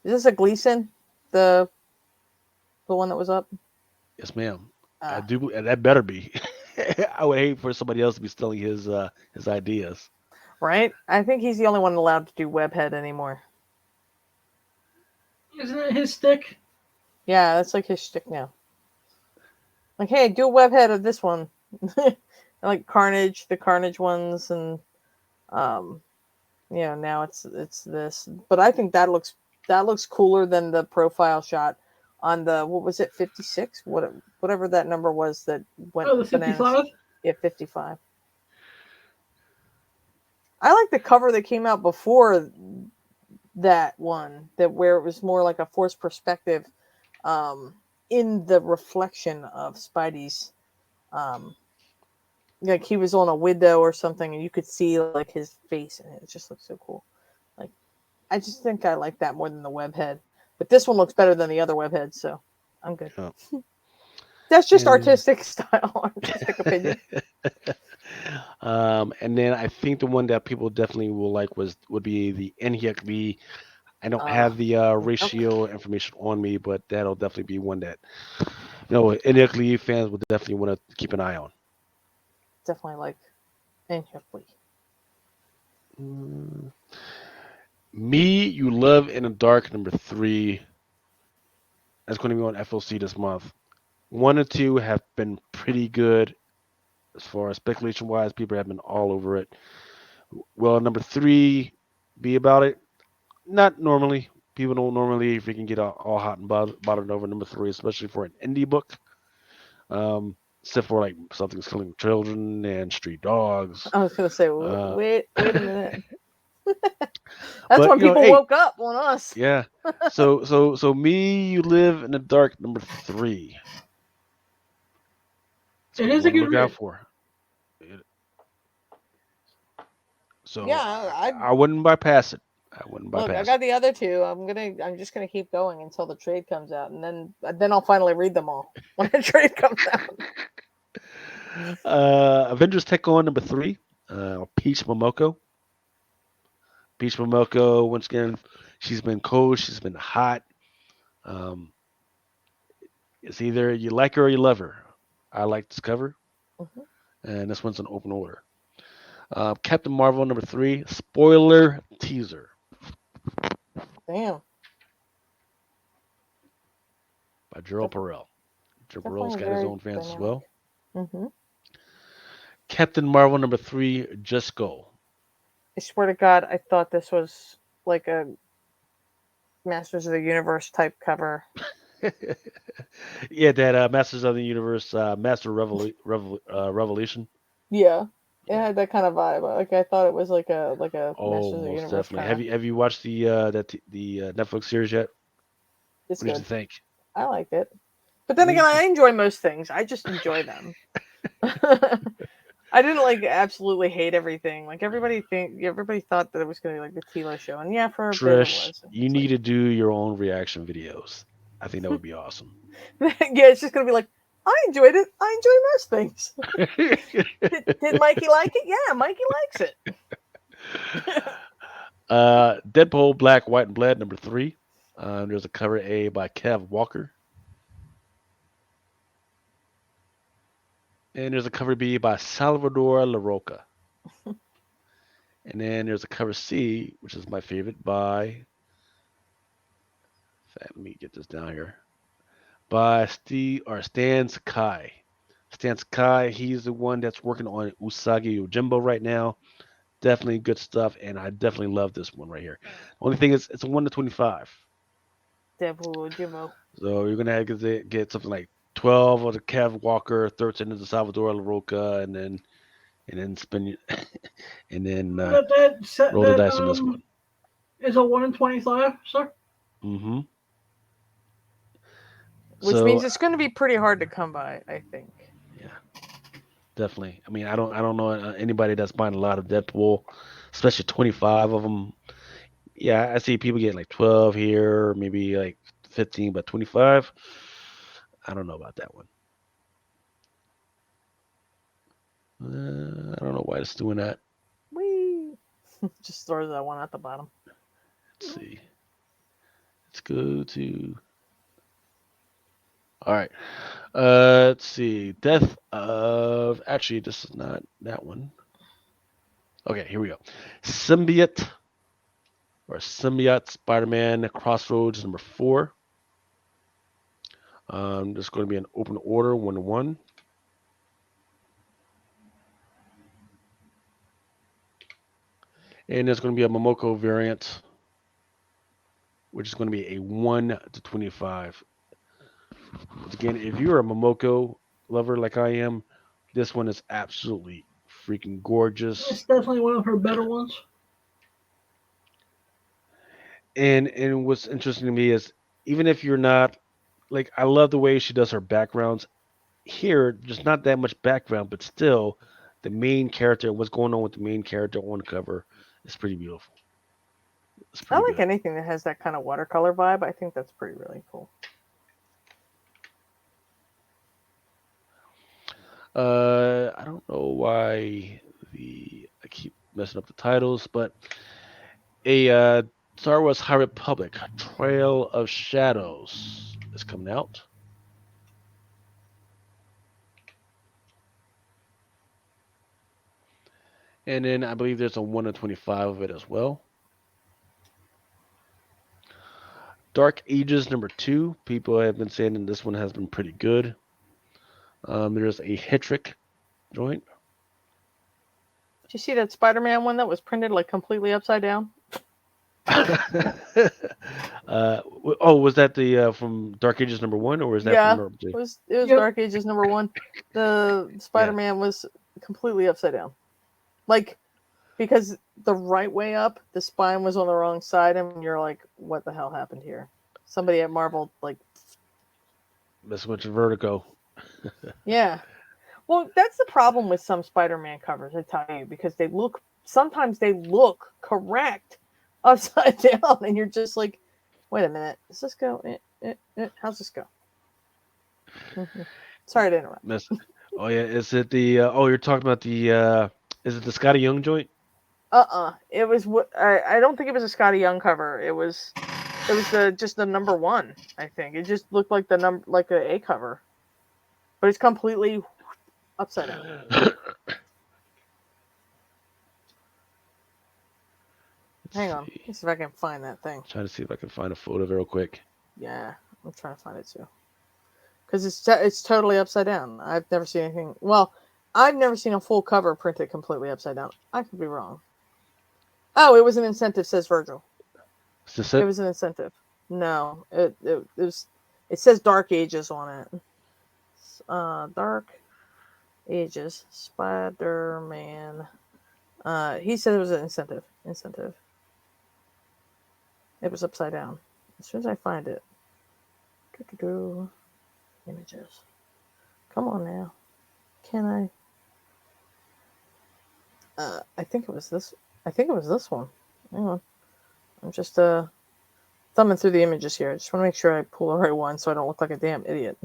Is this a Gleason? The one that was up? Yes, ma'am. I Ah, do. And that better be. I would hate for somebody else to be stealing his ideas. right? I think he's the only one allowed to do Webhead anymore. Isn't it his stick? Yeah, that's like his shtick now. Like, hey, do a Webhead of this one. Like Carnage, the Carnage ones, and now it's this. But I think that looks cooler than the profile shot on the what was it 56 whatever that number was that went Oh, the bananas. 55? Yeah, 55. I like the cover that came out before that one, that where it was more like a forced perspective in the reflection of Spidey's like he was on a window or something and you could see like his face and it just looks so cool. Like I just think I like that more than the webhead. But this one looks better than the other webhead, so I'm good. Yeah. That's just And artistic style, artistic opinion. and then I think the one that people definitely will like would be the Enhyuk Lee. I don't have the ratio information on me, but that'll definitely be one that Enhyuk Lee fans will definitely want to keep an eye on. Definitely like Enhyuk Lee. Me, You Love in the Dark number 3. That's going to be on FOC this month. 1 and 2 have been pretty good as far as speculation wise. People have been all over it. Well, number 3 be about it. Not normally. People don't normally freaking get all hot and bothered over number 3, especially for an indie book. Except for like Something's Killing Children and Street Dogs. I was gonna say, Uh, wait a minute. That's But, when you know, people hey, woke up on us. yeah. So me, you live in the dark. Number 3. That's It what you is a want to good look out read. for. Yeah, So I I wouldn't bypass it. I wouldn't look. I bypass it. got the other two. I'm just gonna keep going until the trade comes out, and then I'll finally read them all when the trade comes out. Avengers Tech on number 3. Peach Momoko. Peach Momoko. Once again, she's been cold. She's been hot. Um, it's either you like her or you love her. I like this cover, Mhm. and this one's an open order. Captain Marvel number 3. Spoiler teaser Damn, by Gerald Def- Perel. Gerald Perel's definitely got his very own fans as dynamic. well. Mm-hmm. Captain Marvel number 3. Just Go. I swear to God, I thought this was like a Masters of the Universe type cover. Yeah, that Masters of the Universe, Revelation. Yeah, it Yeah. had that kind of vibe. Like I thought it was like a Oh, Masters of the most Universe definitely. kind of. Have you watched the Netflix series yet? It's What did you good. think? I liked it. But then again, Me I too. enjoy most things. I just enjoy them. I didn't like absolutely hate everything. Like everybody thought that it was gonna be like the Tila show, and yeah, for a bit it Trish, was. you It's need like, to do your own reaction videos. I think that would be awesome. yeah, it's just gonna be like, I enjoyed it. I enjoy most things. Did Mikey like it? Yeah, Mikey likes it. Deadpool Black, White, and Blood number 3. There's a cover A by Kev Walker. And there's a cover B by Salvador LaRocca. And then there's a cover C, which is my favorite, by, in fact, let me get this down here, by Stan Sakai. Stan Sakai, he's the one that's working on Usagi Yojimbo right now. Definitely good stuff, and I definitely love this one right here. Only thing is, it's a 1 to 25. Deadpool, Jimbo. So you're going to have to get something like 12 of the Kev Walker, 13 of the Salvador LaRocca, and then spin and then But roll the that dice on this one. is a 1 in 25, sir. Hmm. Which So means it's going to be pretty hard to come by, I think. yeah, definitely. I mean, I don't know anybody that's buying a lot of Deadpool, especially 25 of them. Yeah, I see people get like 12 here, maybe like 15, but 25. I don't know about that one. I don't know why it's doing that. Whee! Just throws that one at the bottom. Let's see. Let's go to. All right. Let's see. Death of. Actually, this is not that one. Okay, here we go. Symbiote or Symbiote Spider-Man Crossroads number 4. This is going to be an open order, 1 to 1. And there's going to be a Momoko variant, which is going to be a 1 to 25. Once again, if you're a Momoko lover like I am, this one is absolutely freaking It's gorgeous. definitely one of her better ones. And what's interesting to me is even if you're not like I love the way she does her backgrounds. Here, there's not that much background, but still the main character, what's going on with the main character on the cover is pretty beautiful. It's I pretty like good. anything that has that kind of watercolor vibe. I think that's pretty really cool. I don't know why I keep messing up the titles, but a Star Wars High Republic Trail of Shadows is coming out. And then I believe there's a 1 to 25 of it as well. Dark Ages number 2. People have been saying that this one has been pretty good. There's a Hetrick joint. Did you see that Spider-Man one that was printed like completely upside down? Was that the from Dark Ages number 1, or is that from Yeah, number 2? it was Yep. Dark Ages number 1. The Yeah. Spider-Man was completely upside down. Like because the right way up, the spine was on the wrong side, and you're like, what the hell happened here? Somebody at Marvel, like, Messing with your vertigo. yeah. Well, that's the problem with some Spider-Man covers, I tell you, because sometimes they look correct upside down, and you're just like, wait a minute, does this go? How's this go? Sorry to interrupt. Mess. Oh yeah, is it the? You're talking about the. Is it the Scotty Young joint? It was I don't think it was a Scotty Young cover. It was just the number one. I think it just looked like like a cover, but it's completely upside down. Hang on, let's see if I can find that thing. Trying to see if I can find a photo of it real quick. Yeah, I'm trying to find it too, because it's totally upside down. I've never seen anything. Well, I've never seen a full cover printed completely upside down. I could be wrong. Oh, it was an incentive, says Virgil. Is this it? It was an incentive. No, it was. It says Dark Ages on it. Dark Ages Spider-Man. He said it was an incentive. It was upside down. As soon as I find it. Images. Come on now. Can I? I think it was this. I think it was this one. Hang on. I'm just thumbing through the images here. I just want to make sure I pull the right one so I don't look like a damn idiot.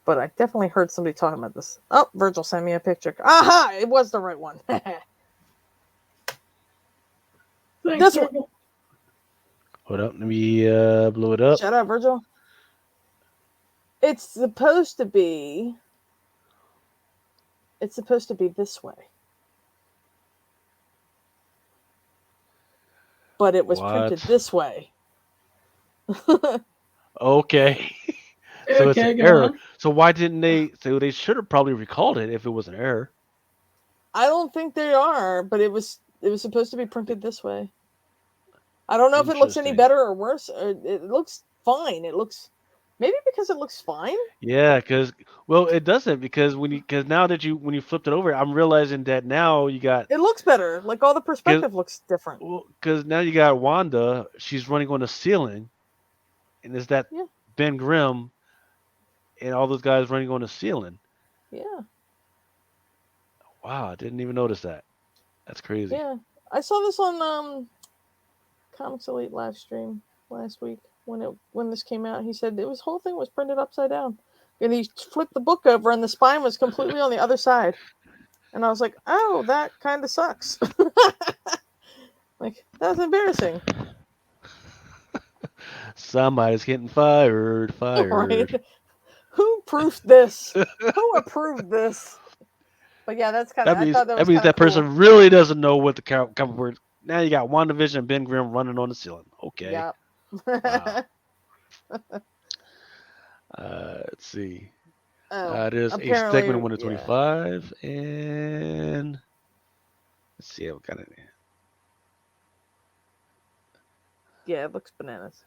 But I definitely heard somebody talking about this. Oh, Virgil sent me a picture. Aha! It was the right one. This one. Hold up, let me blow it up. Shut up, Virgil. It's supposed to be this way. But it was printed this way. Okay. So it's an error. So why didn't they? So they should have probably recalled it if it was an error. I don't think they are, but it was supposed to be printed this way. I don't know if it looks any better or worse. It looks fine. It looks maybe because it looks fine. Yeah, because it doesn't because when you flipped it over, I'm realizing that now you got it looks better. Like all the perspective looks different. Well, because now you got Wanda. She's running on the ceiling, and is that Ben Grimm and all those guys running on the ceiling? Yeah. Wow, I didn't even notice that. That's crazy. Yeah, I saw this on Comics Elite live stream last week when this came out. He said this whole thing was printed upside down, and he flipped the book over, and the spine was completely on the other side. And I was like, "Oh, that kind of sucks." Like that was embarrassing. Somebody's getting fired. Right? Who proofed this? Who approved this? But yeah, that's kind of. That means that person really doesn't know what the cover word. Now you got WandaVision and Ben Grimm running on the ceiling. Okay. Yeah. Wow. Let's see. There's a segment 125, and let's see. I've got it. Yeah, it looks bananas.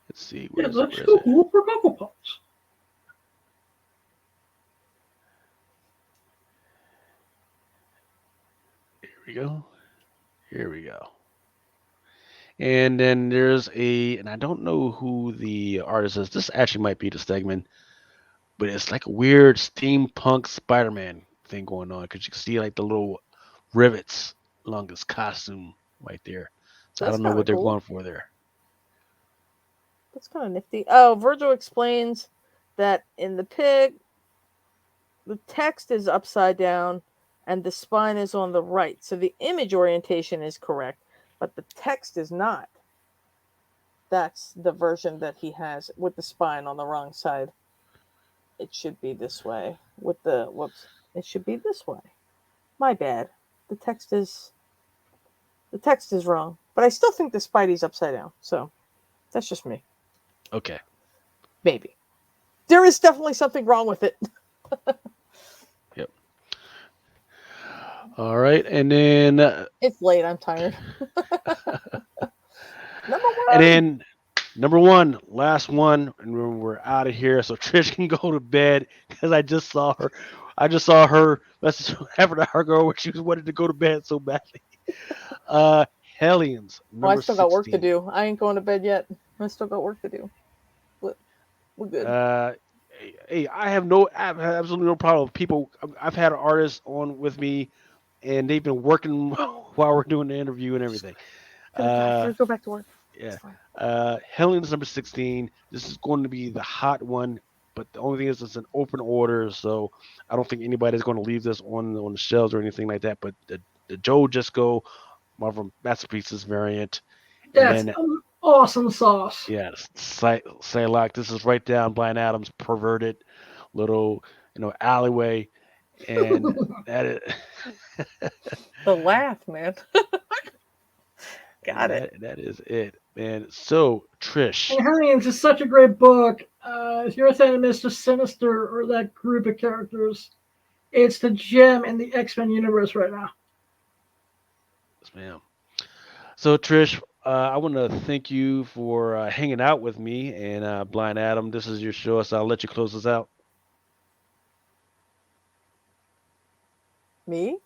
Let's see. It looks cool for Cocoa Pops. Here we go. And then there's and I don't know who the artist is. This actually might be the segment, but it's like a weird steampunk Spider-Man thing going on because you can see like the little rivets along his costume right there. So I don't know what they're going for there. That's kind of nifty. Oh, Virgil explains that in the pig, the text is upside down and the spine is on the right. So the image orientation is correct, but the text is not. That's the version that he has with the spine on the wrong side. It should be this way. It should be this way. My bad. The text is wrong. But I still think the Spidey's upside down. So that's just me. Okay. Maybe. There is definitely something wrong with it. Yep. All right, and then it's late. I'm tired. Number one. And then number one, last one, and we're out of here. So Trish can go to bed because I just saw her I just saw her message having her girl where she wanted to go to bed so badly. Hellions, Well, I number still got work to 16. do. I ain't going to bed yet. I still got work to do. But we're good. Hey, I have absolutely no problem with people. I've had artists on with me, and they've been working while we're doing the interview and everything. Uh, Go back to work. yeah. It's fine. Hellions number 16. This is going to be the hot one, but the only thing is it's an open order, so I don't think anybody's going to leave this on the shelves or anything like that. But the Joe Jesco Marvel Masterpieces variant, and That's then awesome sauce. yeah, Psylocke. This is right down Blind Adam's perverted little alleyway, and that is The laugh, man. Got and it. that is it, man. So Trish, And Hellions is such a great book. If you're a fan of Mr. Sinister or that group of characters, it's the gem in the X-Men universe right now. yes, ma'am. So Trish, I want to thank you for hanging out with me and Blind Adam. This is your show, so I'll let you close this out. Me?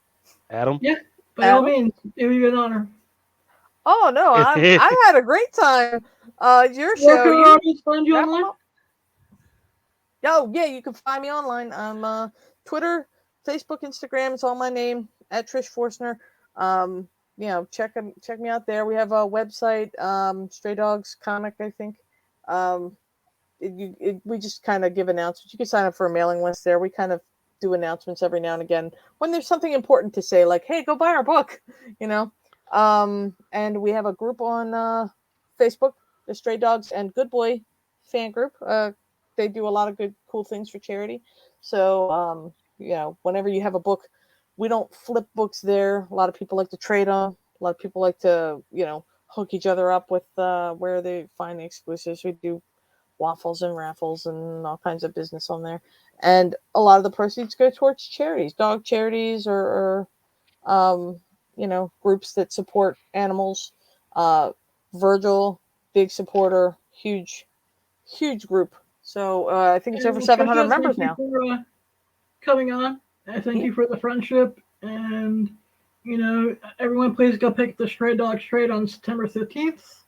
Adam. Yeah, by all Adam? means, it would be an honor. Oh no, I had a great time. Your Where show. can our audience find you wrap 'em online? up. Oh yeah, you can find me online. I'm Twitter, Facebook, Instagram. It's all my name at Trish Forstner. Check me out there. We have a website, Stray Dogs Comic, I think. We just kind of give announcements. You can sign up for a mailing list there. We kind of do announcements every now and again when there's something important to say, like, "Hey, go buy our book," you know. And we have a group on Facebook, the Stray Dogs and Good Boy fan group. They do a lot of good, cool things for charity. So, whenever you have a book, we don't flip books there. A lot of people like to trade on. A lot of people like to, hook each other up with where they find the exclusives. We do waffles and raffles and all kinds of business on there. And a lot of the proceeds go towards charities, dog charities or groups that support animals. Virgil, big supporter, huge group. So I think it's over 700 members now. Thank you for coming on. I thank you for the friendship. And, everyone please go pick the Stray Dogs trade on September 15th.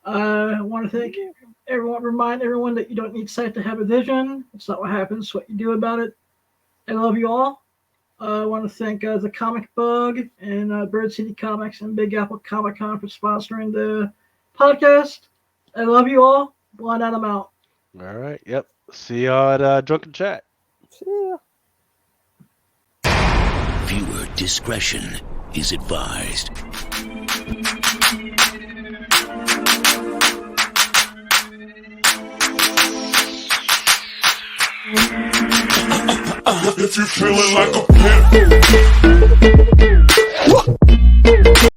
I want to remind everyone that you don't need sight to have a vision. It's not what happens, it's what you do about it. I love you all. I want to thank the Comic Bug and Bird City Comics and Big Apple Comic Con for sponsoring the podcast. I love you all. Blind Adam out. All right. Yep. See y'all at Drunken Chat. See ya. Viewer discretion is advised. If you feeling like a pimp.